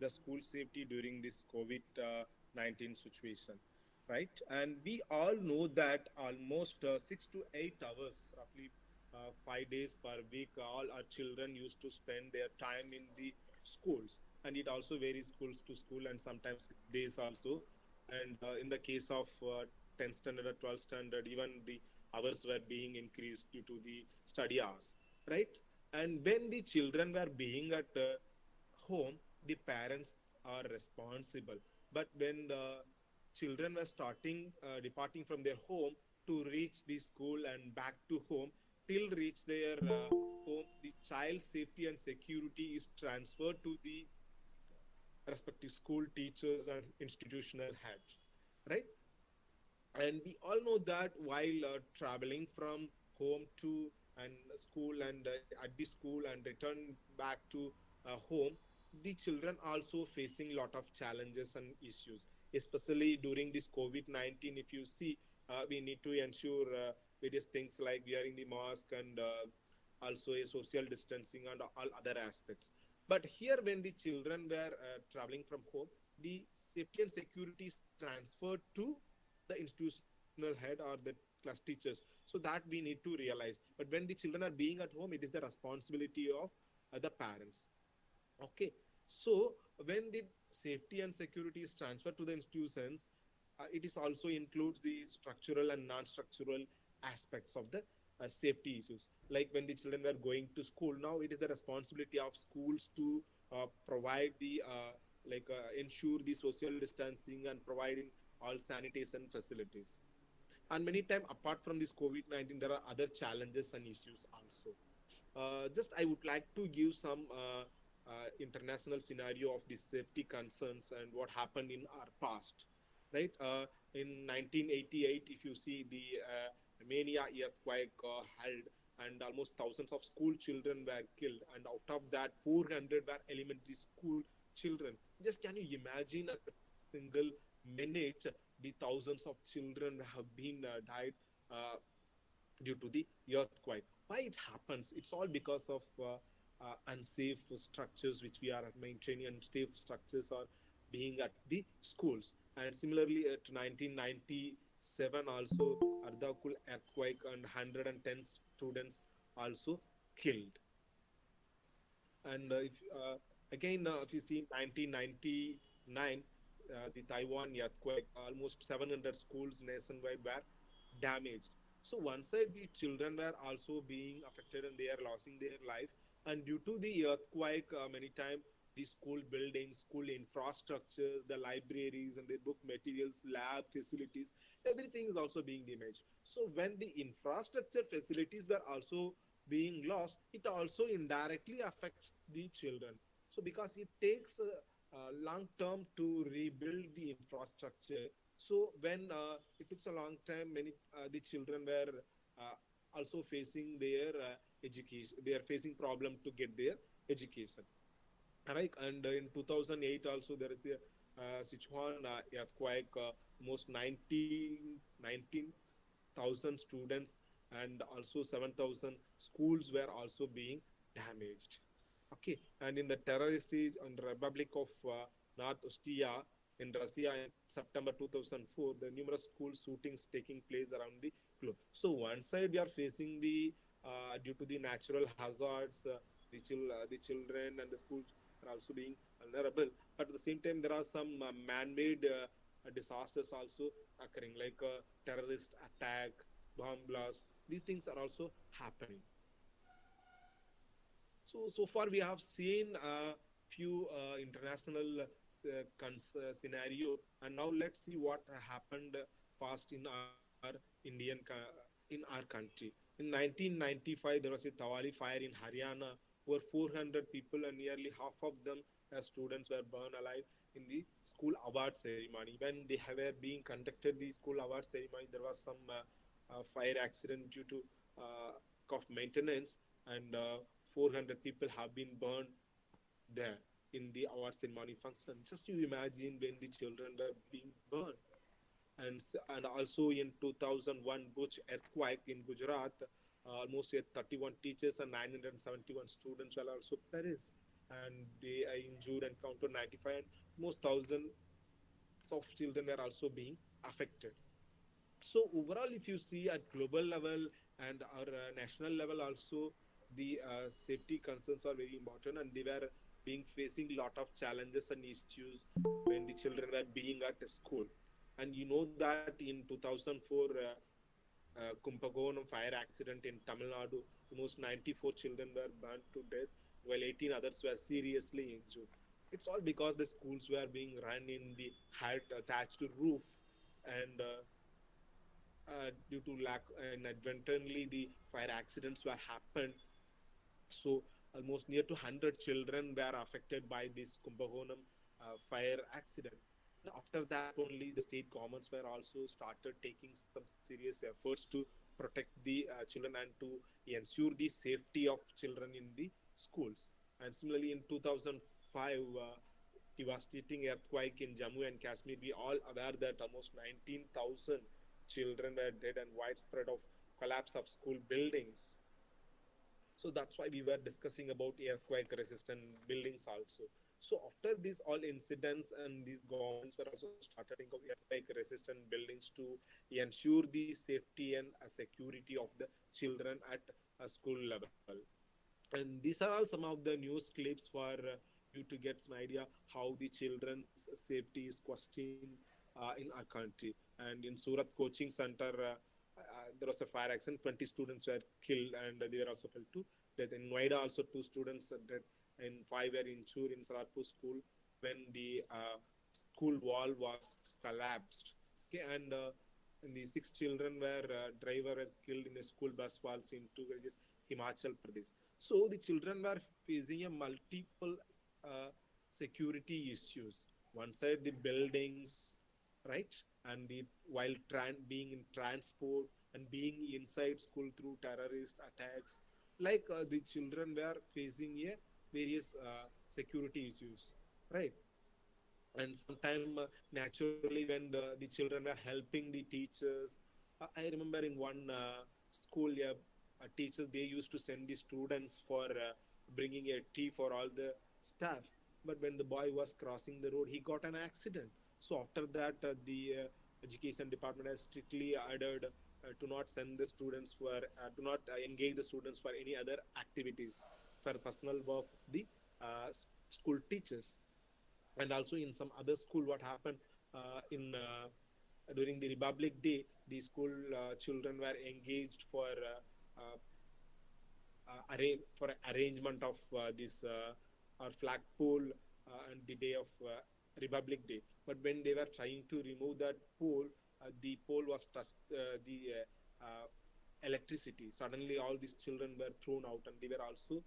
the school safety during this COVID-19 situation, right? And we all know that almost 6 to 8 hours, roughly 5 days per week, all our children used to spend their time in the schools, and it also varies schools to school and sometimes days also. And in the case of 10th standard or 12th standard, even the hours were being increased due to the study hours, right? And when the children were being at home, the parents are responsible. But when the children were starting departing from their home to reach the school and back to home, till reach their home, the child safety and security is transferred to the respective school teachers and institutional heads, right? And we all know that while traveling from home to and school and at the school and return back to home, the children also facing lot of challenges and issues, especially during this COVID-19. If you see, we need to ensure various things like wearing the mask and also a social distancing and all other aspects. But here, when the children were traveling from home, the safety and security is transferred to the institutional head or the class teachers. So that we need to realize. But when the children are being at home, it is the responsibility of the parents. Okay. So when the safety and security is transferred to the institutions, it is also includes the structural and non-structural aspects of the safety issues. Like when the children were going to school, now it is the responsibility of schools to provide the ensure the social distancing and providing all sanitation facilities. And many times, apart from this COVID-19, there are other challenges and issues also. Just I would like to give some international scenario of the safety concerns and what happened in our past, right? In 1988, if you see the Romania earthquake held, and almost thousands of school children were killed, and out of that, 400 were elementary school children. Just can you imagine at a single minute the thousands of children have been died due to the earthquake? Why it happens? It's all because of unsafe structures which we are maintaining, and safe structures are being at the schools. And similarly, at 1997 also, Ardakul earthquake and 110 students also killed. And if again, if you see 1999, the Taiwan earthquake, almost 700 schools nationwide were damaged. So one side, the children were also being affected and they are losing their life. And due to the earthquake, many times the school buildings, school infrastructures, the libraries and the book materials, lab facilities, everything is also being damaged. So when the infrastructure facilities were also being lost, it also indirectly affects the children. So because it takes a long term to rebuild the infrastructure. So when it took a long time, many the children were uh, also facing their education. They are facing problem to get their education. Right, and in 2008 also there is a Sichuan earthquake. Almost 19,000 students and also 7,000 schools were also being damaged. Okay, and in the terrorist on the Republic of North Ostia in Russia in September 2004, the numerous school shootings taking place around the globe. So one side we are facing the due to the natural hazards, the children and the schools are also being vulnerable. But at the same time, there are some man-made disasters also occurring, like terrorist attack, bomb blast. These things are also happening. So far we have seen a few international scenario, and now let's see what happened past in our in our country. In 1995, there was a Tawali fire in Haryana, where 400 people and nearly half of them as students were burned alive in the school award ceremony. When they were being conducted the school award ceremony, there was some fire accident due to of maintenance, and 400 people have been burned there in the our ceremony function. Just you imagine when the children were being burned. And also in 2001 Bhuj earthquake in Gujarat, almost 31 teachers and 971 students will also perish, and they are injured and counted 95, and most thousands of children were also being affected. So overall, if you see at global level and our national level also, the safety concerns are very important, and they were being facing lot of challenges and issues when the children were being at school. And you know that in 2004 Kumbhakonam fire accident in Tamil Nadu, almost 94 children were burned to death, while 18 others were seriously injured. It's all because the schools were being run in the had thatched roof, and due to lack, inadvertently the fire accidents were happened. So almost near to 100 children were affected by this Kumbhakonam fire accident. And after that only the state governments were also started taking some serious efforts to protect the children and to ensure the safety of children in the schools. And similarly in 2005 devastating earthquake in Jammu and Kashmir, we all aware that almost 19,000 children were dead and widespread of collapse of school buildings. So that's why we were discussing about earthquake resistant buildings also. So after these all incidents, and these governments were also started think of earthquake resistant buildings to ensure the safety and security of the children at a school level. And these are all some of the news clips for you to get some idea how the children's safety is questioned in our country. And in Surat coaching center, there was a fire accident, 20 students were killed, and they were also fell to death. In Noida also 2 students are dead and 5 were injured in Saratpur school when the school wall was collapsed. Okay, and the 6 children were driver were killed in a school bus falls into villages, Himachal Pradesh. So the children were facing a multiple security issues. One side the buildings, right, and the while being in transport and being inside school through terrorist attacks, like the children were facing a various security issues, right? And sometime naturally when the children were helping the teachers, I remember in one school, yeah, teachers they used to send the students for bringing a tea for all the staff, but when the boy was crossing the road he got an accident. So after that education department has strictly ordered to not send the students for to not engage the students for any other activities for personal work the school teachers. And also in some other school what happened in during the Republic Day, the school children were engaged for for arrangement of this our flagpole and the day of Republic Day. But when they were trying to remove that pole, the pole was touched the electricity. Suddenly, all these children were thrown out, and they were also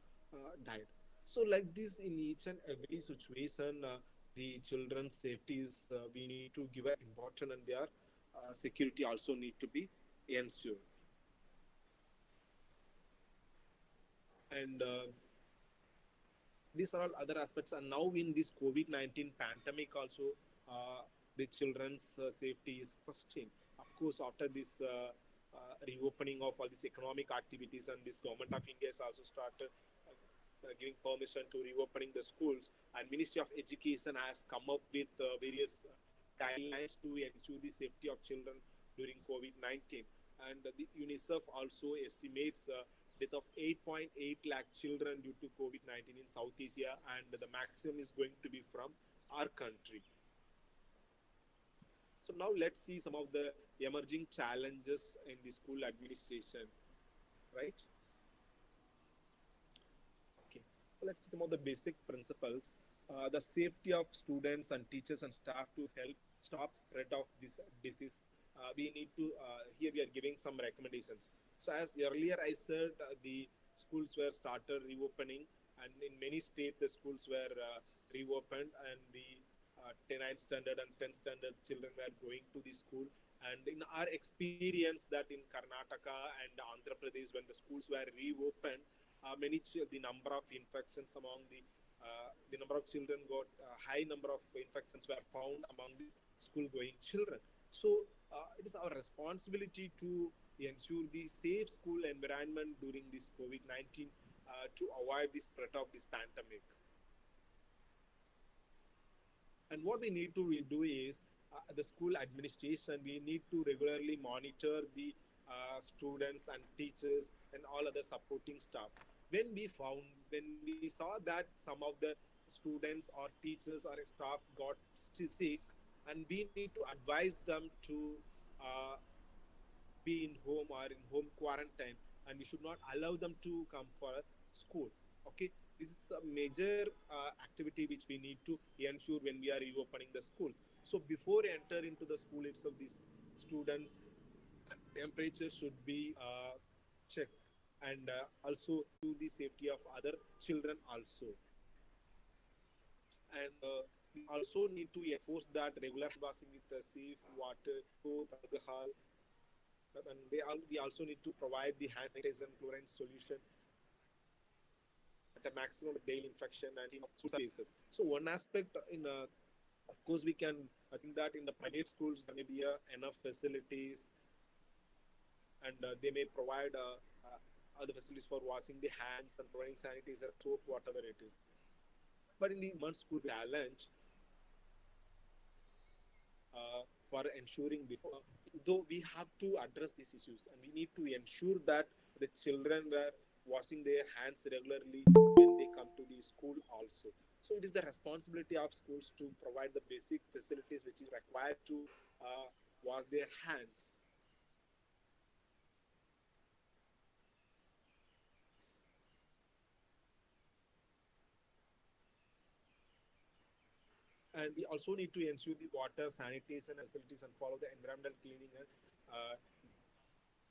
died. So, like this, in each and every situation, the children's safety is we need to give a important, and their security also need to be ensured. And these are all other aspects. And now in this COVID-19 pandemic also, the children's safety is first thing. Of course, after this reopening of all these economic activities, and this government of India has also started giving permission to reopening the schools, and Ministry of Education has come up with various guidelines to ensure the safety of children during COVID-19. And the UNICEF also estimates death of 8.8 lakh children due to COVID-19 in South Asia, and the maximum is going to be from our country. So now let's see some of the emerging challenges in the school administration, right? Okay, so let's see some of the basic principles. The safety of students and teachers and staff to help stop spread of this disease. We need to, here we are giving some recommendations. So as earlier I said, the schools were started reopening, and in many states the schools were reopened, and the 9th standard and 10th standard children were going to the school. And in our experience that in Karnataka and Andhra Pradesh, when the schools were reopened, the number of infections among the number of children got high number of infections were found among the school going children. So it is our responsibility to ensure the safe school environment during this COVID-19 to avoid the spread of this pandemic. And what we need to do is the school administration, we need to regularly monitor the students and teachers and all other supporting staff. When we saw that some of the students or teachers or staff got sick, and we need to advise them to uh, be in home or in home quarantine, and we should not allow them to come for school. Okay, this is a major activity which we need to ensure when we are reopening the school. So before enter into the school itself, these students temperature should be checked, and also to the safety of other children also. And we also need to enforce that regular washing with safe water, soap, alcohol, and we also need to provide the hand sanitizer and chlorine solution at a maximum daily infection and clean of school spaces. So one aspect of course, we can think that in the private schools there may be enough facilities, and they may provide other facilities for washing the hands and providing sanitizer, soap, whatever it is. But in the government school challenge, for ensuring this, though we have to address these issues, and we need to ensure that the children were washing their hands regularly when they come to the school also. So it is the responsibility of schools to provide the basic facilities which is required to wash their hands. And we also need to ensure the water sanitation facilities and follow the environmental cleaning and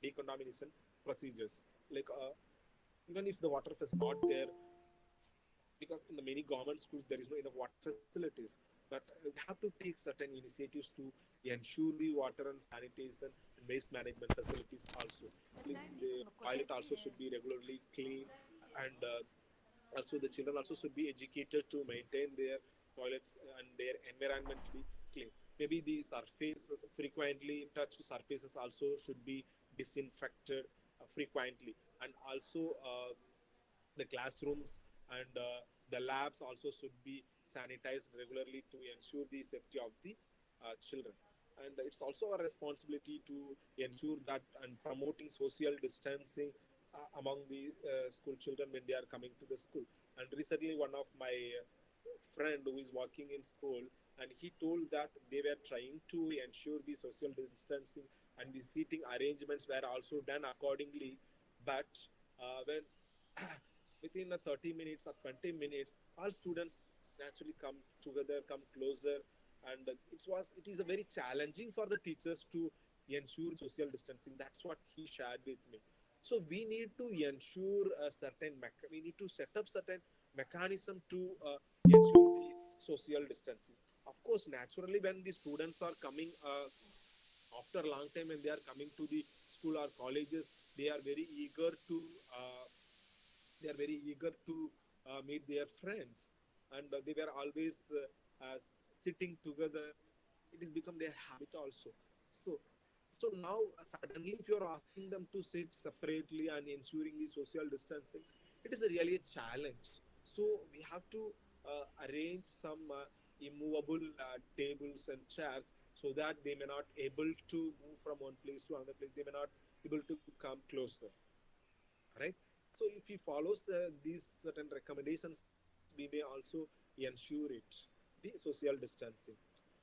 decontamination procedures. Like even if the water is not there, because in the many government schools there is no enough water facilities, but we have to take certain initiatives to ensure the water and sanitation and waste management facilities also. Since the toilet also should be regularly clean, and also the children also should be educated to maintain their toilets and their environment to be clean. Maybe the surfaces, frequently touched surfaces also should be disinfected frequently, and also the classrooms and the labs also should be sanitized regularly to ensure the safety of the children. And it's also a responsibility to ensure that and promoting social distancing among the school children when they are coming to the school. And recently one of my friend who is working in school, and he told that they were trying to ensure the social distancing and the seating arrangements were also done accordingly. But when within a 30 minutes or 20 minutes, all students naturally come together, come closer, and it is a very challenging for the teachers to ensure social distancing. That's what he shared with me. So we need to ensure a we need to set up certain mechanism to ensure the social distancing. Of course, naturally, when the students are coming after a long time, when they are coming to the school or colleges, they are very eager to uh, meet their friends, and they were always sitting together. It has become their habit also. So so now suddenly if you're asking them to sit separately and ensuring the social distancing, it is really a challenge. So we have to arrange some immovable tables and chairs, so that they may not able to move from one place to another place, they may not able to come closer, right? So if he follows these certain recommendations, we may also ensure it, the social distancing.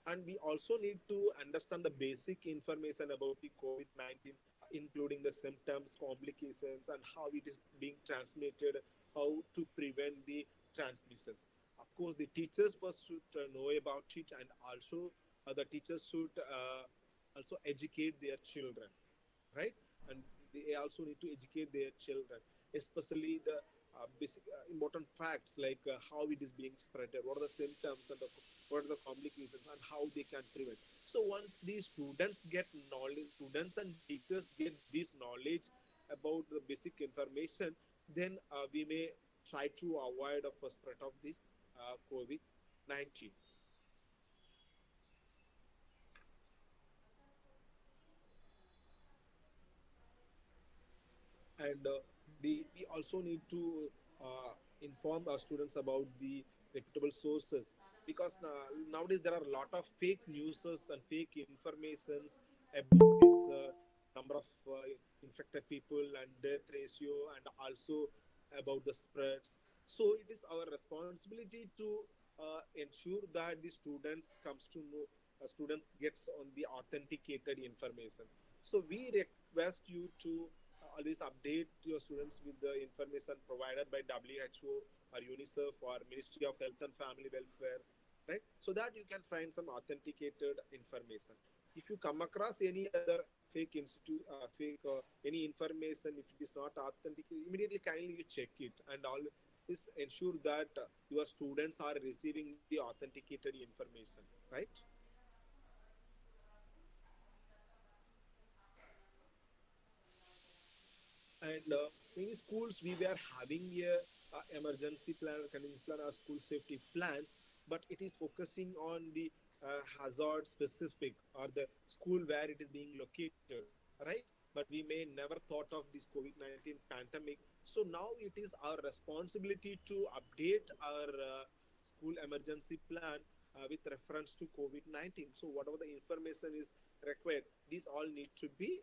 And we also need to understand the basic information about the COVID-19, including the symptoms, complications, and how it is being transmitted, how to prevent the transmissions. Of course, the teachers first should know about it, and also the teachers should also educate their children, right? And they also need to educate their children, especially the basic important facts, like how it is being spread, what are the symptoms, and what are the complications, and how they can prevent. So once these students get knowledge, students and teachers get this knowledge about the basic information, then we may try to avoid a first spread of this COVID-19. And we also need to inform our students about the reputable sources, because nowadays there are a lot of fake news and fake informations about this number of infected people and death ratio, and also about the spreads. So it is our responsibility to ensure that the students comes to know, students gets on the authenticated information. So we request you to always update your students with the information provided by WHO or UNICEF or Ministry of Health and Family Welfare, right? So that you can find some authenticated information. If you come across any other fake institute, fake any information, if it is not authentic, immediately kindly you check it, and all this ensure that your students are receiving the authenticated information, right? And many schools we were having a emergency plan, contingency plan, or school safety plans, but it is focusing on the hazard specific or the school where it is being located, right? But we may never thought of this COVID-19 pandemic. So now it is our responsibility to update our school emergency plan with reference to COVID-19. So whatever the information is required, these all need to be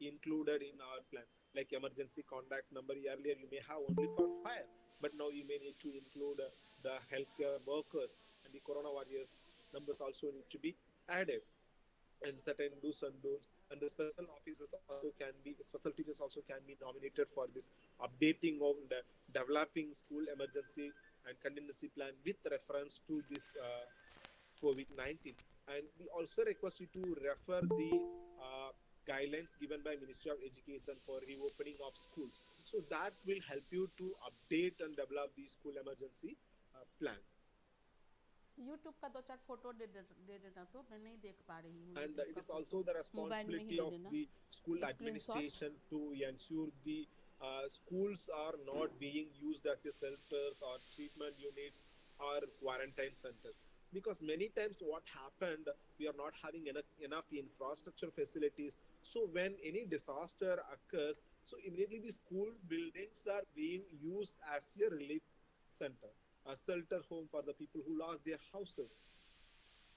included in our plan, like emergency contact number. Earlier you may have only for fire, but now you may need to include the healthcare workers, and the corona warriors numbers also need to be added, and certain do's and don'ts. And the special officers also can be, special teachers also can be nominated for this updating of the developing school emergency and contingency plan with reference to this COVID-19. And we also request you to refer the guidelines given by Ministry of Education for reopening of schools. So that will help you to update and develop the school emergency plan. YouTube का दो चार photo दे देना, तो मैं नहीं देख पा रही हूँ And यूट्यूब it का is photo, also the mobile में ही responsibility दे of देना, the school screenshot. administration to ensure the schools are not being used as a shelters or treatment units or quarantine centers. Because many times what happened, we are not having enough infrastructure facilities. So when any disaster occurs, so immediately the school buildings are being used as a relief center, a shelter home for the people who lost their houses.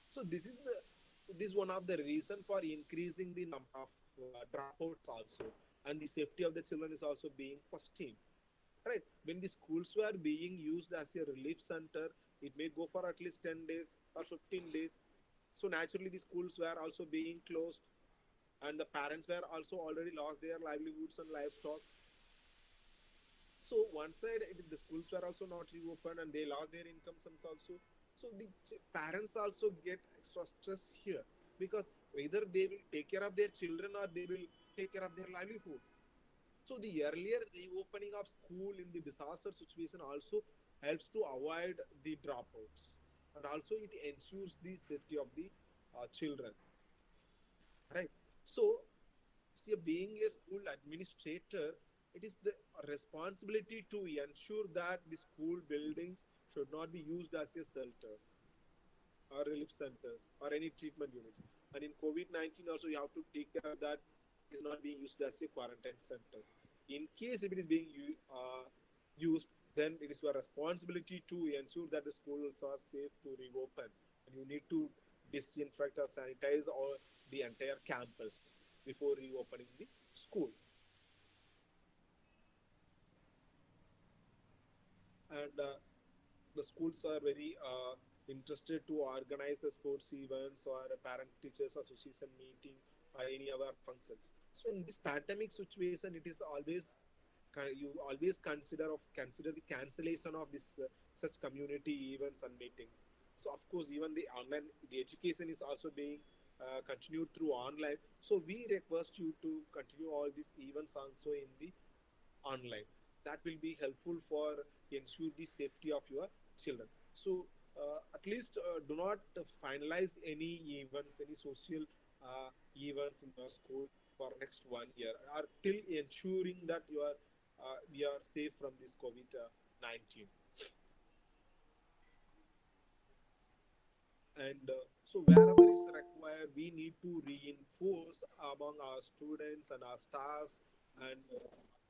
So this is one of the reason for increasing the number of dropouts also, and the safety of the children is also being questioned, right? When the schools were being used as a relief center, it may go for at least 10 days or 15 days. So naturally the schools were also being closed, and the parents were also already lost their livelihoods and livestock. So one side the schools were also not reopened and they lost their incomes and also. So the parents also get extra stress here, because either they will take care of their children or they will take care of their livelihood. So the earlier reopening of school in the disaster situation also helps to avoid the dropouts, and also it ensures the safety of the children, right? So see, being a school administrator, it is the responsibility to ensure that the school buildings should not be used as a shelters or relief centers or any treatment units. And in COVID-19 also you have to take care of that it is not being used as a quarantine centers. In case if it is being used, then it is your responsibility to ensure that the schools are safe to reopen. And you need to disinfect or sanitize all the entire campus before reopening the school. And the schools are very interested to organize the sports events or a parent teachers association meeting or any other functions. So in this pandemic situation, it is always you always consider the cancellation of this such community events and meetings. So of course, even the education is also being continued through online. So we request you to continue all these events also in the online. That will be helpful for ensure the safety of your children. So at least do not finalize any events, any social events in your school for next 1 year, or till ensuring that your we are safe from this COVID 19. And so wherever is required, we need to reinforce among our students and our staff and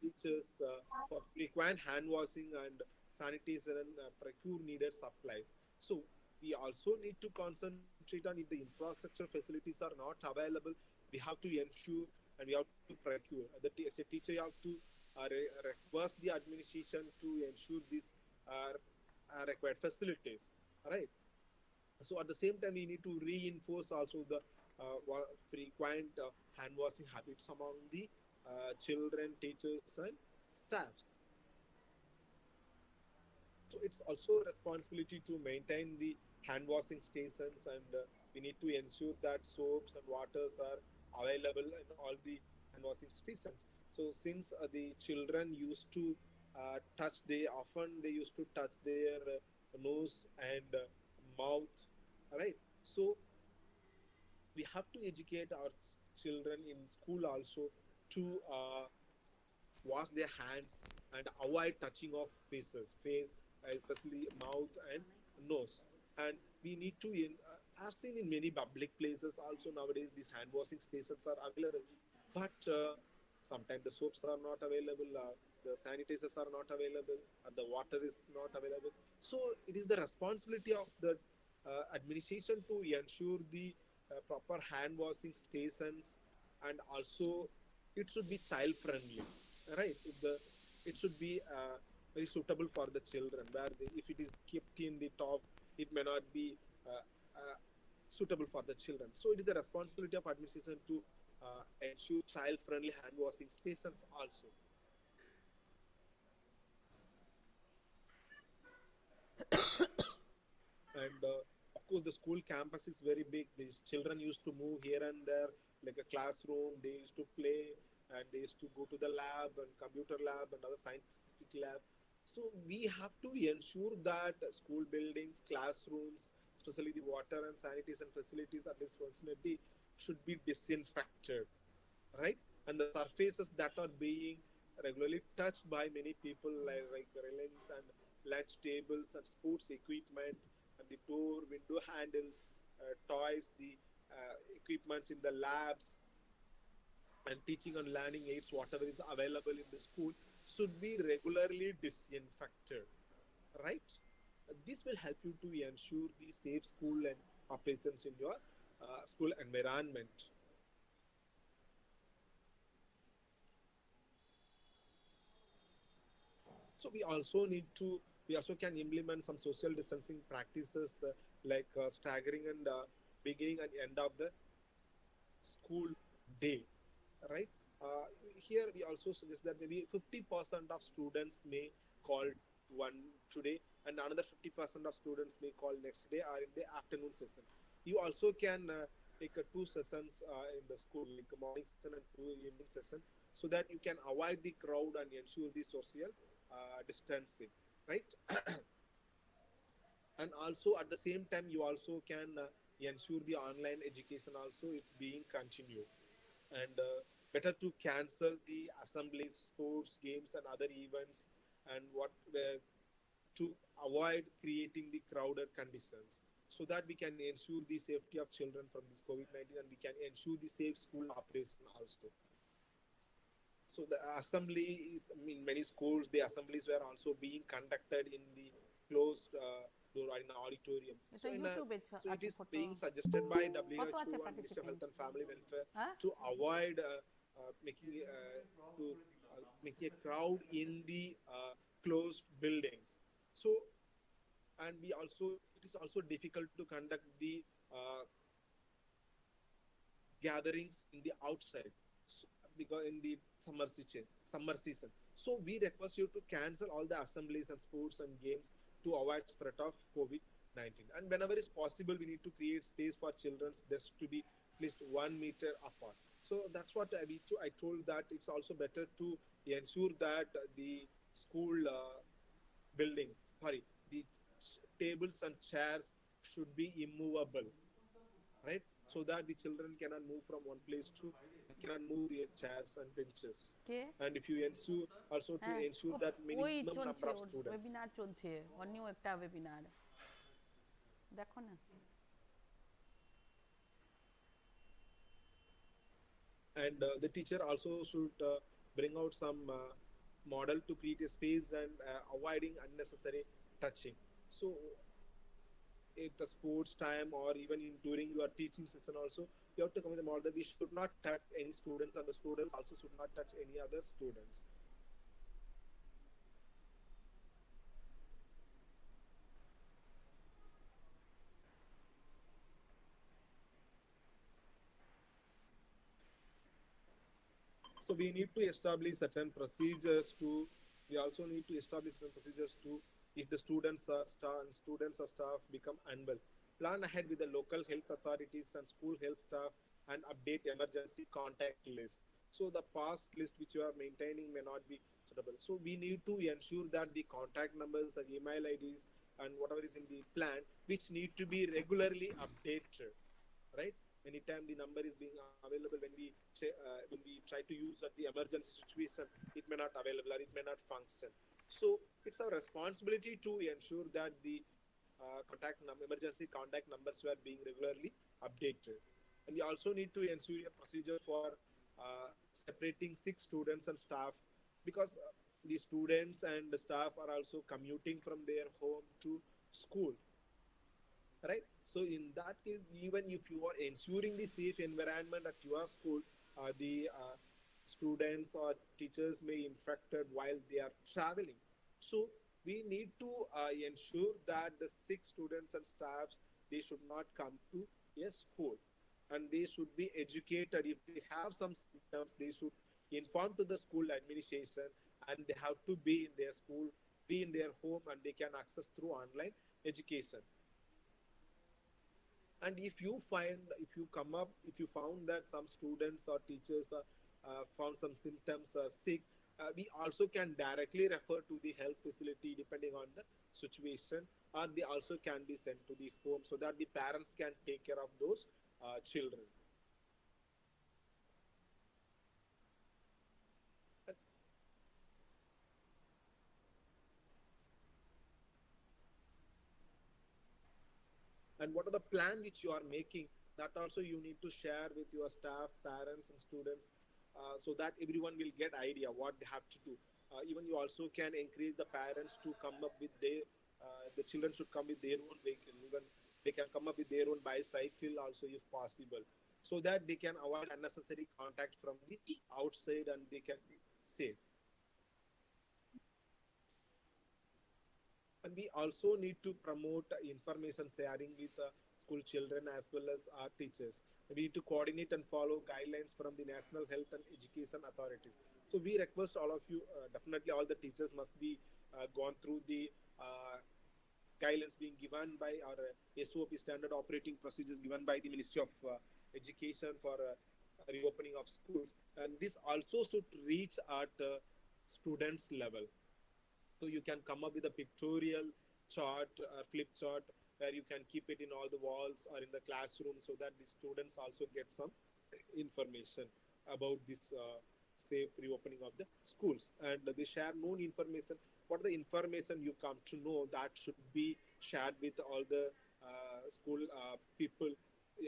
teachers for frequent hand washing and sanitation and procure needed supplies. So we also need to concentrate on, if the infrastructure facilities are not available, we have to ensure and we have to procure. As a teacher, you have to request the administration to ensure these required facilities. Right. So at the same time, we need to reinforce also the frequent hand washing habits among the children, teachers, and staffs. So it's also a responsibility to maintain the hand washing stations, and we need to ensure that soaps and waters are available in all the hand washing stations. So since the children used to they used to touch their nose and mouth, right? So we have to educate our children in school also to wash their hands and avoid touching of face, especially mouth and nose. And we need to I've seen in many public places also nowadays these hand washing stations are available, but sometimes the soaps are not available, the sanitizers are not available, the water is not available. So it is the responsibility of the administration to ensure the proper hand washing stations, and also it should be child friendly, right? It should be very suitable for the children, where if it is kept in the top, it may not be suitable for the children. So it is the responsibility of administration to ensure child friendly hand washing stations also. And of course the school campus is very big. These children used to move here and there, like a classroom, they used to play, and they used to go to the lab and computer lab and other scientific lab. So we have to ensure that school buildings, classrooms, especially the water and sanitation facilities at this vicinity, should be disinfected, right? And the surfaces that are being regularly touched by many people, like railings and lunch tables and sports equipment, and the door, window handles, toys, the equipments in the labs, and teaching and learning aids, whatever is available in the school, should be regularly disinfected, right? This will help you to ensure the safe school and operations in your school environment. So we also can implement some social distancing practices, like staggering and beginning and end of the school day, right? Here we also suggest that maybe 50% of students may call one today, and another 50% of students may call next day or in the afternoon session. You also can take two sessions in the school, like a morning session and two evening session, so that you can avoid the crowd and ensure the social distancing, right? And also at the same time you also can ensure the online education also is being continued, and better to cancel the assemblies, sports, games, and other events, and what to avoid creating the crowded conditions, so that we can ensure the safety of children from this COVID-19, and we can ensure the safe school operation also. So the assembly is, I mean, many schools, the assemblies were also being conducted in the closed door or in an auditorium. এটা ইউটিউবে So it আছে is photo, being suggested by photo আছে WHO and Ministry of participant. Health and Family Welfare হ্যাঁ to avoid making a crowd in the closed buildings. So, and we also, it is also difficult to conduct the gatherings in the outside, so, because in the summer season. So we request you to cancel all the assemblies and sports and games to avoid spread of COVID-19. And whenever is possible, we need to create space for children's desks to be at least 1 meter apart. So that's what I told, that it's also better to ensure that the school buildings, sorry, the tables and chairs should be immovable, right? So that the children cannot move from one place to cannot move their chairs and benches. K And if you ensure also to হ্যাঁ ensure that ওই minimum চলছে, number of or students. Webinar চলছে, অন্য একটা webinar, দেখো না। And the teacher also should bring out some model to create a space and avoiding unnecessary touching. So at the sports time or even in during your teaching session also, you have to come with a model that we should not touch any students and the students also should not touch any other students. So we need to establish certain procedures to. We also need to establish certain procedures to, if the students or staff become unwell, plan ahead with the local health authorities and school health staff and update emergency contact list. So the past list which you are maintaining may not be suitable. So we need to ensure that the contact numbers and email IDs and whatever is in the plan, which need to be regularly updated, right? Anytime the number is being available, when we try to use at the emergency situation, it may not available or it may not function. So it's our responsibility to ensure that the emergency contact numbers were being regularly updated. And we also need to ensure a procedure for separating sick students and staff, because the students and the staff are also commuting from their home to school, right? So in that case, even if you are ensuring the safe environment at your school, the students or teachers may infected while they are traveling. So we need to ensure that the sick students and staffs, they should not come to a school, and they should be educated. If they have some symptoms, they should inform to the school administration, and they have to be in their school, be in their home, and they can access through online education. And if you found that some students or teachers found some symptoms or sick, we also can directly refer to the health facility depending on the situation, or they also can be sent to the home so that the parents can take care of those children. And what are the plan which you are making, that also you need to share with your staff, parents and students, so that everyone will get idea what they have to do. Even you also can encourage the parents to come up with the children should come with their own vehicle, even they can come up with their own bicycle also if possible, so that they can avoid unnecessary contact from the outside and they can be safe. And we also need to promote information sharing with school children as well as our teachers. We need to coordinate and follow guidelines from the National Health and Education Authorities. So we request all of you, definitely all the teachers must be gone through the guidelines being given by our SOP, standard operating procedures given by the Ministry of Education for reopening of schools. And this also should reach at students level. So you can come up with a pictorial chart or flip chart where you can keep it in all the walls or in the classroom, so that the students also get some information about this safe reopening of the schools. And they share known information. What are the information you come to know, that should be shared with all the school people,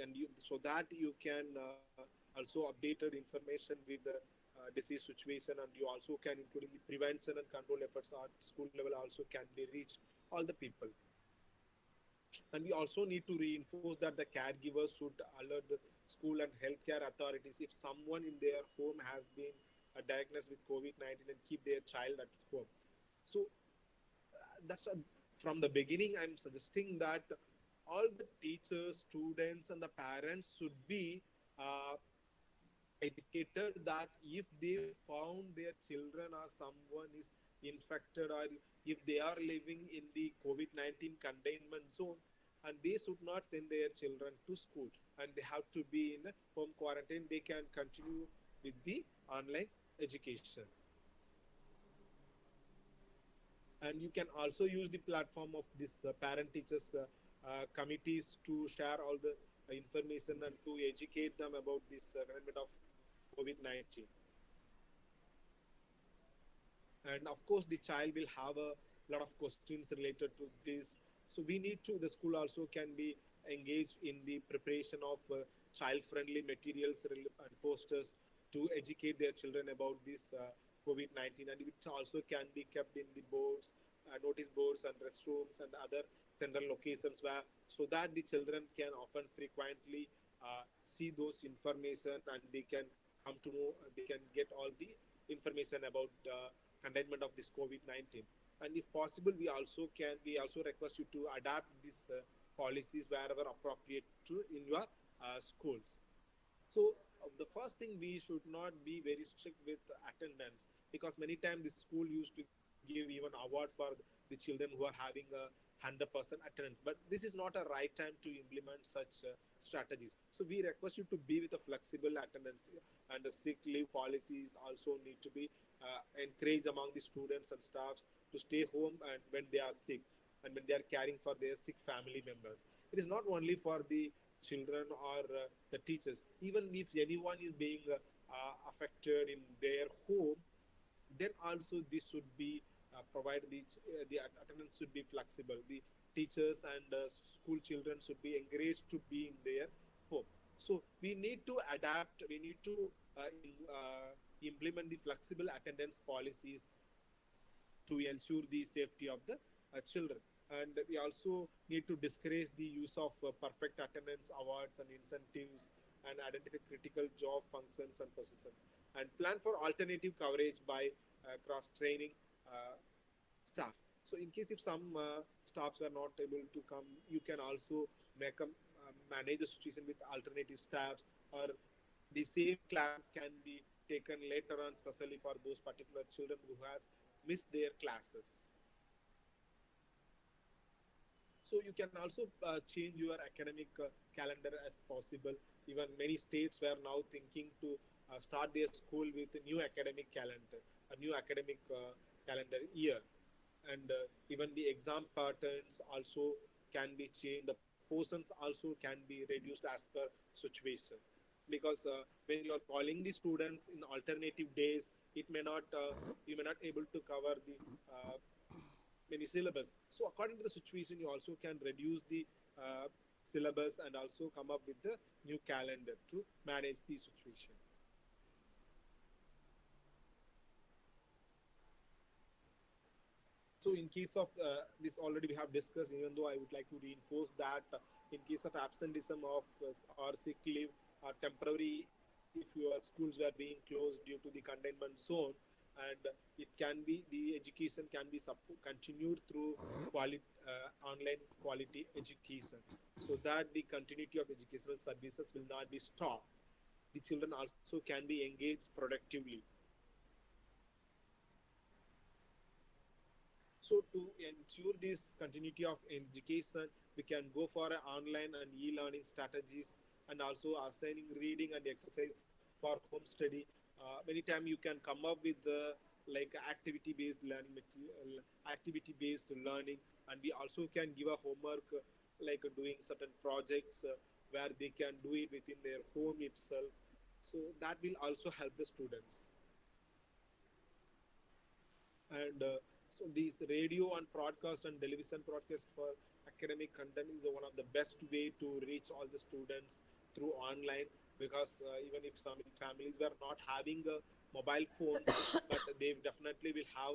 and so that you can also updated information with the disease situation, and you also can, including the prevention and control efforts at school level, also can be reached all the people. And we also need to reinforce that the caregivers should alert the school and healthcare authorities if someone in their home has been diagnosed with COVID-19, and keep their child at home. So that's from the beginning I'm suggesting that all the teachers, students and the parents should be educated that if they found their children or someone is infected, or if they are living in the COVID-19 containment zone, and they should not send their children to school, and they have to be in home quarantine, they can continue with the online education. And you can also use the platform of this parent teachers committees to share all the information and to educate them about this management of COVID-19. And of course the child will have a lot of questions related to this, so we need to, the school also can be engaged in the preparation of child friendly materials and posters to educate their children about this COVID-19, and which also can be kept in the boards, notice boards and restrooms and other central locations, where so that the children can often frequently see those information, and they can come to know, they can get all the information about containment of this COVID-19. And if possible, we also request you to adapt these policies wherever appropriate to in your schools. So the first thing, we should not be very strict with attendance, because many times the school used to give even award for the children who are having a 100% attendance. But this is not a right time to implement such strategies. So we request you to be with a flexible attendance, and the sick leave policies also need to be encouraged among the students and staffs to stay home and when they are sick, and when they are caring for their sick family members. It is not only for the children or the teachers. Even if anyone is being affected in their home, then also this should be provided. The attendance should be flexible. The teachers and school children should be encouraged to be in their home. So we need to adapt. We need to implement the flexible attendance policies to ensure the safety of the children. And we also need to discourage the use of perfect attendance awards and incentives, and identify critical job functions and positions, and plan for alternative coverage by cross training staff. So in case if some staffs are not able to come, you can also make a, manage the situation with alternative staffs, or the same classes can be taken later on, especially for those particular children who has missed their classes. So you can also change your academic calendar as possible. Even many states were now thinking to start their school with a new academic calendar, a new academic calendar year. And even the exam patterns also can be changed. The portions also can be reduced as per situation, because when you are calling the students in alternative days, it may not you may not able to cover the many syllabus. So according to the situation, you also can reduce the syllabus and also come up with the new calendar to manage the situation. So in case of this, already we have discussed, even though I would like to reinforce that in case of absenteeism of or sick leave or temporary, if your schools were being closed due to the containment zone, and it can be, the education can be continued through online quality education, so that the continuity of educational services will not be stopped. The children also can be engaged productively. So to ensure this continuity of education, we can go for an online and e-learning strategies, and also assigning reading and exercise for home study. Many time you can come up with like activity-based learning material, activity-based learning, and we also can give a homework like doing certain projects where they can do it within their home itself. So that will also help the students. And so these radio and broadcast and television broadcast for academic content is one of the best way to reach all the students through online, because even if some families were not having mobile phones, but they definitely will have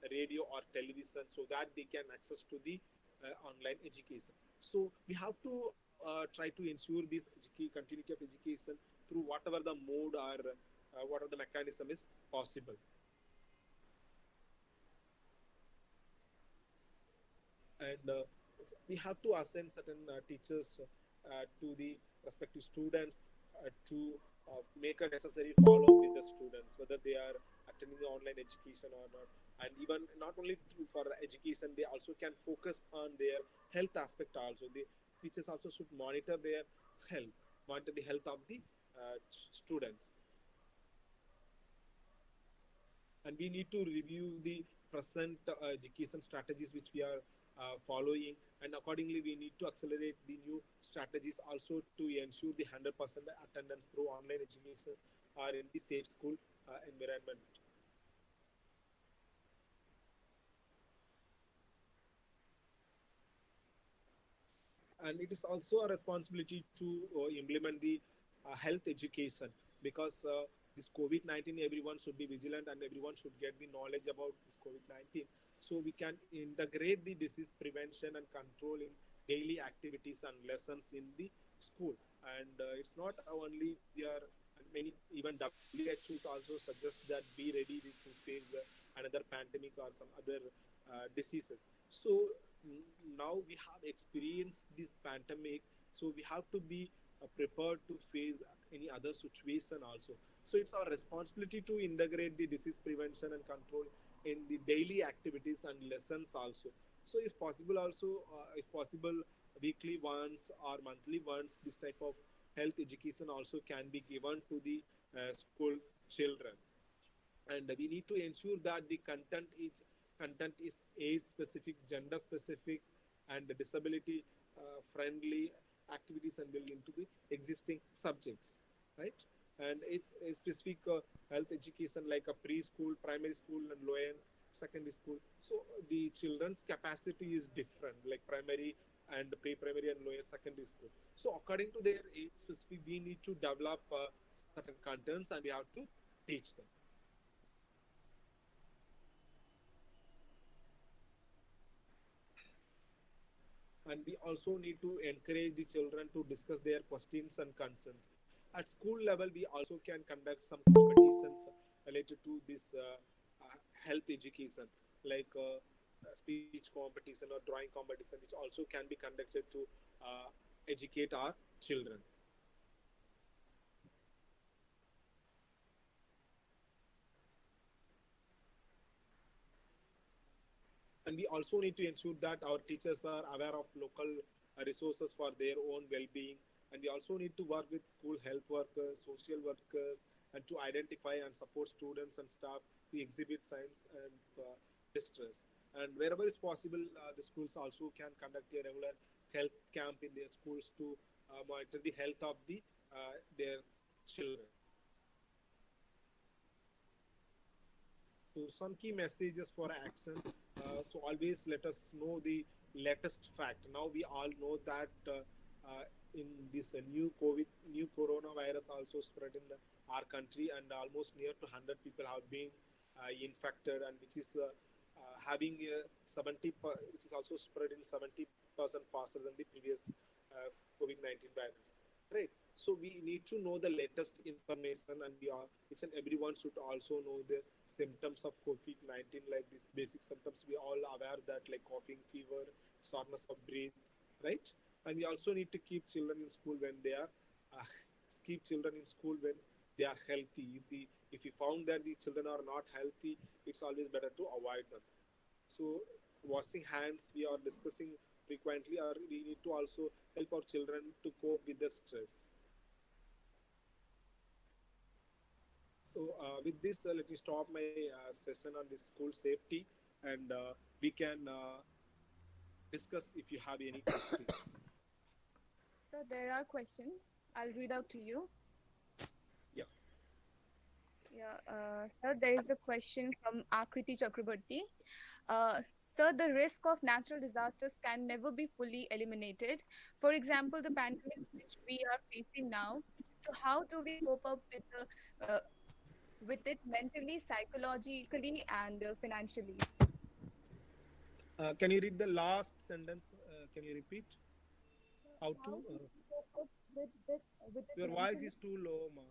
a radio or television, so that they can access to the online education. So we have to try to ensure this continuity of education through whatever the mode or whatever the mechanism is possible. And we have to assign certain teachers to the respective students to make a necessary follow up with the students, whether they are attending the online education or not. And even not only for education, they also can focus on their health aspect also. The teachers also should monitor their health, monitor the health of the students. And we need to review the present education strategies which we are following, and accordingly we need to accelerate the new strategies also to ensure the 100% attendance through online education or in the safe school environment. And it is also a responsibility to implement the health education, because this COVID-19, everyone should be vigilant and everyone should get the knowledge about this COVID-19, so we can integrate the disease prevention and control in daily activities and lessons in the school. And it's not only we are, and many, even WHO is also suggest that be ready to face another pandemic or some other diseases. So now we have experienced this pandemic, so we have to be prepared to face any other situation also. So it's our responsibility to integrate the disease prevention and control in the daily activities and lessons also. So if possible also, if possible, weekly once or monthly once, this type of health education also can be given to the school children. And we need to ensure that the content is age specific, gender specific, and disability friendly activities and built into the existing subjects, right? And it's a specific health education like a preschool, primary school, and lower secondary school. So the children's capacity is different, like primary and pre-primary and lower secondary school. So according to their age specific, we need to develop certain contents and we have to teach them. And we also need to encourage the children to discuss their questions and concerns. At school level, we also can conduct some competitions related to this health education, like speech competition or drawing competition, which also can be conducted to uh, educate our children. And we also need to ensure that our teachers are aware of local resources for their own well-being. And we also need to work with school health workers, social workers, and to identify and support students and staff who exhibit signs and distress. And wherever is possible, the schools also can conduct a regular health camp in their schools to monitor the health of their children. So some key messages for action. So always let us know the latest fact. Now we all know that in this new coronavirus also spread in our country, and almost near to 100 people have been infected, and which is having 70, which is also spread in 70% faster than the previous COVID-19 virus. Right. So we need to know the latest information, and we are each and everyone should also know the symptoms of COVID-19, like these basic symptoms. We all aware that, like coughing, fever, shortness of breath, right? And we also need to keep children in school when they are uh, keep children in school when they are healthy. If we found that these children are not healthy, it's always better to avoid them. So washing hands we are discussing frequently, or we need to also help our children to cope with the stress. So with this, let me stop my session on this school safety, and we can discuss if you have any questions. So there are questions. I'll read out to you. Yeah. Yeah, sir, there is a question from Akriti Chakraborty. Sir, the risk of natural disasters can never be fully eliminated. For example, the pandemic which we are facing now. So, how do we cope up with it mentally, psychologically, and financially? Can you read the last sentence? Can you repeat? How How to? do we cope up with it Your voice mentally? is too low, ma.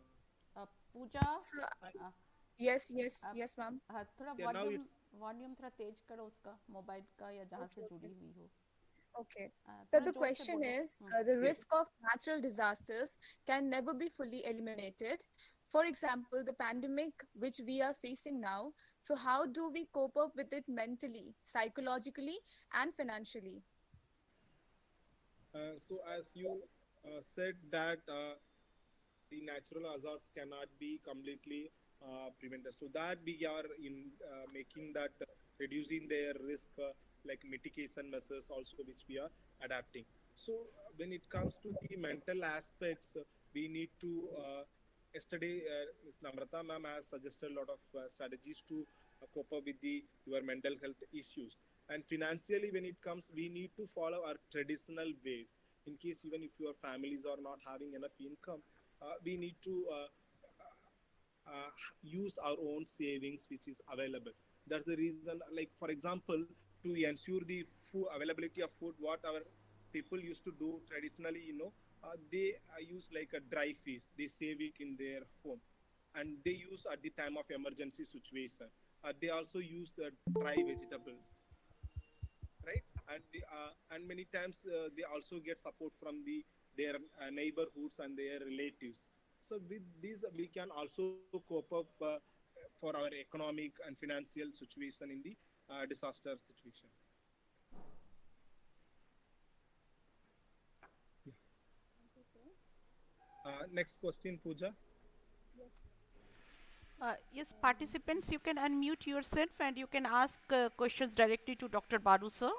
Puja So, a, yes, yes, आप yes, ma'am. हाँ, थोड़ा Yeah, now volume it's volume थोड़ा तेज करो उसका mobile का या जहाँ से Okay, okay. जुड़ी हुई हो Okay. So थोड़ा the जोर से question बोलो is, the yes. risk of natural disasters can never be fully eliminated. For example, the pandemic which we are facing now. So how do we cope up with it mentally, psychologically, and financially? So as you said that the natural hazards cannot be completely prevented. So that we are in making that reducing their risk, like mitigation measures also which we are adapting. So when it comes to the mental aspects, we need to yesterday, Ms. Namrata ma'am has suggested a lot of strategies to cope up with the your mental health issues. And financially, when it comes, we need to follow our traditional ways. In case even if your families are not having enough income, we need to uh, use our own savings which is available. That's the reason, like for example, to ensure the food availability of food, what our people used to do traditionally, they use like a dry fish, they save it in their home, and they use at the time of emergency situation. They also use the dry vegetables, right? And many times they also get support from their neighborhoods and their relatives. So with this we can also cope up for our economic and financial situation in the disaster situation. Next question, Pooja. Yes, participants, you can unmute yourself and you can ask questions directly to Dr. Baru, sir.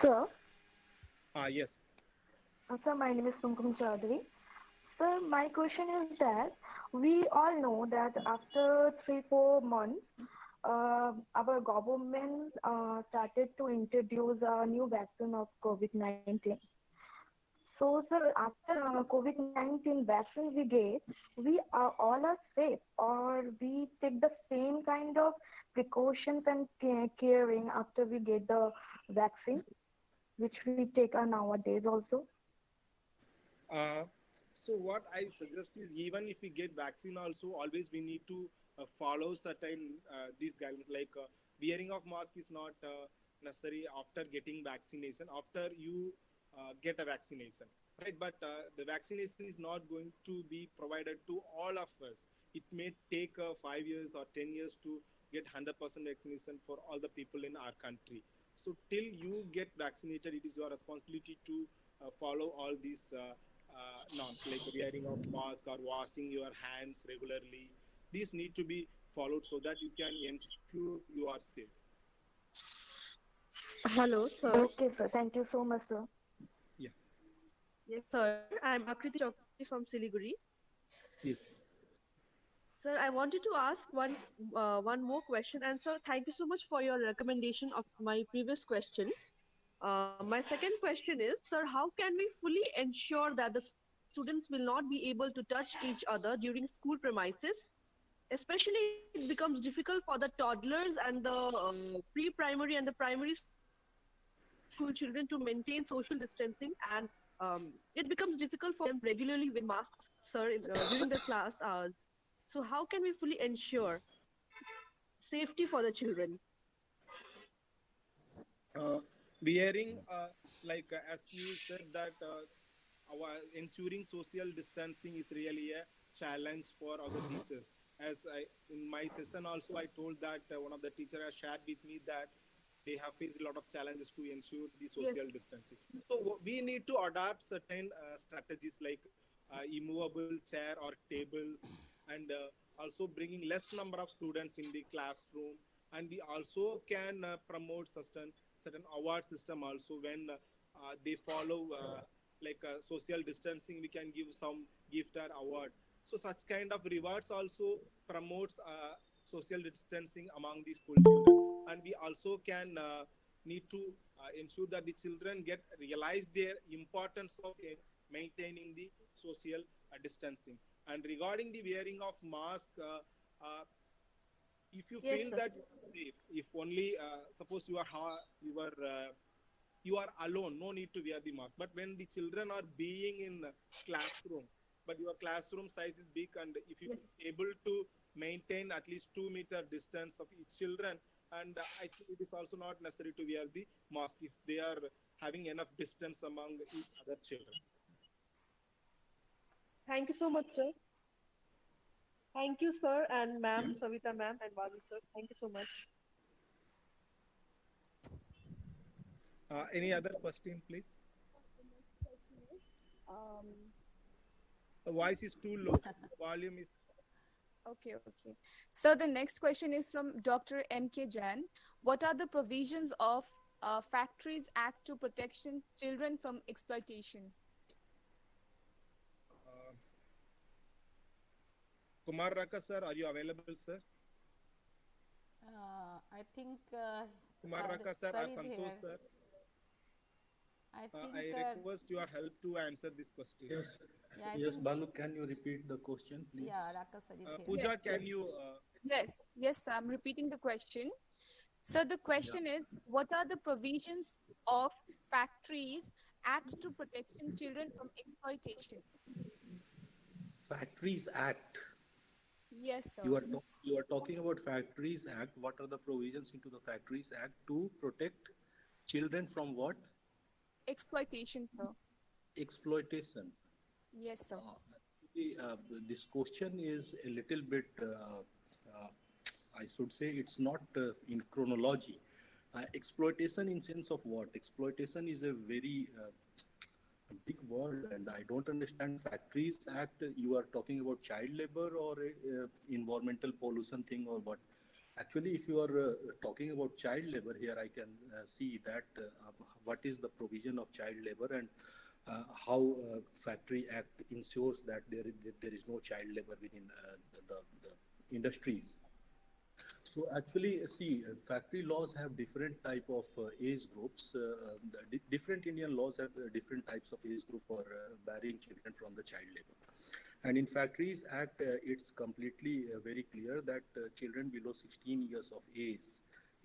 Sir, Yes. sir, my name is Kumkum Chaudhary. Sir, my question is that we all know that after 3-4 months, our government started to introduce a new vaccine of COVID-19. So, sir, after COVID-19 vaccine we get, we are all are safe, or we take the same kind of precautions and caring after we get the vaccine, which we take nowadays also. Uh, so what I suggest is even if we get vaccine also, always we need to follow certain these guidelines. Like wearing of mask is not necessary after getting vaccination. After you get a vaccination, right? But the vaccination is not going to be provided to all of us. It may take 5 years or 10 years to get 100% vaccination for all the people in our country. So till you get vaccinated, it is your responsibility to follow all these norms like wearing of mask or washing your hands regularly. These need to be followed so that you can ensure you are safe. Hello, sir. Okay, sir. Thank you so much, sir. Yeah. Yes, sir. I'm Akriti Chakraborty from Siliguri. Yes. Sir, I wanted to ask one more question. And sir, thank you so much for your recommendation of my previous question. My second question is, sir, how can we fully ensure that the students will not be able to touch each other during school premises? Especially, it becomes difficult for the toddlers and the pre-primary and the primary school children to maintain social distancing, and it becomes difficult for them regularly wear masks, sir, during the class hours. So how can we fully ensure safety for the children? uh, Wearing as you said that our ensuring social distancing is really a challenge for our teachers. As in my session also I told that one of the teacher has shared with me that they have faced a lot of challenges to ensure the Yes. social distancing. So we need to adopt certain strategies like immovable chair or tables, and also bringing less number of students in the classroom. And we also can promote certain award system also when they follow social distancing. We can give some gift or award. So such kind of rewards also promotes social distancing among the school children. And we also can need to ensure that the children get realize their importance of maintaining the social distancing. And regarding the wearing of mask, if you Yes, feel sir. that you are safe, if only suppose you are alone, no need to wear the mask. But when the children are being in classroom, but your classroom size is big, and if you Yes. able to maintain at least 2 meter distance of each children, and I think it is also not necessary to wear the mask if they are having enough distance among each other children. Thank you so much, sir. Thank you, sir, and Yeah. ma'am, Savita ma'am, and Balu sir. Thank you so much. Any other question, please? Um, The voice is too low. The volume is. okay. So the next question is from Dr. M.K. Jain. What are the provisions of Factories Act to protection children from exploitation? Kumar Raka sir, are you available, sir? I think Kumar Raka sir sir or is Santosh here. sir? I I think request your help to answer this question. Yes, yeah, I yes, think Balu, can you repeat the question, please? yeah, Raka sir is here. Yes, Pooja, can you? yes, I'm repeating the question. So the question is, what are the provisions of Factories Act to protection children from exploitation? Factories Act. Yes, sir. You are talking about Factories Act. What are the provisions into the Factories Act to protect children from what? Exploitation, sir. Exploitation. Yes, sir. Actually, this question is a little bit, I should say, it's not in chronology. Exploitation in sense of what? Exploitation is a very big word, and I don't understand. Factories Act, you are talking about child labor or environmental pollution thing or what? Actually, if you are talking about child labor here, I can see that what is the provision of child labor and how Factory Act ensures that there is no child labor within the industries. So actually, see, factory laws have different type of age groups. Different Indian laws have different types of age group for barring children from the child labor. And in Factories Act, it's completely very clear that children below 16 years of age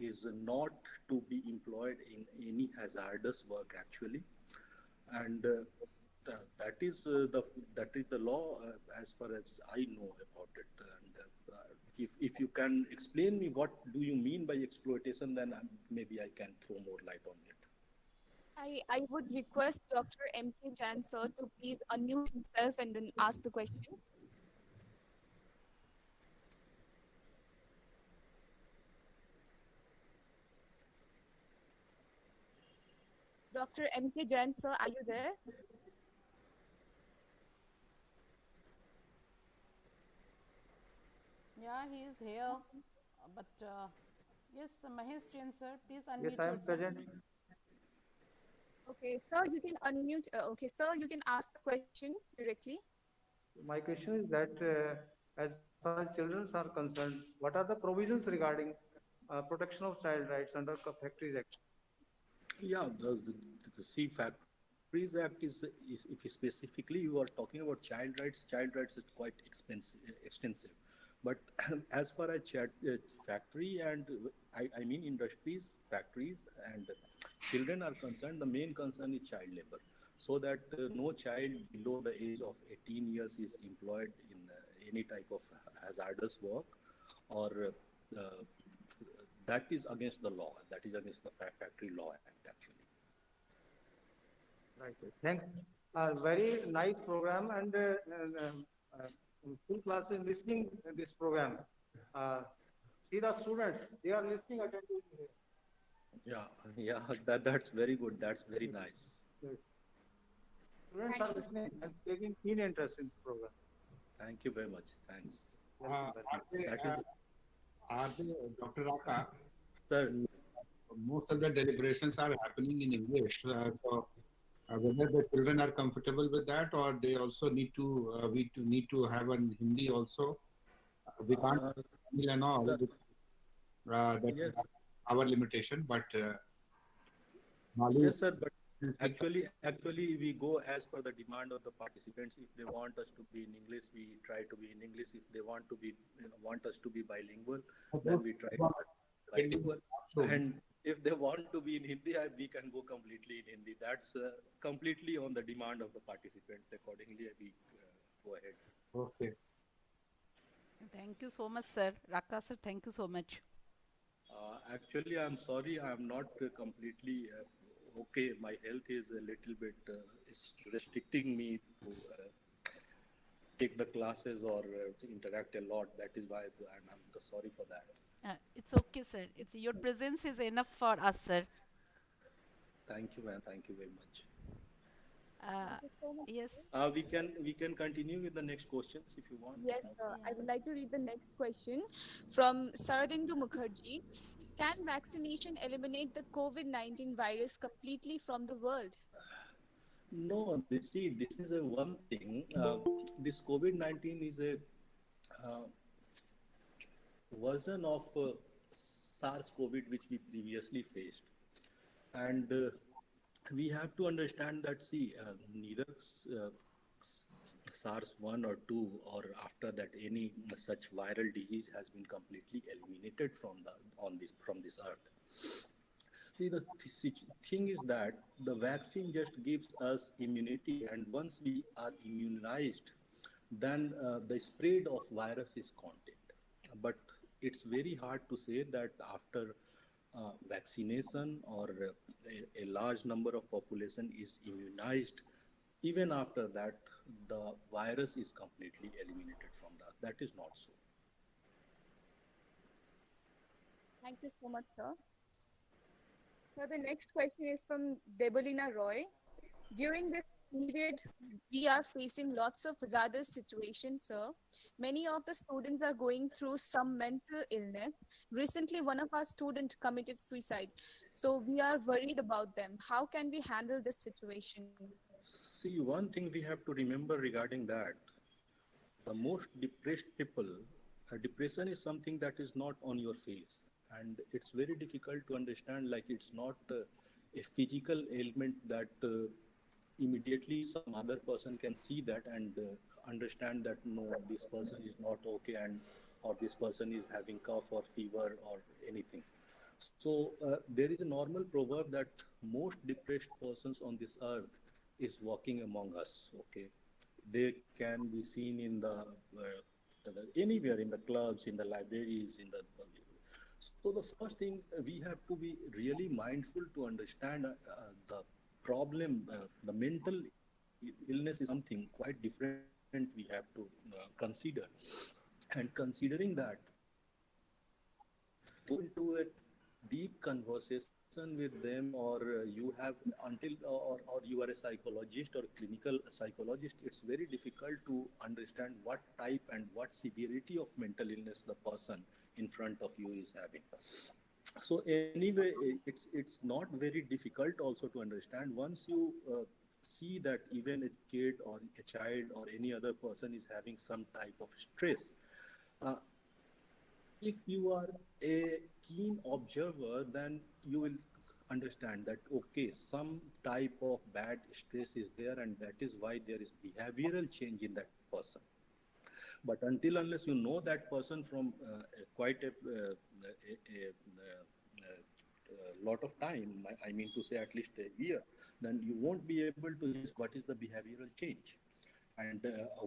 is not to be employed in any hazardous work actually. And that is the law as far as I know about it. And if you can explain me what do you mean by exploitation, then maybe I can throw more light on it. I would request Dr. M.K. Jain, sir, to please unmute himself and then ask the question. Dr. M.K. Jain, sir, are you there? Yeah, he is here, but yes, Mahesh Jain sir, please Yes, unmute I am yourself. present. Okay, sir, you can unmute. Okay, sir, you can ask the question directly. My question is that as far as children are concerned, what are the provisions regarding protection of child rights under Factories Act? Yeah, see, Factories Act is if specifically you are talking about child rights is quite extensive. But as far as factory and I mean industries, factories and children are concerned, the main concern is child labor, so that no child below the age of 18 years is employed in any type of hazardous work or that is against the law. That is against the Factory Law Act, actually. Right. Thanks. Very nice program and full class is listening this program. See the students, they are listening attentively. Yeah, that's very good. That's very nice. Good. Students are listening and taking keen interest in the program. Thank you very much. Thanks. Are they, Dr. Raka, Sir, most of the deliberations are happening in English. So whether the children are comfortable with that, or they also need to we need to have an Hindi also. We can't Tamil and all. That yes. our limitation, but Yes, sir. But actually, we go as per the demand of the participants. If they want us to be in English, we try to be in English. If they want us to be bilingual, then we try to be bilingual. And if they want to be in Hindi, we can go completely in Hindi. That's completely on the demand of the participants. Accordingly, we go ahead. Okay. Thank you so much, sir. Raka sir, thank you so much. Actually, I'm sorry, I'm not completely okay. My health is a little bit is restricting me to take the classes or interact a lot. That is why I'm sorry for that. It's okay, sir. It's your presence is enough for us, sir. Thank you, ma'am. Thank you very much. Yes. We can continue with the next questions if you want. Yes, sir. I would like to read the next question from Saradindu Mukherjee. Can vaccination eliminate the COVID-19 virus completely from the world? No, this is a one thing. This COVID-19 is a uh, version of SARS-CoV which we previously faced. And we have to understand that, see, neither SARS-1 or 2 or after that any such viral disease has been completely eliminated from this earth. See, the thing is that the vaccine just gives us immunity, and once we are immunized, then the spread of virus is contained. But it's very hard to say that after vaccination or a large number of population is immunized, even after that, the virus is completely eliminated from that. That is not so. Thank you so much, sir. So the next question is from Debolina Roy. During this period, we are facing lots of hazardous situations, sir. Many of the students are going through some mental illness. Recently, one of our students committed suicide. So we are worried about them. How can we handle this situation? See, one thing we have to remember regarding that, the most depressed people, depression is something that is not on your face, and it's very difficult to understand, like it's not a physical ailment that immediately some other person can see that and understand that no, this person is not okay, and or this person is having cough or fever or anything. So there is a normal proverb that most depressed persons on this earth is walking among us. Okay, they can be seen in anywhere, in the clubs, in the libraries, in the. So the first thing, we have to be really mindful to understand the problem. The mental illness is something quite different. We have to consider, and considering that, go into a deep conversation with them, or you have until or you are a psychologist or a clinical psychologist, it's very difficult to understand what type and what severity of mental illness the person in front of you is having. So anyway, it's not very difficult also to understand once you see that even a kid or a child or any other person is having some type of stress. If you are a keen observer, then you will understand that okay, some type of bad stress is there, and that is why there is behavioral change in that person. But until unless you know that person from quite a lot of time, I mean to say at least a year, then you won't be able to judge what is the behavioral change and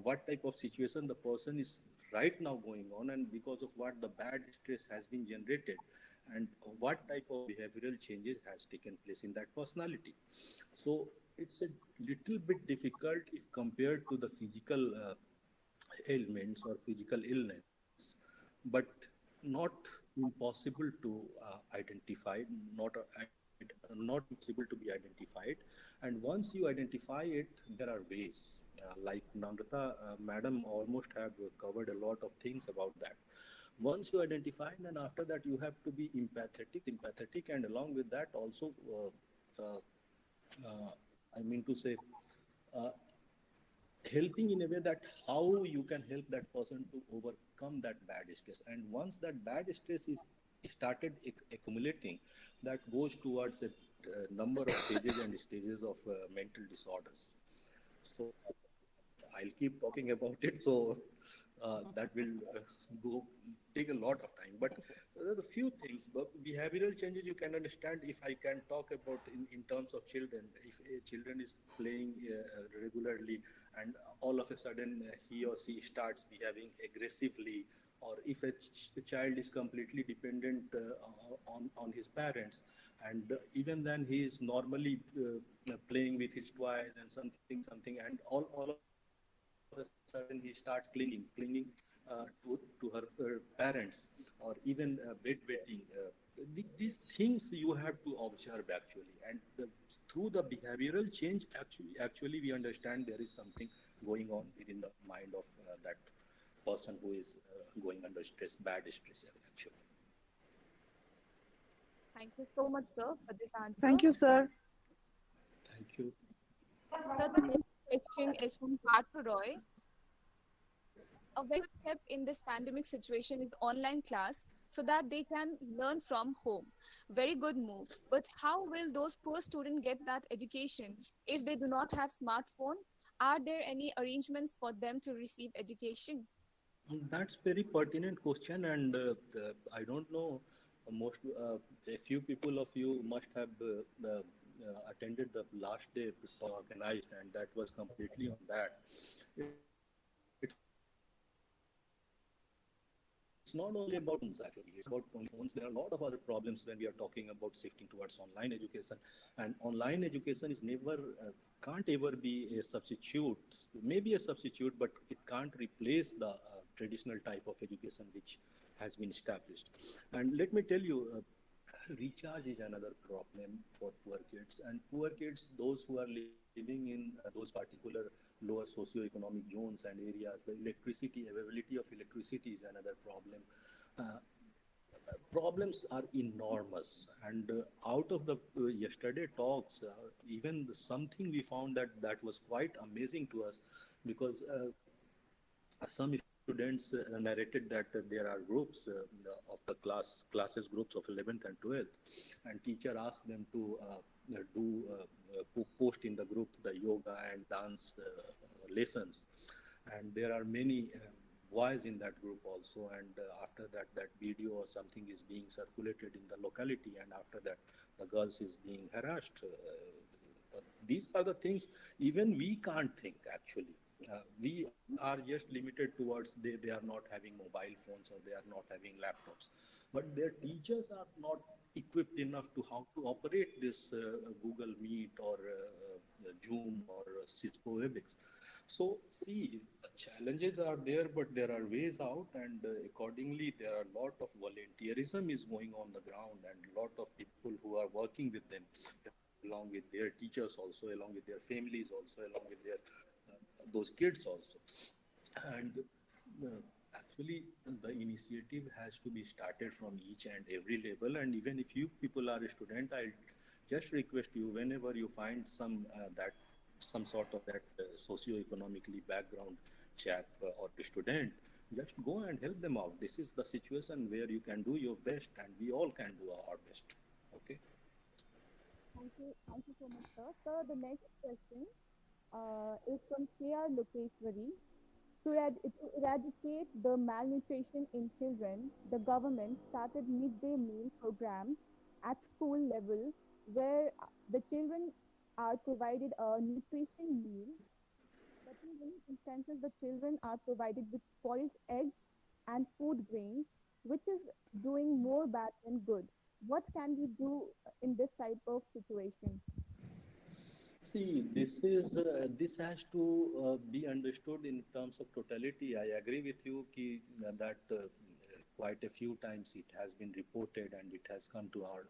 what type of situation the person is right now going on, and because of what the bad stress has been generated, and what type of behavioral changes has taken place in that personality. So it's a little bit difficult if compared to the physical ailments or physical illness, but not impossible to identify, not impossible to be identified. And once you identify it, there are ways. Like Namrata madam almost have covered a lot of things about that. Once you identify, then after that you have to be sympathetic, and along with that also, I mean to say, uh, helping in a way that how you can help that person to overcome that bad stress. And once that bad stress is started accumulating, that goes towards a number of stages of mental disorders. So I'll keep talking about it. So that will go take a lot of time. But there are a few things. But behavioral changes you can understand if I can talk about in terms of children. If a children is playing regularly and all of a sudden he or she starts behaving aggressively, or if a child is completely dependent on his parents, and even then he is normally playing with his toys and something, and all of a sudden he starts clinging to her parents, or even bedwetting. These things you have to observe actually, and through the behavioral change, actually we understand there is something going on within the mind of that person who is going under stress, bad stress actually. Thank you so much, sir, for this answer. Thank you, sir. Thank you. Sir, the next question is from Parthu Roy. a very good step in this pandemic situation is online class so that they can learn from home. Very good move. But how will those poor students get that education if they do not have smartphone? Are there any arrangements for them to receive education? That's very pertinent question, and I don't know. Most a few people of you must have attended the last day organized, and that was completely on that. It's not only about phones actually. It's about only phones. There are a lot of other problems when we are talking about shifting towards online education, and online education is never can't ever be a substitute. Maybe a substitute, but it can't replace the traditional type of education which has been established. And let me tell you, recharge is another problem for poor kids, and poor kids, those who are living in those particular lower socioeconomic zones and areas, the availability of electricity is another problem. uh, Problems are enormous, and out of the yesterday talks, even something we found that was quite amazing to us, because some students narrated that there are groups of the classes groups of 11th and 12th, and teacher asked them to do post in the group the yoga and dance lessons, and there are many boys in that group also, and after that video or something is being circulated in the locality, and after that the girls is being harassed. These are the things even we can't think actually. We are just limited towards they are not having mobile phones or they are not having laptops, but their teachers are not equipped enough to how to operate this Google Meet or Zoom or Cisco Webex. So see, challenges are there, but there are ways out, and accordingly, there are a lot of volunteerism is going on the ground, and a lot of people who are working with them, along with their teachers also, along with their families also, along with their those kids also. And actually, the initiative has to be started from each and every level. And even if you people are a student, I'll just request you, whenever you find some sort of that socio-economically background chap or a student, just go and help them out. This is the situation where you can do your best, and we all can do our best. Okay. Thank you so much, sir. Sir, the next question is from K.R. Lokeshwari. To eradicate the malnutrition in children, the government started midday meal programs at school level where the children are provided a nutrition meal, but in many instances, the children are provided with spoiled eggs and food grains, which is doing more bad than good. What can we do in this type of situation? See, this has to be understood in terms of totality. I agree with you that quite a few times it has been reported and it has come to our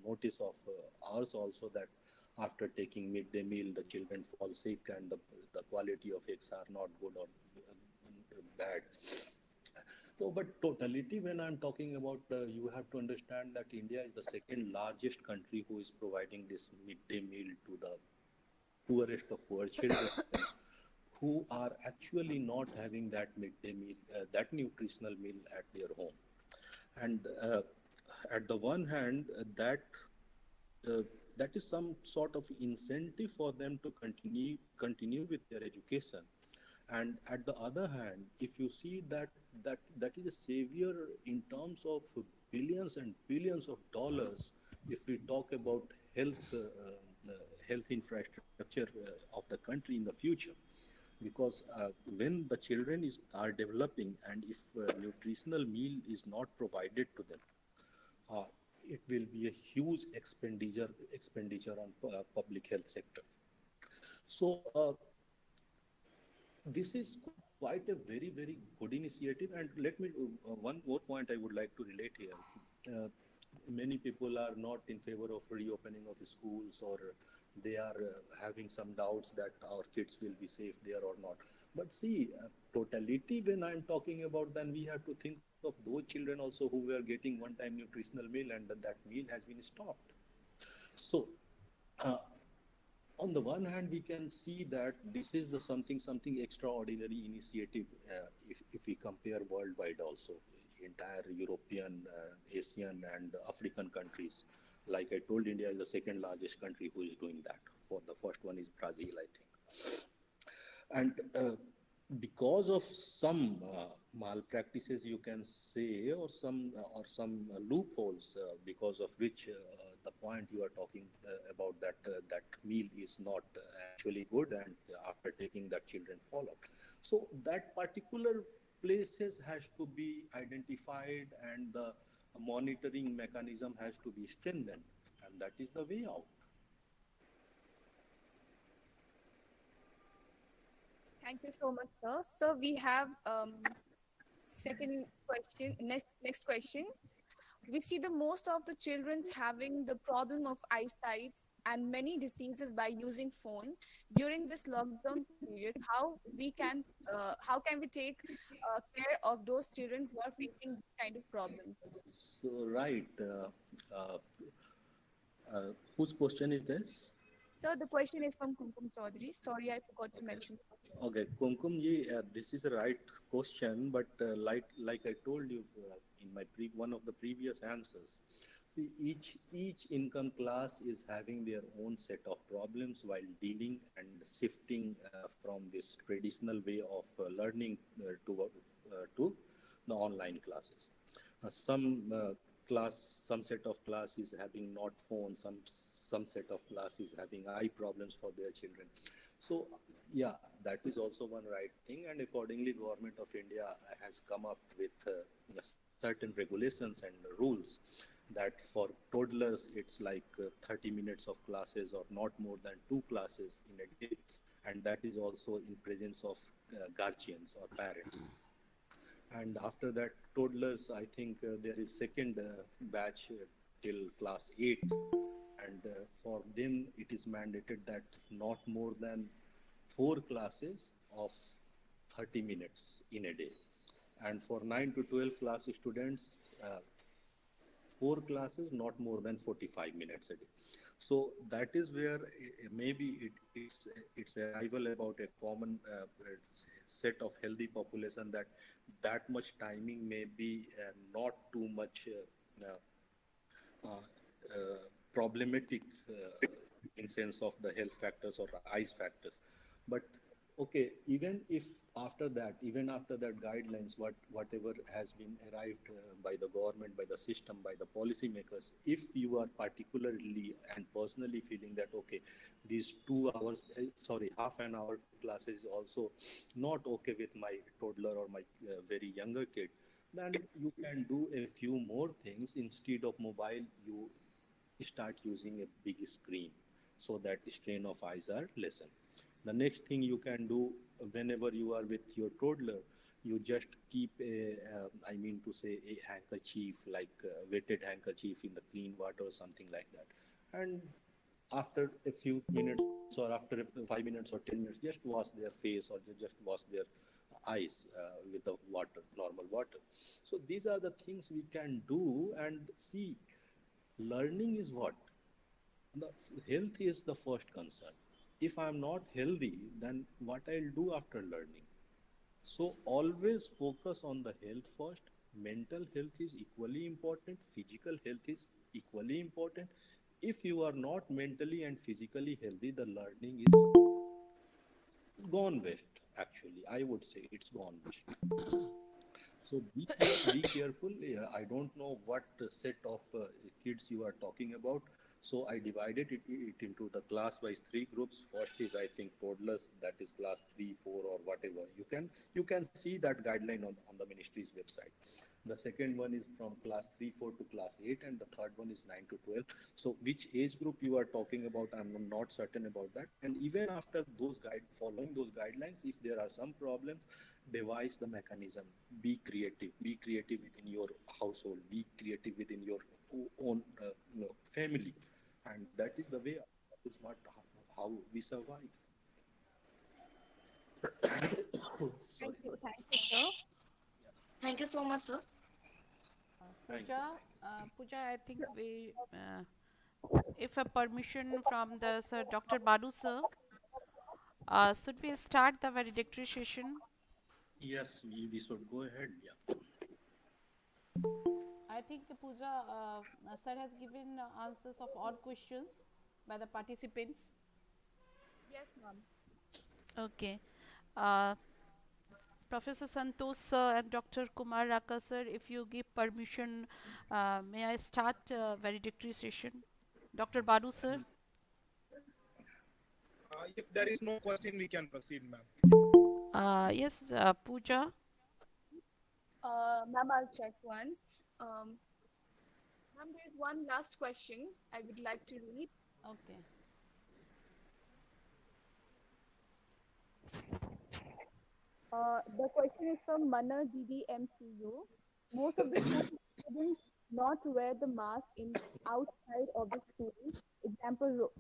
notice of ours also, that after taking midday meal, the children fall sick and the quality of eggs are not good or bad. So, but totality, when I'm talking about, you have to understand that India is the second largest country who is providing this midday meal to the poorest of poor children who are actually not having that midday meal, that nutritional meal at their home. And at the one hand, uh, that is some sort of incentive for them to continue with their education. And at the other hand, if you see that is a savior in terms of billions and billions of dollars, if we talk about health infrastructure of the country in the future, because when the children are developing, and if nutritional meal is not provided to them, uh, it will be a huge expenditure on public health sector. So this is quite a very, very good initiative. And let me one more point I would like to relate here. Uh, Many people are not in favor of reopening of schools, or they are having some doubts that our kids will be safe there or not. But see, totality, when I'm talking about, then we have to think of those children also who were getting one-time nutritional meal, and that meal has been stopped. So, uh, On the one hand, we can see that this is the something extraordinary initiative if we compare worldwide also, entire European, Asian, and African countries. Like I told, India is the second largest country who is doing that. For the first one is Brazil, I think. And because of some malpractices, you can say, or some loopholes, because of which the point you are talking about, that that meal is not actually good, and after taking that, children fall out. So that particular places has to be identified, and the monitoring mechanism has to be strengthened, and that is the way out. Thank you so much, sir. So we have second question. Next question. We see the most of the children's having the problem of eyesight and many diseases by using phone during this lockdown period. How can we take care of those children who are facing this kind of problems? So, right. Whose question is this? So the question is from Kumkum Chaudhary. Sorry, I forgot to Okay. mention. Okay, Kumkum ji, this is a right question, but like I told you in my one of the previous answers, see, each income class is having their own set of problems while dealing and shifting from this traditional way of learning to the online classes. Some set of class is having not phone, some set of class is having eye problems for their children. So yeah, that is also one right thing, and accordingly, Government of India has come up with certain regulations and rules that for toddlers it's like 30 minutes of classes or not more than two classes in a day, and that is also in presence of guardians or parents. And after that, toddlers, I think there is second batch till class 8, and for them it is mandated that not more than four classes of 30 minutes in a day, and for 9 to 12 class students, four classes not more than 45 minutes a day. So that is where maybe it's arrival about a common set of healthy population, that that much timing may be not too much problematic in sense of the health factors or eyes factors. But okay, even after that guidelines, whatever has been arrived by the government, by the system, by the policymakers, if you are particularly and personally feeling that okay, these 2 hours, sorry, half an hour class is also not okay with my toddler or my very younger kid, then you can do a few more things. Instead of mobile, you start using a big screen so that strain of eyes are lessened. The next thing you can do, whenever you are with your toddler, you just keep I mean to say, a handkerchief, like wetted handkerchief in the clean water or something like that. And after a few minutes or after 5 minutes or 10 minutes, just wash their face or just wash their eyes with the water, normal water. So these are the things we can do. And see, learning is what? The health is the first concern. If I'm not healthy, then what I'll do after learning? So always focus on the health first. Mental health is equally important. Physical health is equally important. If you are not mentally and physically healthy, the learning is gone west. Actually, I would say it's gone west. So be careful. I don't know what set of kids you are talking about. So I divided it into the class-wise three groups. First is, I think, toddlers. That is class 3, 4, or whatever. You can see that guideline on the ministry's website. The second one is from class 3, 4 to class 8, and the third one is 9 to 12. So which age group you are talking about, I'm not certain about that. And even after following those guidelines, if there are some problems, devise the mechanism. Be creative. Be creative within your household. Be creative within your own family, and that is the way. That is how we survive. Sorry. Thank you, sir. Thank you so much, sir. Thank you. Pooja, I think we If a permission from the sir, Dr. Badu sir, should we start the valedictory session? Yes, we should go ahead. Yeah. I think Pooja, sir has given answers of all questions by the participants. Yes, ma'am. Okay. Uh, Professor Santosh sir and Dr. Kumar Raka sir, if you give permission, may I start valedictory session? Dr. Badu sir. If there is no question, we can proceed, ma'am. Yes, Pooja. Ma'am, I'll check once. Ma'am, there is one last question I would like to read. Okay. The question is from Manna DDMCU. Most of the students not wear the mask in outside of the school.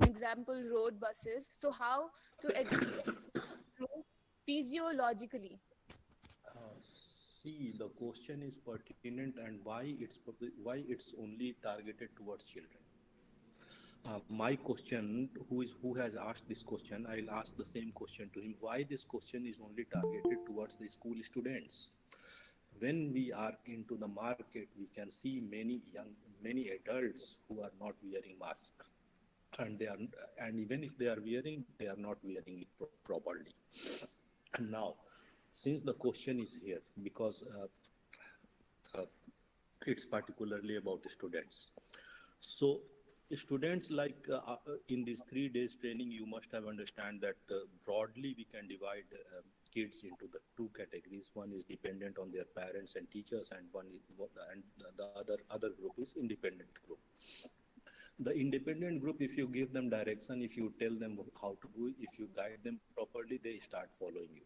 Example road buses. So how to improve physiologically? See, the question is pertinent and why it's only targeted towards children. My question, who has asked this question, I'll ask the same question to him. Why this question is only targeted towards the school students? When we are into the market, we can see many adults who are not wearing masks, and even if they are wearing, they are not wearing it properly. And now, since the question is here, because uh, it's particularly about students. So students, like in this 3 days training, you must have understand that broadly we can divide kids into the two categories. One is dependent on their parents and teachers, and and the other group is independent group. The independent group, if you give them direction, if you tell them how to do it, if you guide them properly, they start following you.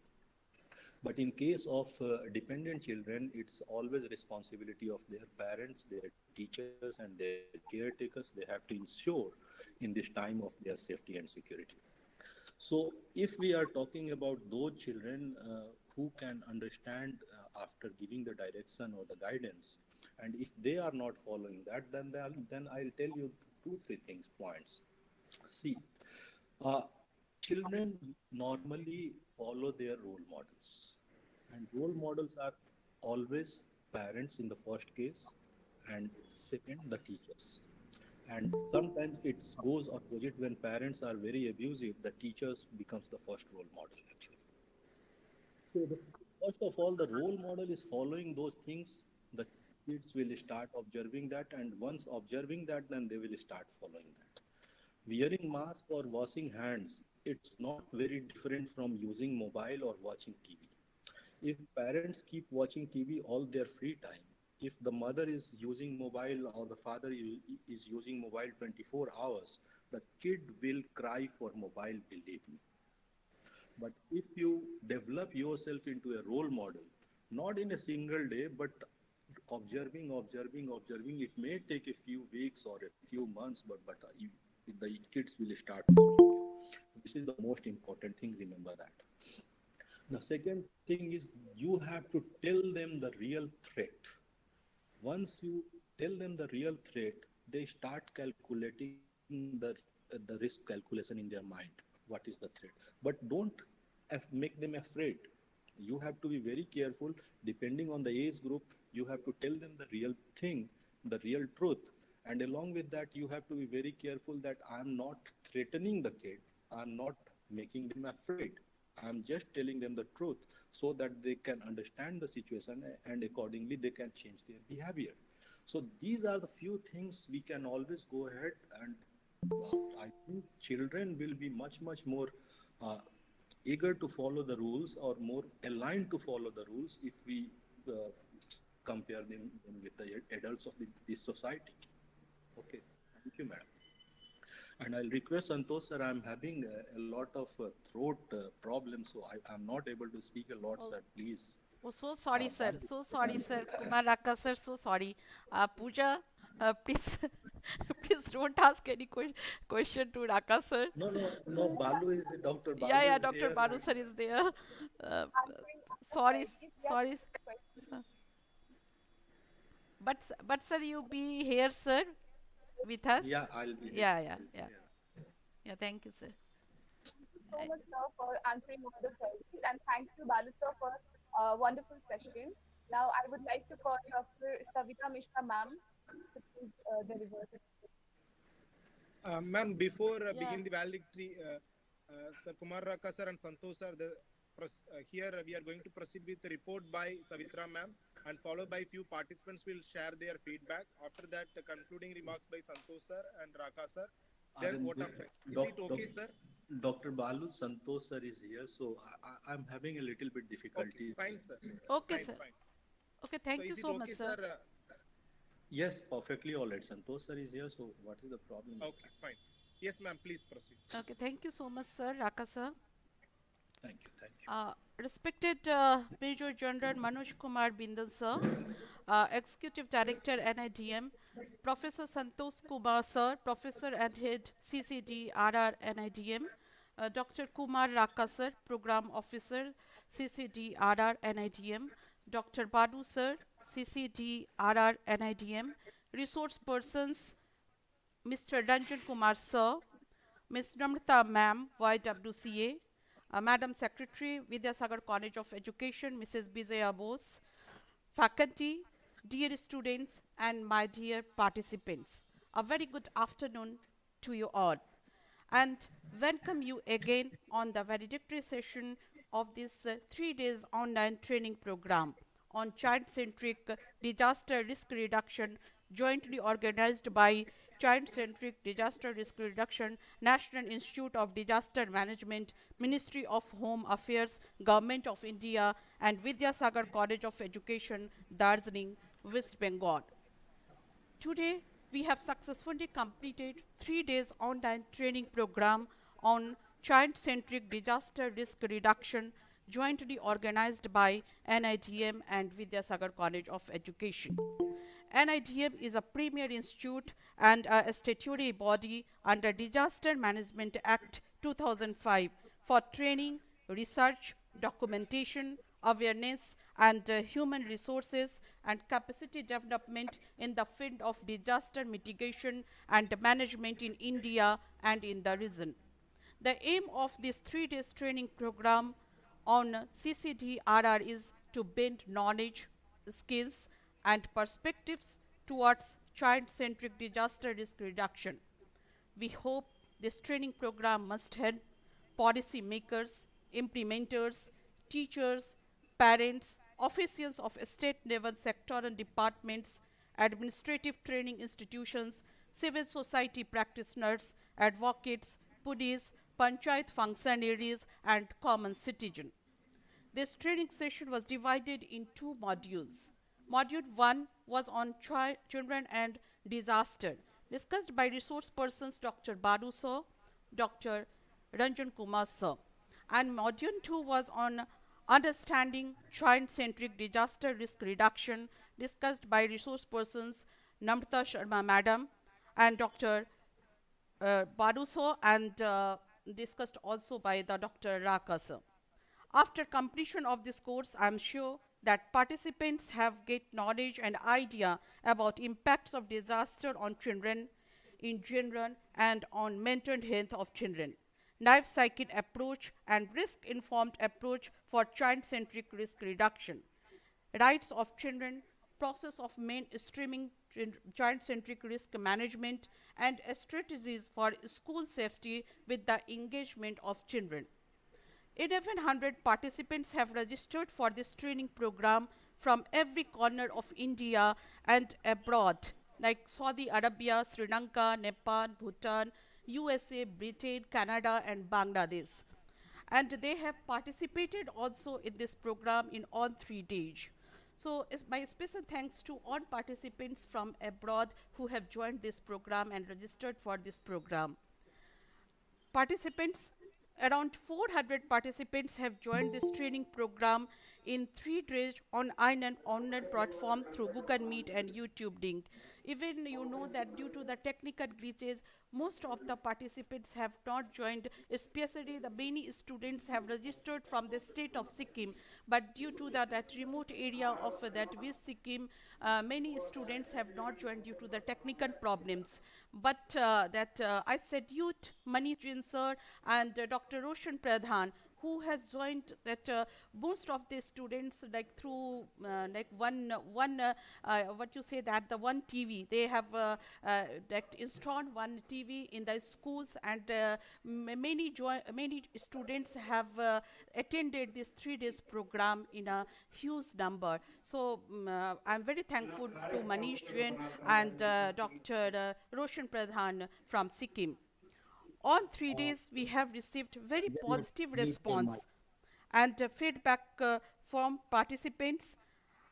But in case of dependent children, it's always responsibility of their parents, their teachers, and their caretakers. They have to ensure in this time of their safety and security. So if we are talking about those children who can understand after giving the direction or the guidance, and if they are not following that, then I'll tell you two, three things, points. See, uh, children normally follow their role models, and role models are always parents in the first case, and second, the teachers. And sometimes it goes opposite. When parents are very abusive, the teachers becomes the first role model actually. So first of all, the role model is following those things. The kids will start observing that, and once observing that, then they will start following that. Wearing mask or washing hands, it's not very different from using mobile or watching TV. If parents keep watching TV all their free time, if the mother is using mobile or the father is using mobile 24 hours, the kid will cry for mobile, believe me. But if you develop yourself into a role model, not in a single day, but observing, it may take a few weeks or a few months, but the kids will start following you. This is the most important thing, remember that. The second thing is you have to tell them the real threat. Once you tell them the real threat, they start calculating the risk calculation in their mind. What is the threat? But don't make them afraid. You have to be very careful. Depending on the age group, you have to tell them the real thing, the real truth. And along with that, you have to be very careful that I'm not threatening the kid. I'm not making them afraid. I'm just telling them the truth so that they can understand the situation and accordingly they can change their behavior. So these are the few things we can always go ahead, and I think children will be much more uh, eager to follow the rules or more aligned to follow the rules if we uh, compare them with the adults of this society. Okay, thank you, madam. And I'll request Santosh sir, I'm having a lot of throat problems, so I'm not able to speak a lot, Oh, sir. Please. oh, so sorry, sir. Balu, So sorry, sir. Kumar Raka, sir. So sorry. Pooja, please, please don't ask any question to Raka, sir. no, Balu is, Dr. Yeah, Balu yeah. is Dr. here. Baru, sir, is there. Uh, I'm sorry, please get sorry, the question. sir. But sir, you be here, sir. with us? Yeah, I'll be there. Yeah, yeah, I'll be yeah. there. Yeah, thank you, sir. Thank you so I, much, sir, for answering all the queries, and thank you, Balu sir, for a wonderful session. Now, I would like to call Dr. Savita Mishra, ma'am, to please deliver the Ma'am, before yeah. begin the valedictory, Sir Kumar Raka sir and Santosh sir, here we are going to proceed with the report by Savitra ma'am, and followed by few participants will share their feedback. After that, the concluding remarks by Santosh sir and Raka sir. Then Arun, vote of thanks. Is doc, it doc, okay, sir? Dr. Balu Santosh sir is here, so I'm having a little bit Okay, difficulties. fine, sir. Okay, Fine, sir. fine. Okay, So thank you is it so much, okay, sir. sir? Yes, perfectly all right. Santosh sir is here, so what is the problem? Okay, fine. Yes, ma'am, please proceed. Okay, thank you so much, sir. Raka, sir. Thank you, thank you. Respected Major General Manoj Kumar Bindal, sir, Executive Director NIDM, Professor Santosh Kumar, sir, Professor and Head CCD RR NIDM, Dr. Kumar Raka, sir, Program Officer CCD RR NIDM, Dr. Badu, sir, CCD RR NIDM, Resource Persons Mr. Ranjan Kumar, sir, Ms. Namrata, ma'am, YWCA, Madam Secretary, Vidyasagar College of Education, Mrs. Bizaya Bose, faculty, dear students, and my dear participants. A very good afternoon to you all, and welcome you again on the valedictory session of this 3 days online training program on child-centric disaster risk reduction, jointly organized by Child-Centric Disaster Risk Reduction, National Institute of Disaster Management, Ministry of Home Affairs, Government of India, and Vidyasagar College of Education, Darjeeling, West Bengal. Today, we have successfully completed 3 days online training program on child-centric disaster risk reduction, jointly organized by NIDM and Vidyasagar College of Education. NIDM is a premier institute and a statutory body under Disaster Management Act 2005 for training, research, documentation, awareness, and human resources and capacity development in the field of disaster mitigation and management in India and in the region. The aim of this 3 days training program on CCDRR is to build knowledge, skills, and perspectives towards child-centric disaster risk reduction. We hope this training program must help policy makers, implementers, teachers, parents, officials of state level sectoral departments, administrative training institutions, civil society practitioners, advocates, police, panchayat functionaries, and common citizens. This training session was divided in two modules. Module 1 was on children and disaster, discussed by resource persons Dr. Badu sir, Dr. Ranjan Kumar sir. And module 2 was on understanding child-centric disaster risk reduction, discussed by resource persons Namrata Sharma madam and Dr. Baduso, and discussed also by the Dr. Raka sir. After completion of this course, I am sure that participants have get knowledge and idea about impacts of disaster on children in general and on mental health of children. Life cycle approach and risk informed approach for child centric risk reduction. Rights of children, process of mainstreaming child centric risk management, and strategies for school safety with the engagement of children. 1100 participants have registered for this training program from every corner of India and abroad, like Saudi Arabia, Sri Lanka, Nepal, Bhutan, USA, Britain, Canada, and Bangladesh. And they have participated also in this program in all 3 days. So, my special thanks to all participants from abroad who have joined this program and registered for this program. Participants, around 400 participants have joined this training program in 3 days on online platform through Google Meet and YouTube link. Even you know that due to the technical glitches, most of the participants have not joined, especially the many students have registered from the state of Sikkim, but due to that remote area of that West Sikkim, many students have not joined due to the technical problems. But that I salute Manish Jain sir and Dr. Roshan Pradhan, who has joined that most of the students like through like one what you say that the one TV they have that installed one TV in the schools, and many students have attended this 3 days program in a huge number. So I'm very thankful to Manish Jain and Dr. Roshan Pradhan from Sikkim. On 3 days, we have received very positive response and feedback from participants.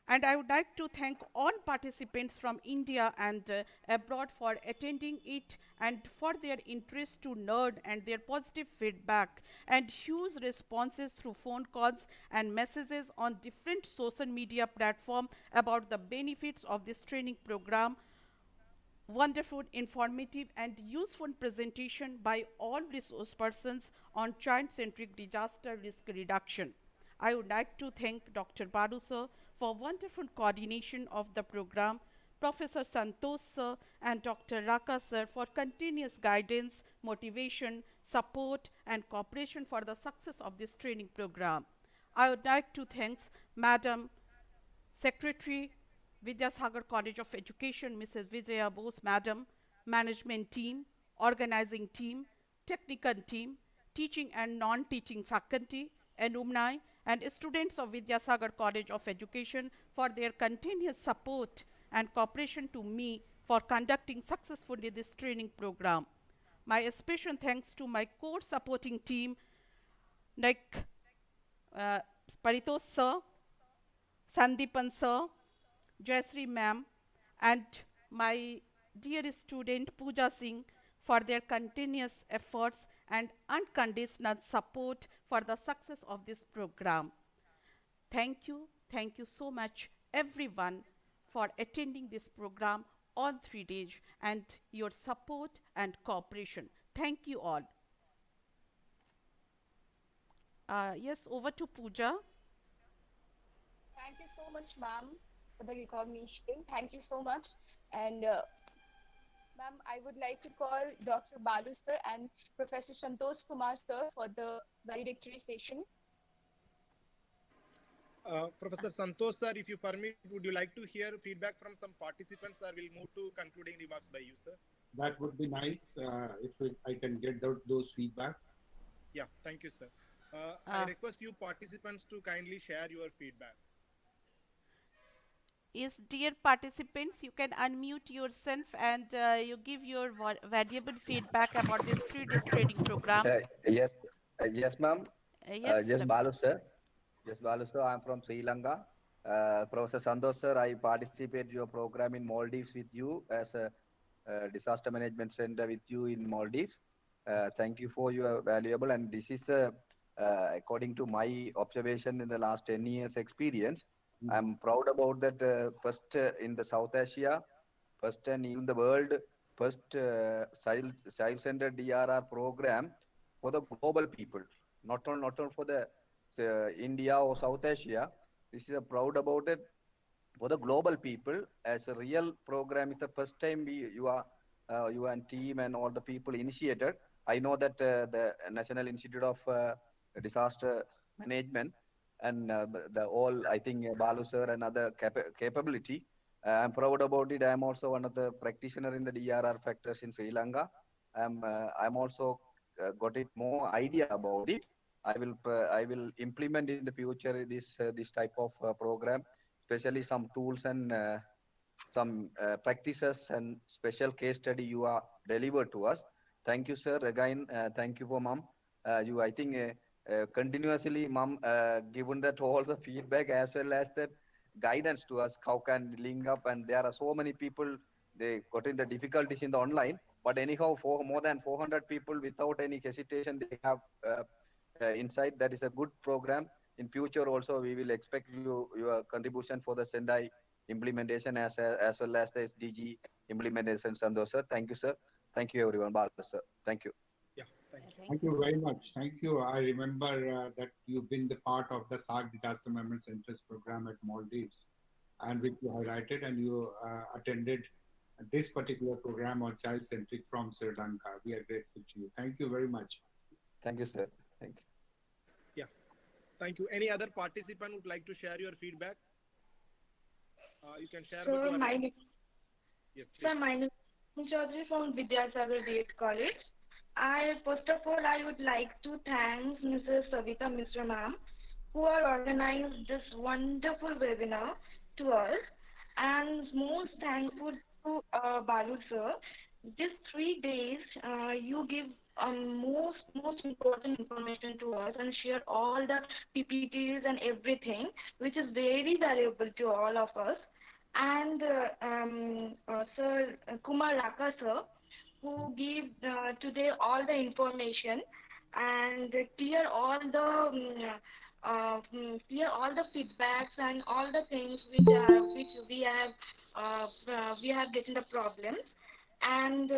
And I would like to thank all participants from India and abroad for attending it and for their interest to learn and their positive feedback and huge responses through phone calls and messages on different social media platforms about the benefits of this training program. Wonderful, informative, and useful presentation by all resource persons on child-centric disaster risk reduction. I would like to thank Dr. Balu sir for wonderful coordination of the program, Professor Santosh sir and Dr. Raka sir for continuous guidance, motivation, support, and cooperation for the success of this training program. I would like to thank Madam Secretary, Vidyasagar College of Education, Mrs. Vijaya Bose, Madam, management team, organizing team, technical team, teaching and non-teaching faculty, alumni, and students of Vidyasagar College of Education for their continuous support and cooperation to me for conducting successfully this training program. My special thanks to my core supporting team like uh, Paritosh sir, Sandipan sir, Jayasree ma'am, and my dear student Pooja Singh for their continuous efforts and unconditional support for the success of this program. Thank you so much everyone for attending this program on 3 days and your support and cooperation. Thank you all. Yes, over to Pooja. Thank you so much, ma'am, for the recognition. Thank you so much. And ma'am, I would like to call Dr. Balu sir and Professor Santosh Kumar sir for the valedictory session. Professor Santosh sir, if you permit, would you like to hear feedback from some participants, or we'll move to concluding remarks by you, sir? That would be nice I can get those feedback. Yeah, thank you, sir. I Uh, request you participants to kindly share your feedback. is dear participants, you can unmute yourself and you give your valuable feedback about this 3 days training program. Yes, yes, ma'am. Yes, Just Ravi sir. Balu sir. Just Balu sir. I'm from Sri Lanka. Professor Santosh sir, I participate your program in Maldives with you as a disaster management center with you in Maldives. Thank you for your valuable, and this is according to my observation in the last 10 years experience. I'm proud about that first in the South Asia, first and even the world, first child-centered DRR program for the global people, not on for the India or South Asia. This is a proud about it for the global people as a real program. Is the first time you and team and all the people initiated. I know that the National Institute of Disaster Management and the all, I think Balu sir and other capability. I'm proud about it. I'm also one of the practitioner in the DRR factors in Sri Lanka. I'm also got it more idea about it. I will implement in the future this type of program, especially some tools and some practices and special case study you are delivered to us. Thank you, sir. Again, thank you for mom. I think continuously, mom, given that all the feedback as well as that guidance to us, how can link up, and there are so many people they got in the difficulties in the online. But anyhow, for more than 400 people without any hesitation, they have inside. That is a good program. in future also we will expect your contribution for the Sendai implementation as well as the SDG implementation. Santosh sir, thank you sir, thank you everyone. Bala sir, thank you. Yeah, thank you. Thank Thank you you so very much. much. Thank you. I remember that you've been the part of the SARC Disaster Management Centers program at Maldives, and which you highlighted, and you attended this particular program on Child Centric from Sri Lanka. We are grateful to you. Thank you very much. Thank you sir, thank you. Yeah, thank you. Any other participant would like to share your feedback? You can share with So your. my name, Yes, sir, please. my name is Chaudhary from Vidyasagar D.Ed College. First of all, I would like to thank Mrs. Savita Mr. Ma'am who are organized this wonderful webinar to us, and most thankful to Balu sir. These 3 days, you give most important information to us and share all the PPTs and everything, which is very valuable to all of us. And Sir Kumar Raka sir, who give today all the information and clear all the feedbacks and all the things which we have getting the problems, and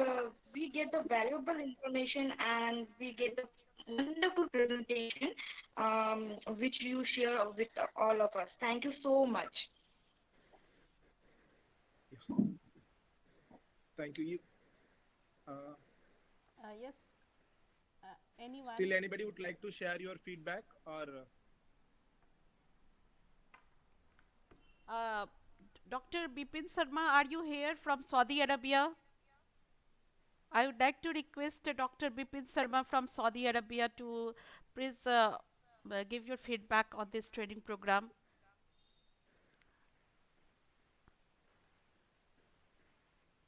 we get the valuable information and we get the wonderful presentation which you share with all of us. Thank you so much. Thank you. Yes. Anyone? Still, anybody would like to share your feedback or? Dr. Bipin Sharma, are you here from Saudi Arabia? I would like to request Dr. Bipin Sharma from Saudi Arabia to please give your feedback on this training program.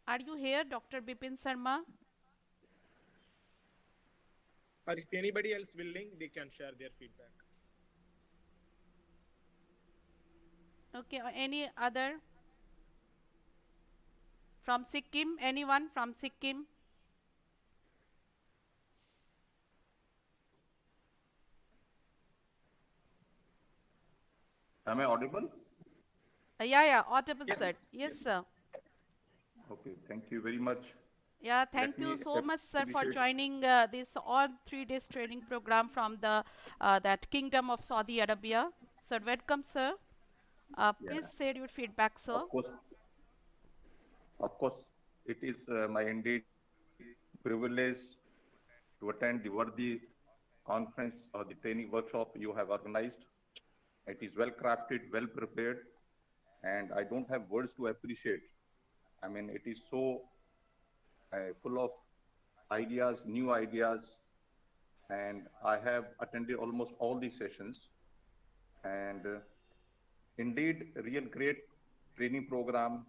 Are you here, Dr. Bipin Sharma? Or if anybody else willing, they can share their feedback. Okay, any other? From Sikkim? Anyone from Sikkim? Am I audible? Yeah, audible, Yes. sir. Yes, sir. Okay, thank you very much. Yeah, Let thank you me so much, sir, for appreciate. joining this all 3 days training program from the that Kingdom of Saudi Arabia. Sir, welcome, sir. Yeah, Please share your feedback, sir. of course, it is my indeed privilege to attend the worthy conference or the training workshop you have organized. It is well crafted, well prepared, and I don't have words to appreciate. I mean, it is so full of ideas, new ideas, and I have attended almost all these sessions. And indeed, real great training program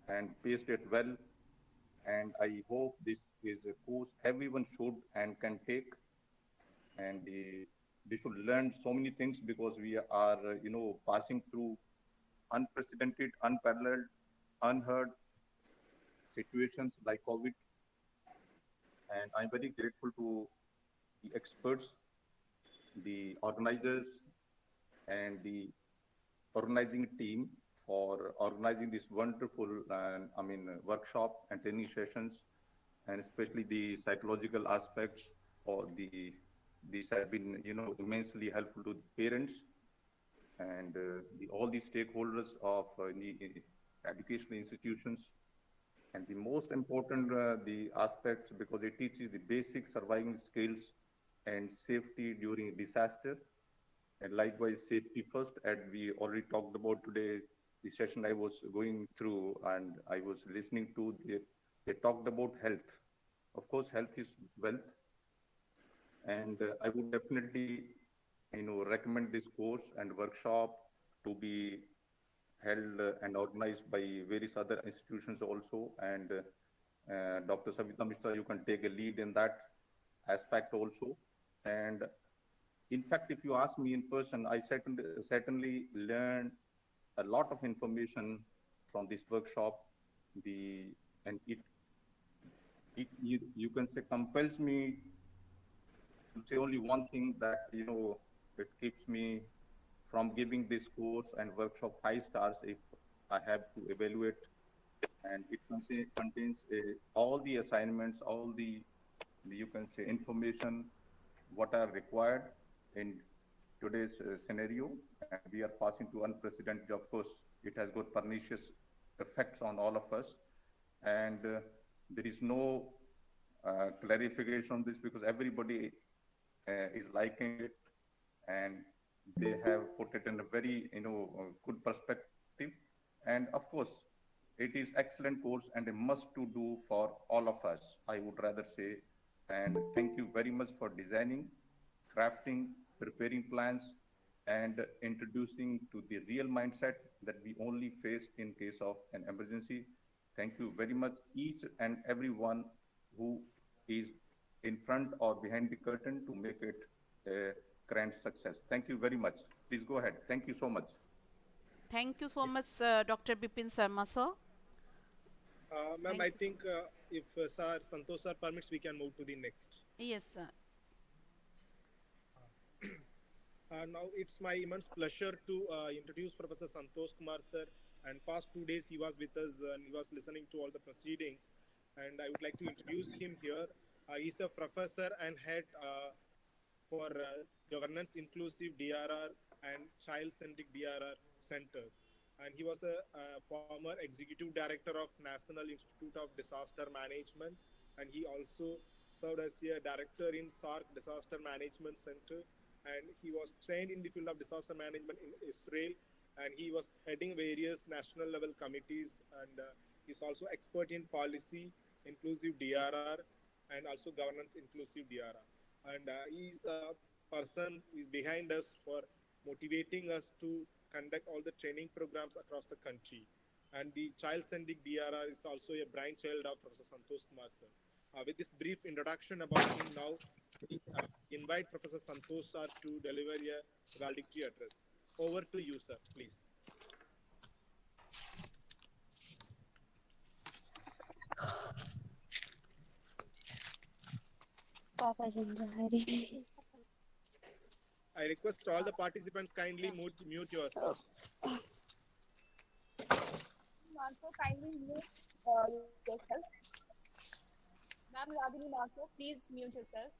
and paced it well. And I hope this is a course everyone should and can take. And they should learn so many things because we are, passing through unprecedented, unparalleled, unheard situations like COVID. And I'm very grateful to the experts, the organizers, and the organizing team for organizing this wonderful workshop and training sessions, and especially the psychological aspects or these have been immensely helpful to the parents and all the stakeholders of the educational institutions. And the most important the aspects, because it teaches the basic surviving skills and safety during disaster, and likewise safety first. And we already talked about today the session I was going through and I was listening to. They talked about health. Of course, health is wealth, and I would definitely recommend this course and workshop to be held and organized by various other institutions also. And Dr. Savita Mishra, you can take a lead in that aspect also. And in fact, if you ask me in person, I certainly learned a lot of information from this workshop. And you can say compels me to say only one thing, that it keeps me from giving this course and workshop 5 stars if I have to evaluate. And it contains all the assignments, all the, you can say, information what are required in today's scenario, and we are passing to unprecedented. Of course, it has got pernicious effects on all of us, and there is no clarification on this because everybody is liking it, and they have put it in a very good perspective. And of course, it is excellent course and a must to do for all of us, I would rather say. And thank you very much for designing, crafting, preparing plans, and introducing to the real mindset that we only face in case of an emergency. Thank you very much, each and everyone who is in front or behind the curtain to make it a grand success. Thank you very much. Please go ahead. Thank you so much. Thank you so much, Dr. Bipin Sharma, sir. Ma'am, Thank I you, sir. think if sir Santosh sir permits, we can move to the next. Yes, sir. Now it's my immense pleasure to introduce Professor Santosh Kumar sir. And past 2 days he was with us and he was listening to all the proceedings. And I would like to introduce him here. He's a professor and head for governance inclusive DRR and child-centric DRR centers. And he was a former executive director of National Institute of Disaster Management. And he also served as a director in SARC Disaster Management Center. And he was trained in the field of disaster management in Israel. And he was heading various national level committees. And he's also expert in policy, inclusive DRR, and also governance inclusive DRR. And he's a person who is behind us for motivating us to conduct all the training programs across the country. And the child-centric DRR is also a brainchild of Professor Santosh Kumar sir. With this brief introduction about him now, we invite Professor Santosh sir to deliver a valedictory address. Over to you, sir, please. I request all the participants kindly mute yourselves. Marco, kindly mute yourself. Ma'am Radhini Marco, please mute yourself.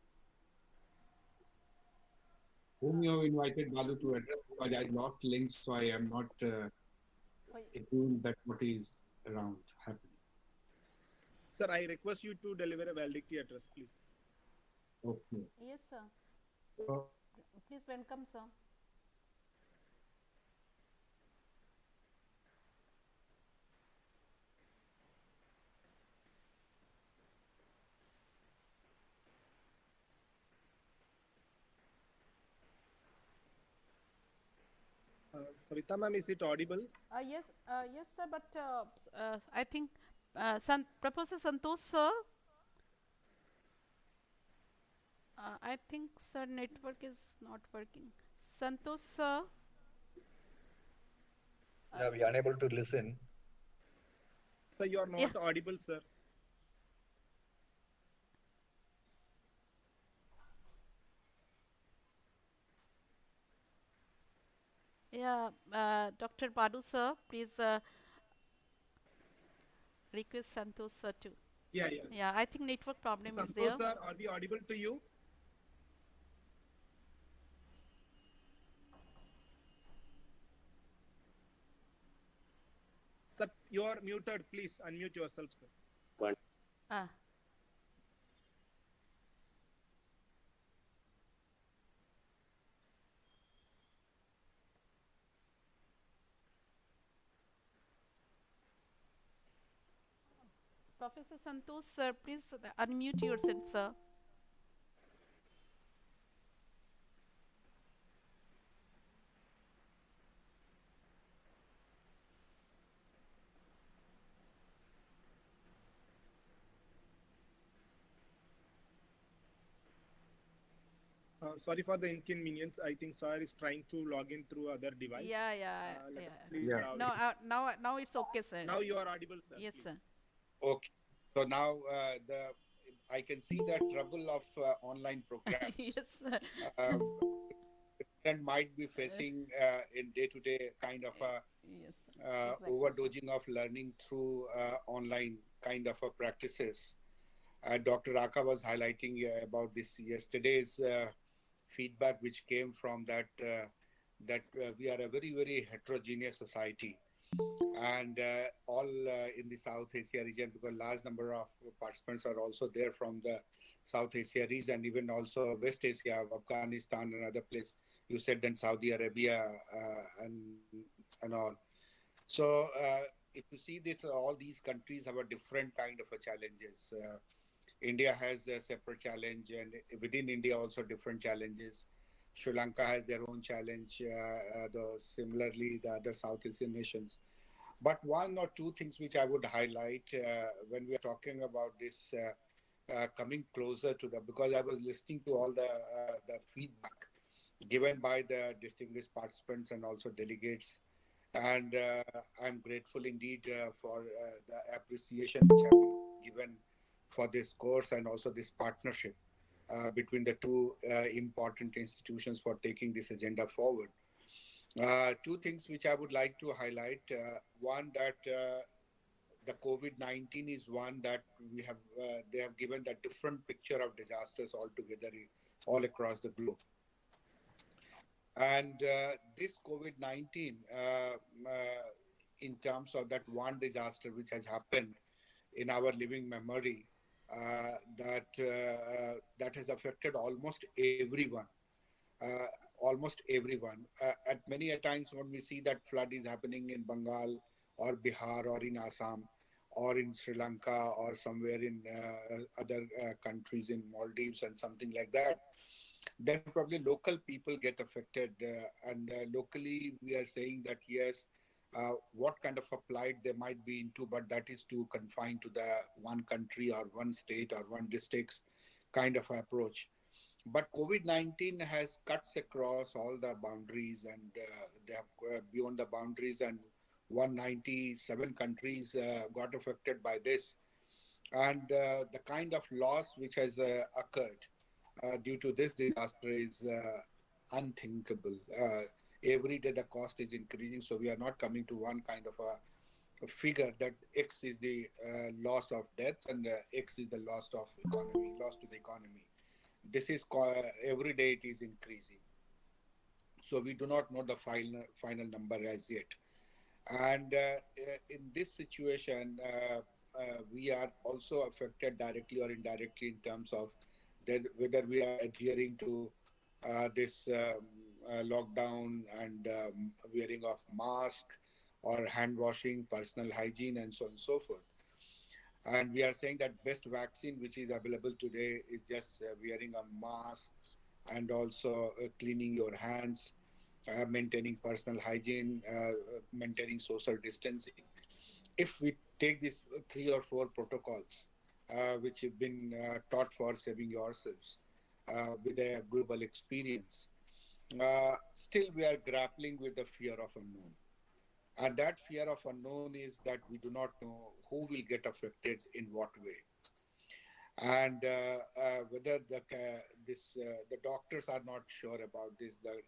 Whom you have invited Balu to address, because I lost link, so I am not attuned that what is around happening. Sir, I request you to deliver a valedictory address, please. Okay. Yes, sir. So, Please welcome, sir. Savita ma'am, is it audible? Yes, yes, sir. But I think Professor Santosh, sir. I think, sir, network is not working. Santosh, sir. Yeah, we are unable to listen. Sir, you are not audible, sir. Yeah, Dr. Balu, sir, please request Santosh, sir, too. Yeah. Yeah, I think network problem is there. Santosh, sir, are we audible to you? Sir, you are muted. Please unmute yourself, sir. Professor Santosh, sir, please unmute yourself, sir. Sorry for the inconvenience. I think sir is trying to log in through other device. Yeah. Please, Now it's okay, sir. Now you are audible, sir. Yes, please. sir. Okay. So now I can see the trouble of online programs. Yes, sir. student might be facing in day-to-day kind of a Yes, sir. Exactly, sir. overdosing of learning through online kind of a practices. Dr. Aka was highlighting about this yesterday's feedback which came from that we are a very very heterogeneous society, and all in the South Asia region, because large number of participants are also there from the South Asia region, even also West Asia, Afghanistan, and other place. You said then Saudi Arabia and all. So if you see this, all these countries have a different kind of a challenges. India has a separate challenge, and within India also different challenges. Sri Lanka has their own challenge. Similarly, the other South Asian nations. But one or two things which I would highlight when we are talking about this coming closer to the, because I was listening to all the feedback given by the distinguished participants and also delegates, and I'm grateful indeed for the appreciation which have been given for this course and also this partnership between the two important institutions for taking this agenda forward. Two things which I would like to highlight. One, that the COVID-19 is one that we have, they have given the different picture of disasters altogether all across the globe. And this COVID-19, in terms of that one disaster which has happened in our living memory, that has affected almost everyone. Almost everyone. At many a times when we see that flood is happening in Bengal or Bihar or in Assam or in Sri Lanka or somewhere in other countries in Maldives and something like that, then probably local people get affected. And locally, we are saying that yes, what kind of a plight they might be into, but that is to confine to the one country or one state or one district's kind of approach. But COVID-19 has cuts across all the boundaries, and they have beyond the boundaries, and 197 countries got affected by this. And the kind of loss which has occurred due to this disaster is unthinkable. Every day the cost is increasing, so we are not coming to one kind of a figure that X is the loss of death and X is the loss of economy, loss to the economy. This is every day it is increasing. So we do not know the final number as yet. And in this situation, we are also affected directly or indirectly in terms of that whether we are adhering to this lockdown and wearing of mask or hand washing, personal hygiene, and so on and so forth. And we are saying that best vaccine which is available today is just wearing a mask and also cleaning your hands, maintaining personal hygiene, maintaining social distancing. If we take these three or four protocols which have been taught for saving yourselves with a global experience, still we are grappling with the fear of unknown. And that fear of unknown is that we do not know who will get affected in what way, and whether the doctors are not sure about this. The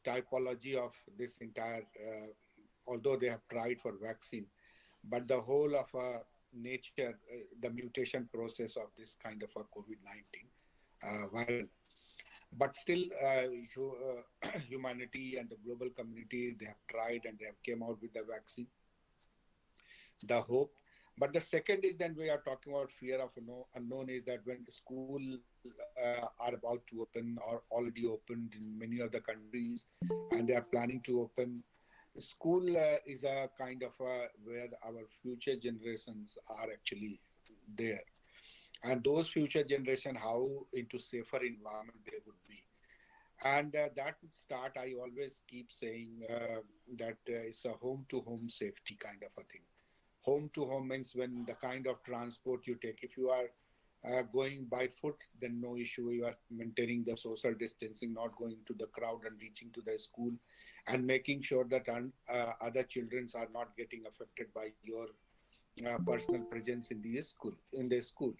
typology of this entire, although they have tried for vaccine, but the whole of nature, the mutation process of this kind of a COVID-19 viral. But still, humanity and the global community, they have tried and they have came out with the vaccine, the hope. But the second is then we are talking about fear of unknown is that when school are about to open or already opened in many of the countries and they are planning to open, school is a kind of where our future generations are actually there. And those future generation, how into safer environment they would be. And that would start, I always keep saying that it's a home to home safety kind of a thing. Home to home means when the kind of transport you take, if you are going by foot, then no issue. You are maintaining the social distancing, not going to the crowd and reaching to the school, and making sure that other children are not getting affected by your personal presence in the school.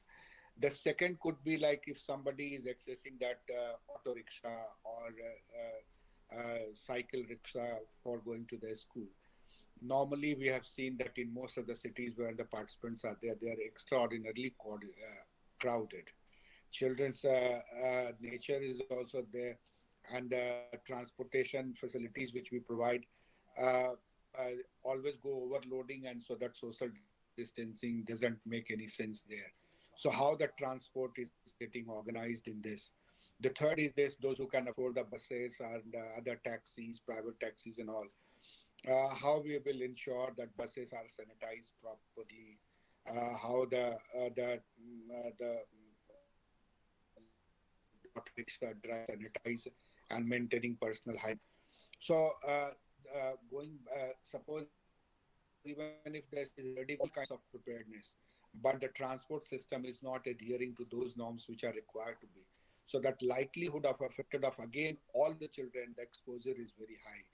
The second could be like if somebody is accessing that auto rickshaw or cycle rickshaw for going to their school. Normally, we have seen that in most of the cities where the participants are there, they are extraordinarily crowded. Children's nature is also there, and the transportation facilities which we provide uh, always go overloading, and so that social distancing doesn't make any sense there. So how the transport is getting organized in this. The third is this: those who can afford the buses and other taxis, private taxis, and all. How we will ensure that buses are sanitized properly, how the auto rickshaw drive sanitize and maintaining personal hygiene. So, suppose even if there is ready all kinds of preparedness, but the transport system is not adhering to those norms which are required to be. So that likelihood of affected of again all the children, the exposure is very high.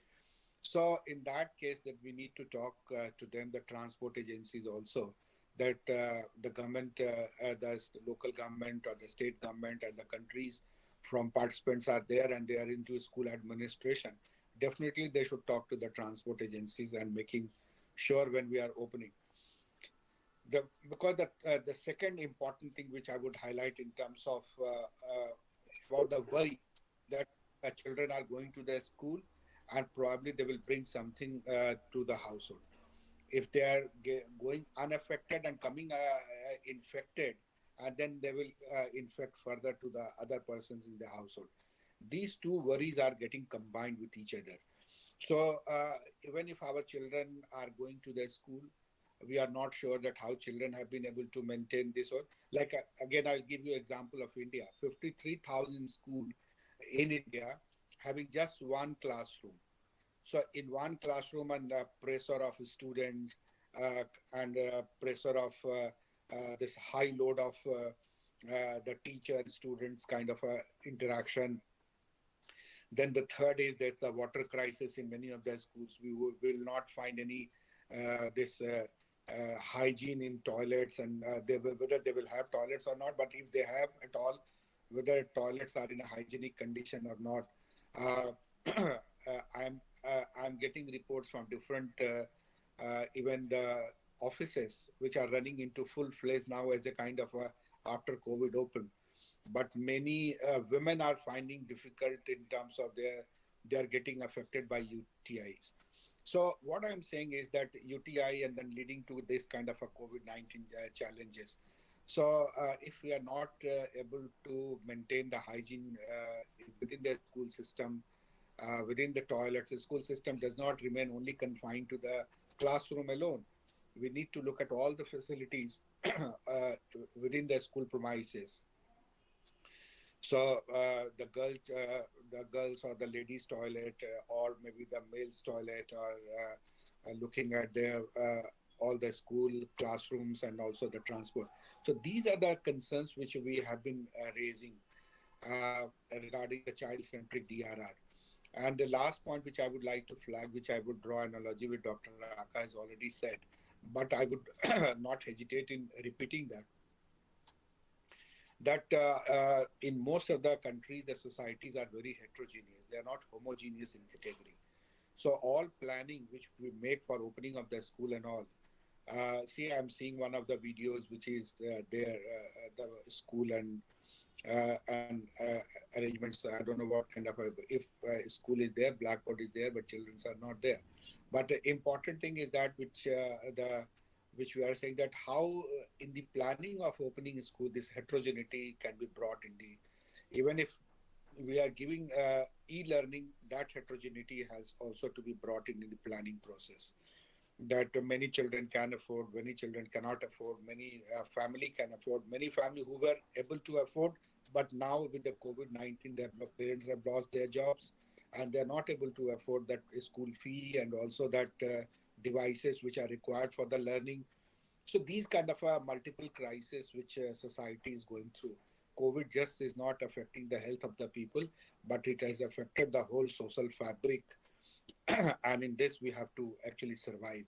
So in that case, that we need to talk to them, the transport agencies also, that the government, local government or the state government and the countries from participants are there and they are into school administration. Definitely, they should talk to the transport agencies and making sure when we are opening. The second important thing which I would highlight in terms of about the worry that children are going to their school and probably they will bring something to the household. If they are going unaffected and coming infected, and then they will infect further to the other persons in the household. These two worries are getting combined with each other. So even if our children are going to their school, we are not sure that how children have been able to maintain this. Or like again, I'll give you example of India. 53,000 school in India having just one classroom. So in one classroom and pressure of students and pressure of this high load of the teacher and students kind of interaction. Then the third is that the water crisis in many of the schools. We will not find any this hygiene in toilets, and whether they will have toilets or not. But if they have at all, whether toilets are in a hygienic condition or not. I'm getting reports from different even the offices which are running into full fledged now as a kind of a after COVID open, but many women are finding difficult in terms of they are getting affected by UTIs. So what I'm saying is that UTI and then leading to this kind of a COVID-19 challenges. So if we are not able to maintain the hygiene within the school system, within the toilets, the school system does not remain only confined to the classroom alone. We need to look at all the facilities within the school premises. So the girls or the ladies' toilet, or maybe the males' toilet, or looking at their all the school classrooms and also the transport. So these are the concerns which we have been raising regarding the child-centric DRR. And the last point which I would like to flag, which I would draw analogy with Dr. Raka has already said, but I would not hesitate in repeating that in most of the countries, the societies are very heterogeneous. They are not homogeneous in category. So all planning which we make for opening of the school and all, see, I'm seeing one of the videos which is there, the school and arrangements. I don't know what kind of if school is there, blackboard is there, but children are not there. But the important thing is that which we are saying that how in the planning of opening a school, this heterogeneity can be brought in the, even if we are giving e-learning, that heterogeneity has also to be brought in the planning process. That many children can afford, many children cannot afford, many family can afford, many family who were able to afford, but now with the COVID-19, their parents have lost their jobs and they're not able to afford that school fee and also that devices which are required for the learning. So these kind of multiple crises which society is going through. COVID just is not affecting the health of the people, but it has affected the whole social fabric. And in this, we have to actually survive.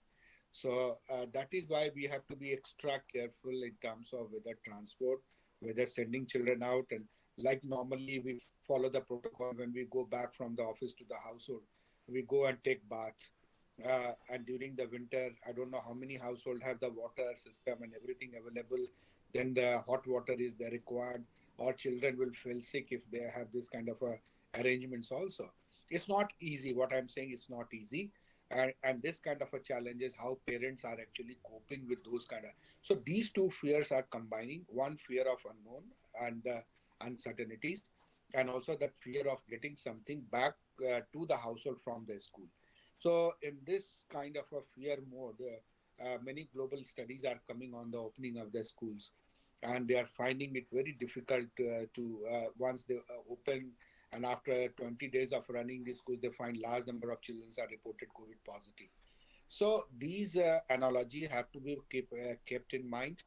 So that is why we have to be extra careful in terms of whether transport, whether sending children out. And Like normally we follow the protocol when we go back from the office to the household, we go and take bath. And during the winter, I don't know how many households have the water system and everything available. Then the hot water is there required, or children will feel sick if they have this kind of arrangements also. It's not easy. What I'm saying is not easy. And this kind of a challenge is how parents are actually coping with those kind of. So these two fears are combining: one fear of unknown and the uncertainties, and also that fear of getting something back to the household from the school. So in this kind of a fear mode, many global studies are coming on the opening of the schools, and they are finding it very difficult to once they open, and after 20 days of running the school, they find large number of children are reported COVID positive. So these analogy have to be kept in mind.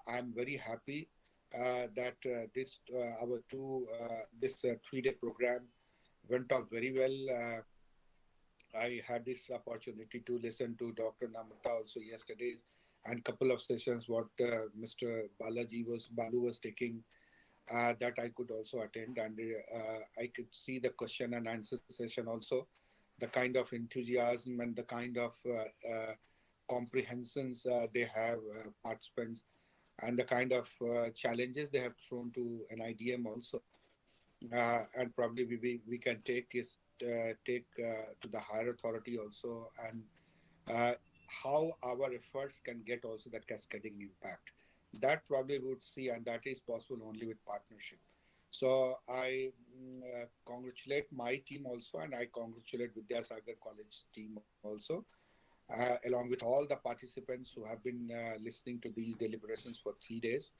I'm very happy that this our two this 3-day program went off very well. I had this opportunity to listen to Dr. Namrata also yesterday, and couple of sessions what Mr. Balu was taking, that I could also attend, and I could see the question and answer session also, the kind of enthusiasm and the kind of comprehensions they have, participants, and the kind of challenges they have thrown to an IDM also. And probably we can take is take to the higher authority also, and uh, how our efforts can get also that cascading impact. That probably would see, and that is possible only with partnership. So I congratulate my team also, and I congratulate Vidyasagar College team also, along with all the participants who have been listening to these deliberations for 3 days.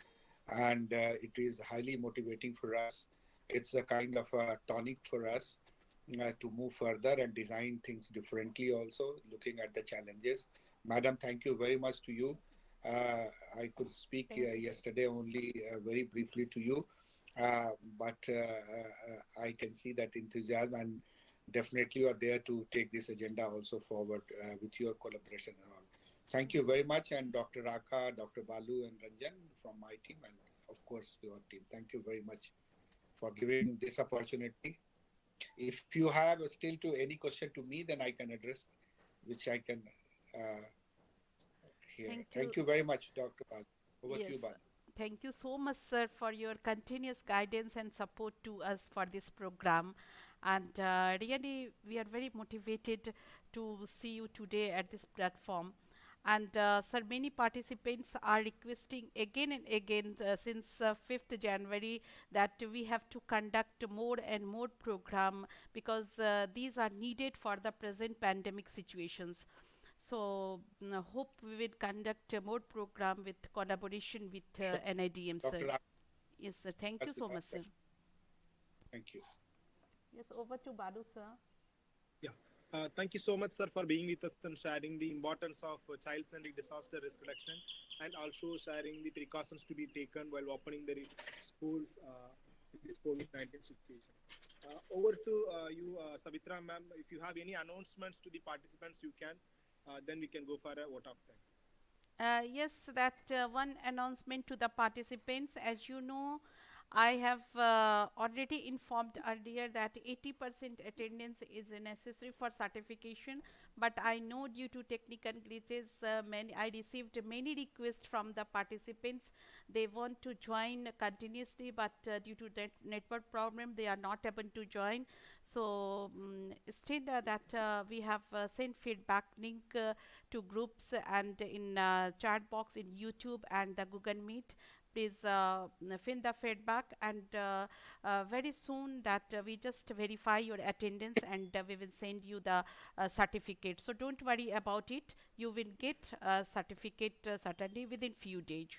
And it is highly motivating for us. It's a kind of a tonic for us to move further and design things differently, also looking at the challenges. Madam, thank you very much to you. I could speak Thank you, sir. yesterday only very briefly to you, but I can see that enthusiasm, and definitely you are there to take this agenda also forward with your collaboration and all. Thank you very much, and Dr. Raka, Dr. Balu, and Ranjan from my team, and of course your team. Thank you very much for giving this opportunity. If you have still to any question to me, then I can address, which I can uh, hear. Thank you. Thank you very much, Dr. Balu. Over to Yes, you, Balu. thank you so much, sir, for your continuous guidance and support to us for this program. And really, we are very motivated to see you today at this platform. And sir, many participants are requesting again and again since 5th January that we have to conduct more and more program because these are needed for the present pandemic situations. So, hope we will conduct more program with collaboration with Sure. NIDM, Dr. sir. Raka Yes, sir. Thank you is so with much, us. sir. Thank you. Yes, over to Balu, sir. Yeah. Thank you so much, sir, for being with us and sharing the importance of child-centric disaster risk reduction, and also sharing the precautions to be taken while opening the schools in this COVID-19 situation. Over to you, Savitra ma'am. If you have any announcements to the participants, you can. Then we can go for a vote of thanks. Yes, that one announcement to the participants. As you know, I have already informed earlier that 80% attendance is necessary for certification. But I know due to technical glitches, I received many requests from the participants. They want to join continuously, but due to that network problem, they are not able to join. So still that we have sent feedback link to groups and in chat box in YouTube and the Google Meet. Please fill the feedback, and very soon that we just verify your attendance, and we will send you the certificate. So don't worry about it. You will get a certificate certainly within few days.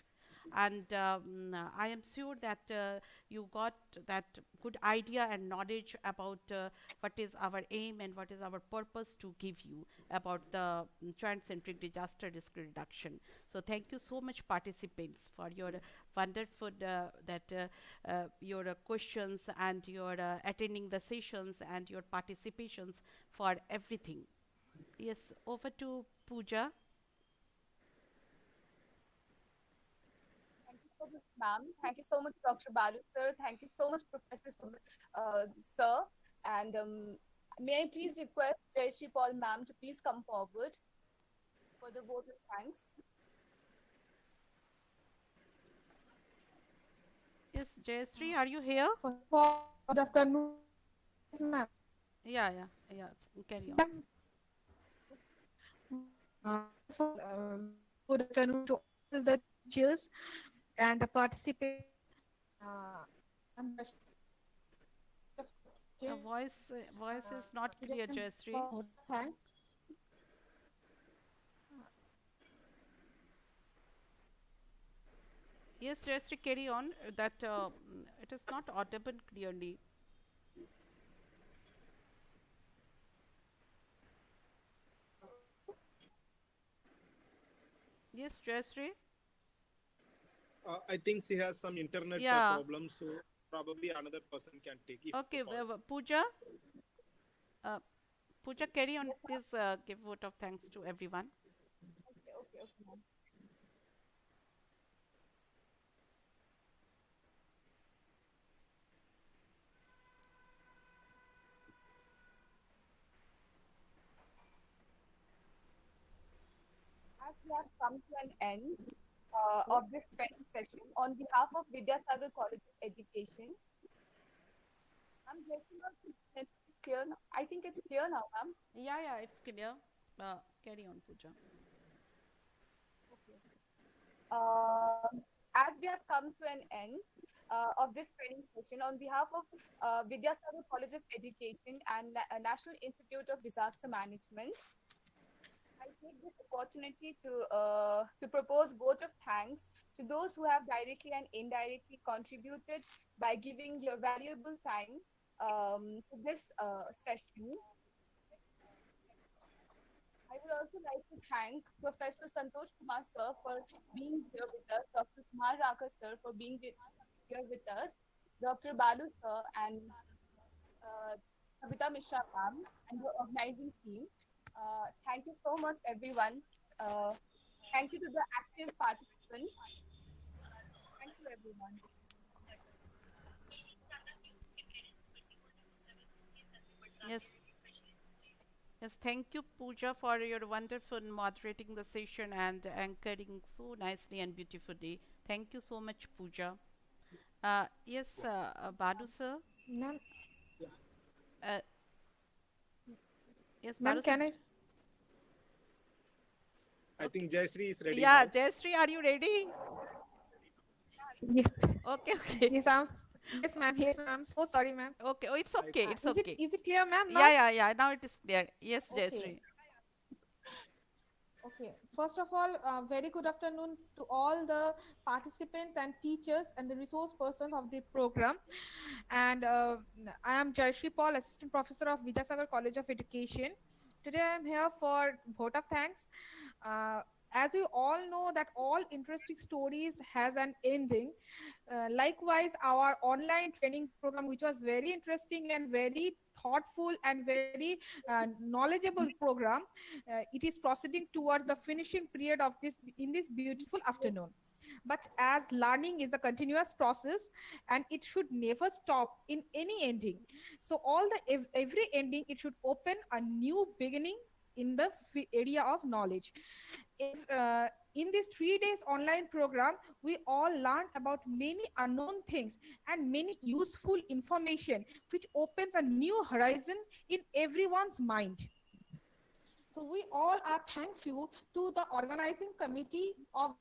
And I am sure that you got that good idea and knowledge about what is our aim and what is our purpose to give you about the child-centric disaster risk reduction. So thank you so much, participants, for your wonderful your questions and your attending the sessions and your participations for everything. Yes, over to Pooja. Thank you for much, ma'am. Thank you so much, Dr. Balu, sir. Thank you so much, Professor sir. And may I please request Jayashree Paul, ma'am, to please come forward for the vote of thanks. Yes, Jayashree, are you here? First of all, good afternoon. Yes, ma'am. Yeah, yeah, yeah. Carry on. Ma'am, first of all, very good afternoon to all the teachers and the participants. I'm just Your voice is not clear, Jayashree. for thanks. Yes, Jayashree, carry on. That it is not audible clearly. Yes, Jayashree. I think she has some internet Yeah. problem, so probably another person can take if Okay, call. Pooja. Uh, Pooja, carry on. Yes, ma'am. Please give vote of thanks to everyone. Okay, ma'am. As we have come to an end of this training session, on behalf of Vidyasagar College of Education, I'm getting it's clear now. I think it's clear now, ma'am. Yeah, yeah, it's clear. Carry on, Pooja. Okay. As we have come to an end of this training session, on behalf of Vidyasagar College of Education and National Institute of Disaster Management, I take this opportunity to propose vote of thanks to those who have directly and indirectly contributed by giving your valuable time to this session. I would also like to thank Professor Santosh Kumar sir for being here with us, Dr. Kumar Raka sir for being here with us, Dr. Balu sir and Savita Mishra ma'am and the organizing team. Thank you so much, everyone. Uh, Thank you to the active participants. Thank you, everyone. Yes. Yes, thank you, Pooja, for your wonderful moderating the session and anchoring so nicely and beautifully. Thank you so much, Pooja. Yes, Balu sir. Ma'am, Uh, yes, ma'am, Balu sir. can I? I think Jayashree is ready Yeah, now. Jayashree, are you ready? Yes. Okay, okay. Yes, yes, ma'am. Yes, ma'am. I'm so sorry, ma'am. Okay, oh, it's okay, it's Is it okay. clear, ma'am? Now? Yeah, yeah, yeah, now it is clear. Yes, Okay. Jayashree. Okay. First of all, very good afternoon to all the participants and teachers and the resource persons of the program. And I am Jayashree Paul, Assistant Professor of Vidyasagar College of Education. Today I am here for vote of thanks. Uh, as we all know that all interesting stories has an ending. Likewise, our online training program, which was very interesting and very thoughtful and very knowledgeable program, it is proceeding towards the finishing period of this in this beautiful afternoon. But as learning is a continuous process and it should never stop in any ending, so all the every ending it should open a new beginning in the area of knowledge. If in this 3 days online program we all learned about many unknown things and many useful information which opens a new horizon in everyone's mind. So we all are thankful to the organizing committee of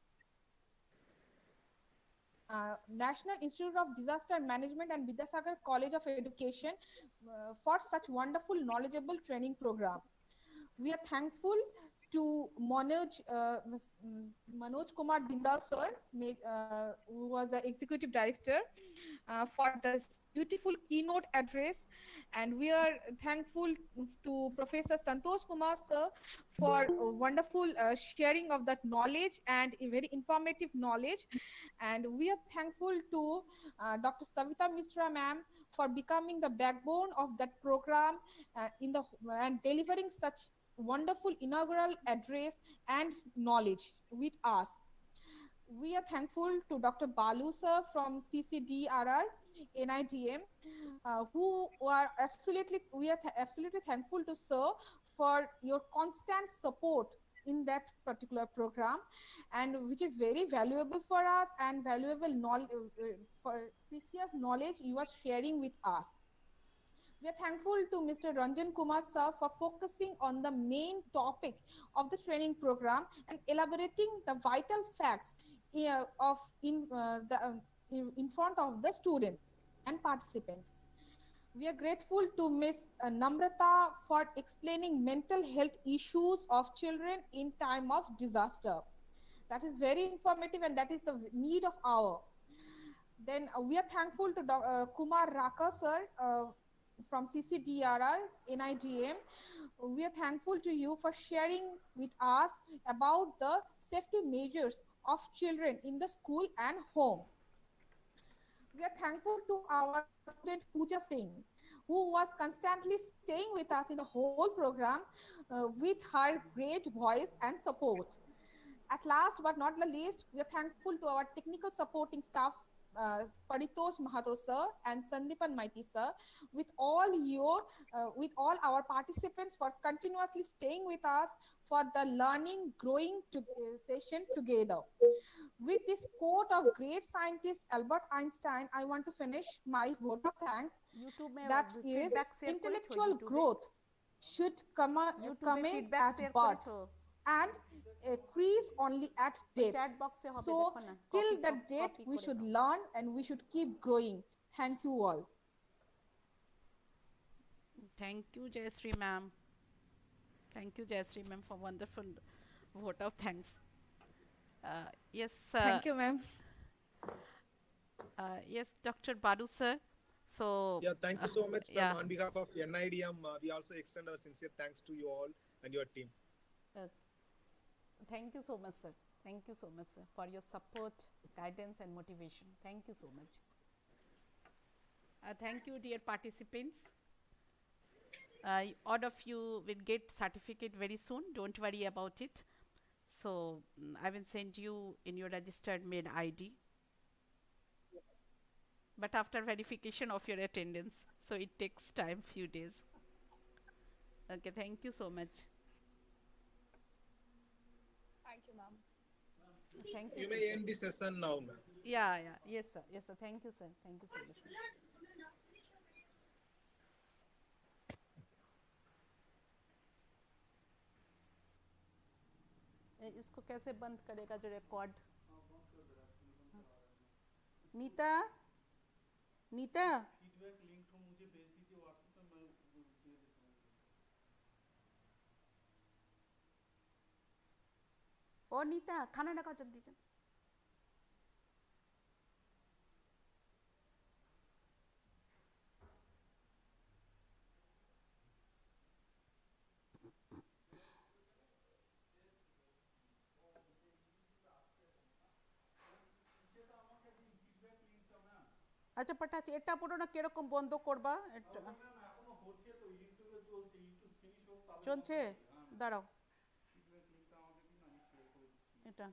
National Institute of Disaster Management and Vidyasagar College of Education for such wonderful knowledgeable training program. We are thankful to Manoj Kumar Bindal sir, who was the executive director, for this beautiful keynote address. And we are thankful to Professor Santosh Kumar sir for a wonderful sharing of that knowledge and a very informative knowledge. And we are thankful to Dr. Savita Mishra ma'am for becoming the backbone of that program and delivering such wonderful inaugural address and knowledge with us. We we are thankful to Dr. Balu sir from CCDRR, NIDM, who are absolutely thankful to sir for your constant support in that particular program, and which is very valuable for us and valuable knowledge, for precious knowledge you are sharing with us. We are thankful to Mr. Ranjan Kumar sir for focusing on the main topic of the training program and elaborating the vital facts in front of the students and participants. We are grateful to Ms. Namrata for explaining mental health issues of children in time of disaster. That is very informative and that is the need of our. Then we are thankful to Kumar Raka sir from CCDRR, NIDM. We are thankful to you for sharing with us about the safety measures of children in the school and home. We are thankful to our student Pooja Singh, who was constantly staying with us in the whole program with her great voice and support. At last but not the least, we are thankful to our technical supporting staffs, Paritosh Mahato sir and Sandipan Maiti sir, with all our participants for continuously staying with us for the learning, growing session together. With this quote of great scientist Albert Einstein, I want to finish my vote of thanks. That is, intellectual growth should commence at birth and increase only at death. So till that date, we should learn and we should keep growing. Thank you all. Thank you, Jayashree ma'am. Thank you, Jayashree ma'am, for wonderful vote of thanks. Yes, Thank you, ma'am. Yes, Dr. Balu sir. So yeah, thank you so much, yeah. ma'am. On behalf of NIDM, we also extend our sincere thanks to you all and your team. Thank you so much, sir. Thank you so much, sir, for your support, guidance, and motivation. Thank you so much. Thank you, dear participants. All of you will get certificate very soon. Don't worry about it. So I will send you in your registered mail ID. But after verification of your attendance, so it takes time, few days. Okay, thank you so much. Thank you, ma'am. Thank you. You may end the session now, ma'am. Yeah. Yes, sir. Yes, sir. Thank you, sir. Thank you so much, sir. इसको कैसे बंद करेगा जो record? Nita feedback link तो मुझे भेज दीजिए WhatsApp पे, मैं दे देता हूँ। ओ नीता, खाना लगाओ जल्दी जल्दी। আচ্ছা পাঠাচ্ছি, এটা পুরো না কিরকম বন্ধ করবা? চলছে, দাঁড়াও এটা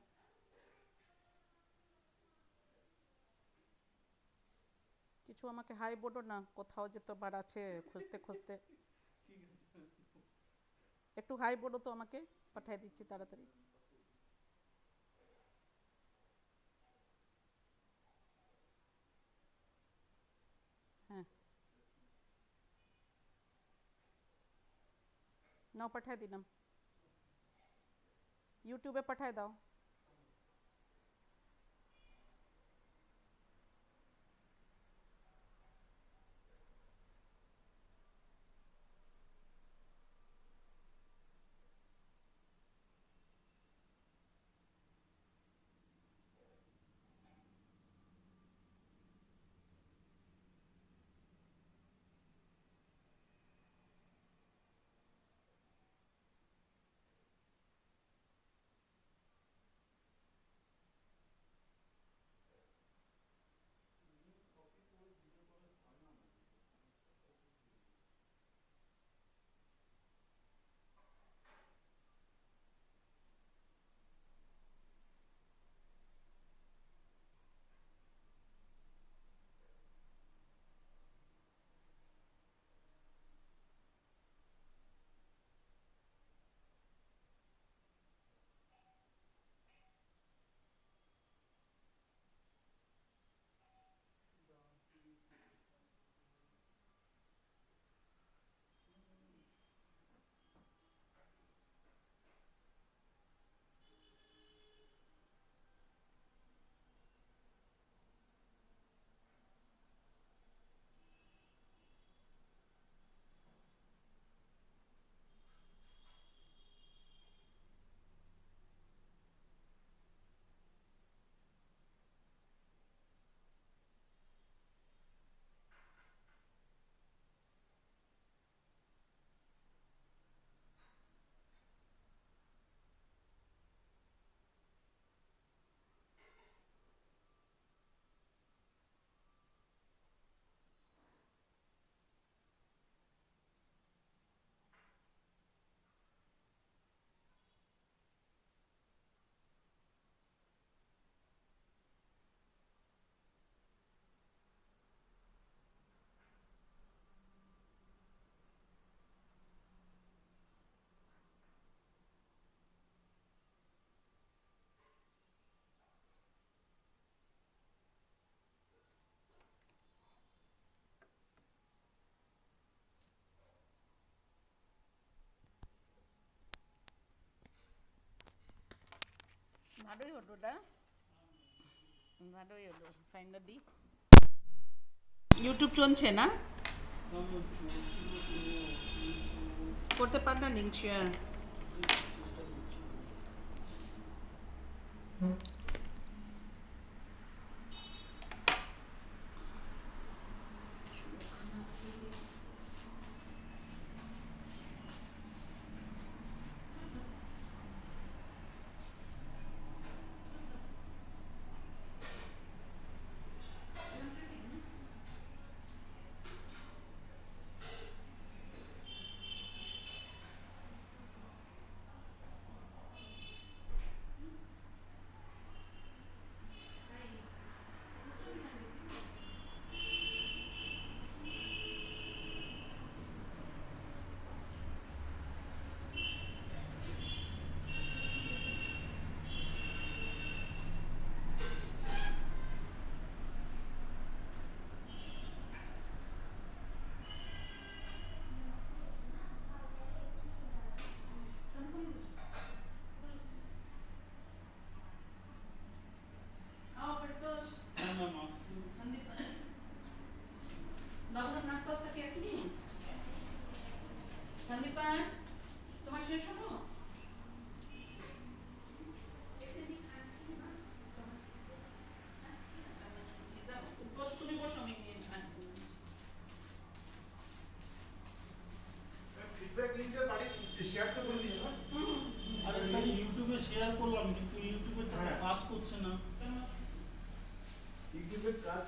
কিছু আমাকে হাই বলো না, কোথাও যে তোমার আছে খুঁজতে খুঁজতে। একটু হাই বলো তো, আমাকে পাঠিয়ে দিচ্ছি তাড়াতাড়ি। হ্যাঁ নাও, পাঠিয়ে দিলাম, ইউটিউবে পাঠিয়ে দাও। ভালোই হলো না, ভালোই হলো ফাইনালি। ইউটিউব চলছে না, করতে পার না লিঙ্ক শেয়ার। বাবুর নাস্তা ওস্তা খেয়ে কি সন্দীপা, তোমার শেষ হলো? তুমি বসো, আমি নিয়ে ফিডব্যাক লিংকটা বাড়ি শেয়ার তো করে দিও না। আরে স্যার ইউটিউবে শেয়ার করলাম কিন্তু ইউটিউবে তো কাজ করছে না। ইউটিউবের কাজ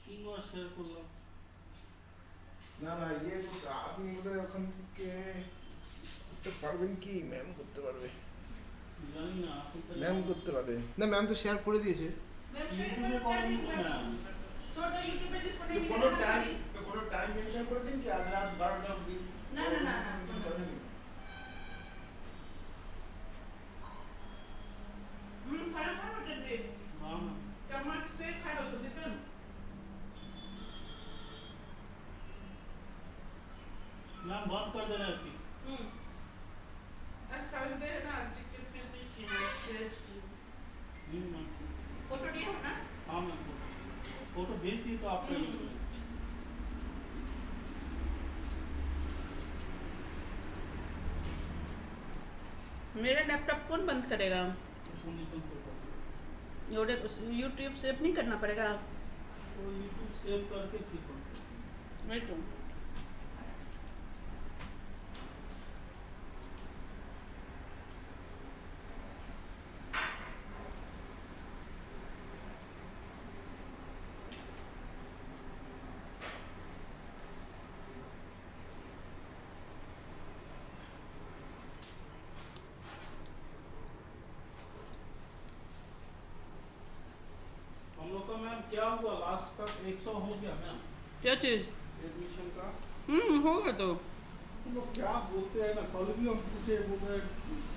কিংবা শেয়ার করলাম না না ইয়ে আপনি বোধহয় ওখান থেকে করতে পারবেন কি? ম্যাম করতে পারবে, জানি না। ম্যাম করতে পারবে না, ম্যাম তো শেয়ার করে দিয়েছে। ইউটিউবে করেন না, छोड़ दो यूट्यूब पे जिसको नहीं কোনো मिलेगा টাইম কোনো টাইম মেনশন করেছেন কি আজ রাত 12টা অবধি? না না না না खाना खाओ टेबल हाँ ना चम्मच से खा लो सदीपन। मैम बंद कर देना है फिर। आज थर्सडे है ना, आज चिकन फिश नहीं खाएंगे। मैम फोटो दिया हो ना? हाँ मैम फोटो भेज दी तो आपका यूज करें। मेरा लैपटॉप कौन बंद करेगा? यूट्यूब सेव नहीं करना पड़ेगा? तो यूट्यूब सेव करके फिर नहीं तो हम लोग का मैम क्या हुआ लास्ट तक 100 हो गया मैम क्या चीज? एडमिशन का। होगा तो हम लोग क्या बोलते हैं ना, कल भी हम पूछे वो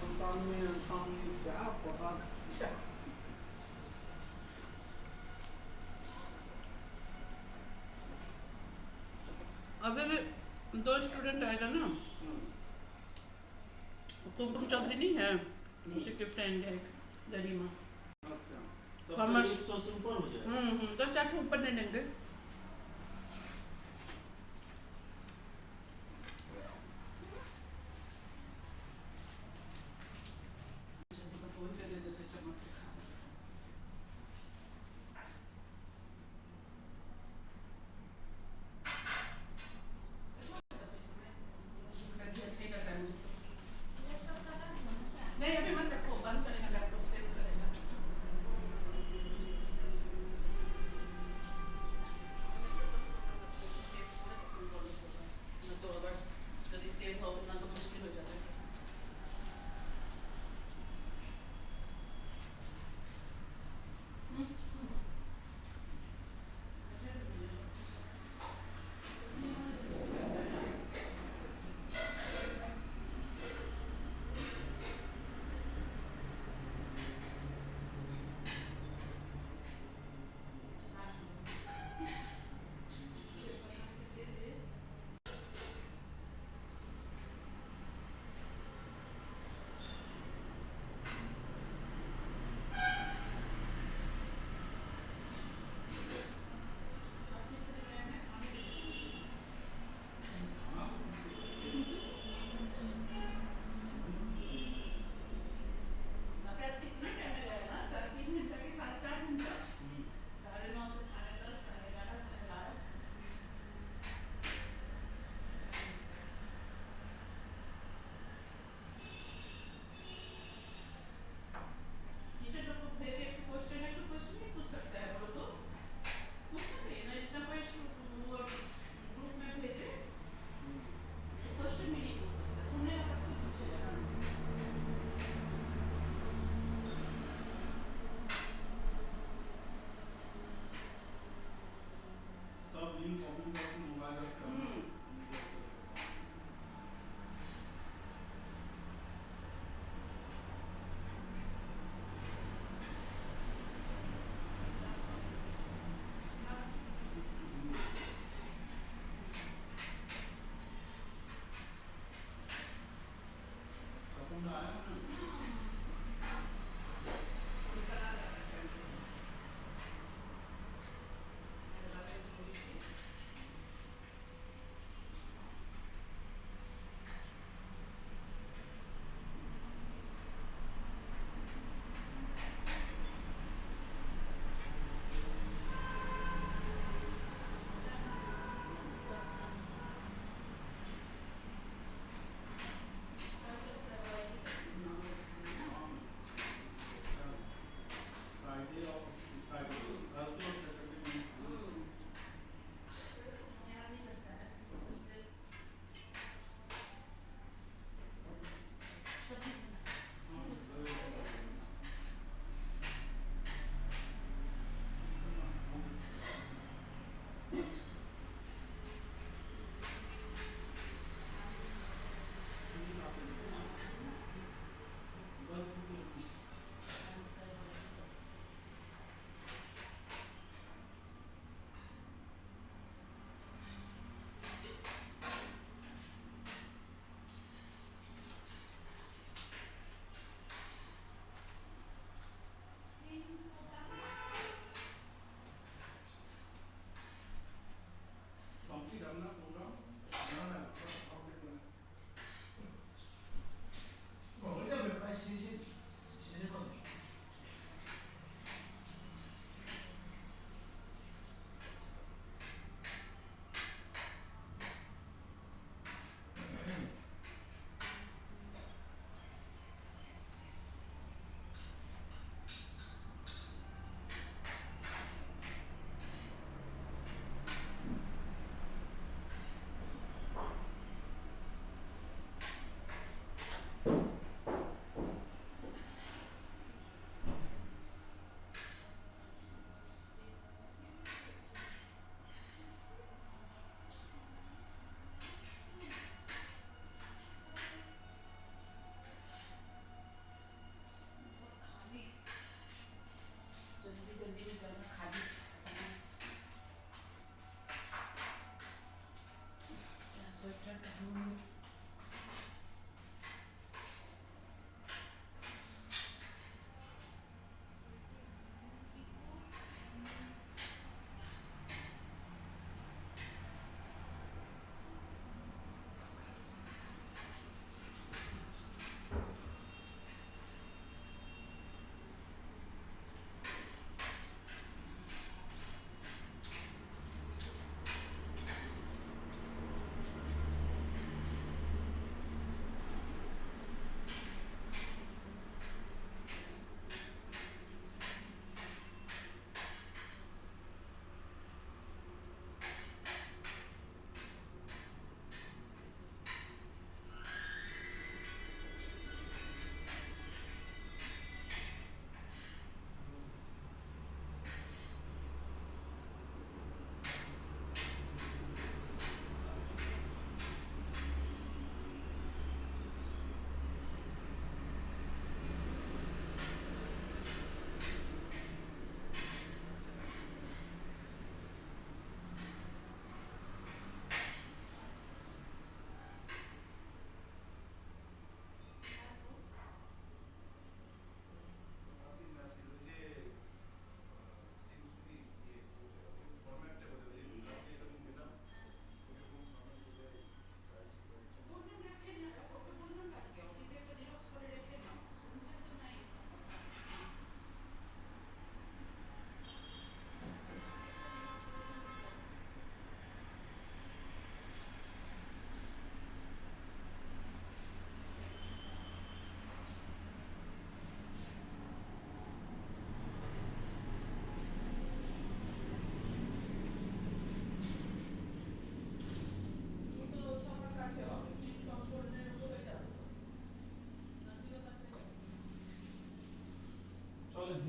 97 98 क्या पता क्या। अभी भी 2 स्टूडेंट आएगा ना, कुमकुम चौधरी नहीं है, उसी के फ्रेंड है गरिमा। अच्छा तो कॉमर्स 100 से ऊपर हो जाए। 10 ऊपर नहीं देंगे। नहीं अभी मत रखो, बंद करेगा लैपटॉप, सेव करेगा।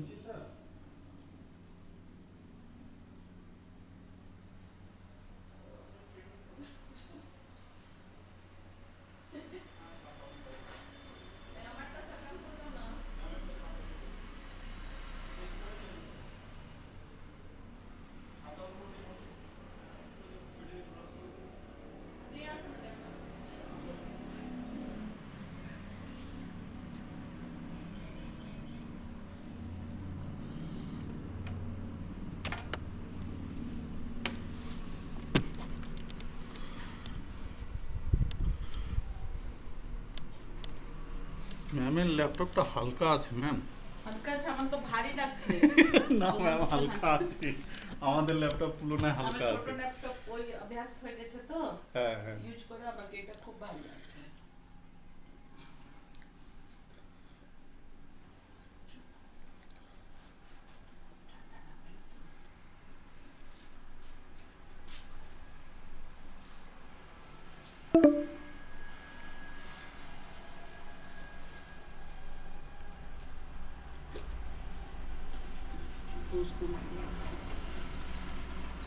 বলছি স্যার ম্যামের ল্যাপটপটা হালকা আছে ম্যাম হালকা আছে, আমার তো ভারী লাগছে। না ম্যাম হালকা আছে, আমাদের ল্যাপটপ তুলনায় হালকা আমার আছে। ছোট ল্যাপটপ ওই অভ্যাস হয়ে গেছে তো হ্যাঁ হ্যাঁ ইউজ করে, আমাকে এটা খুব ভালো লাগছে। उसको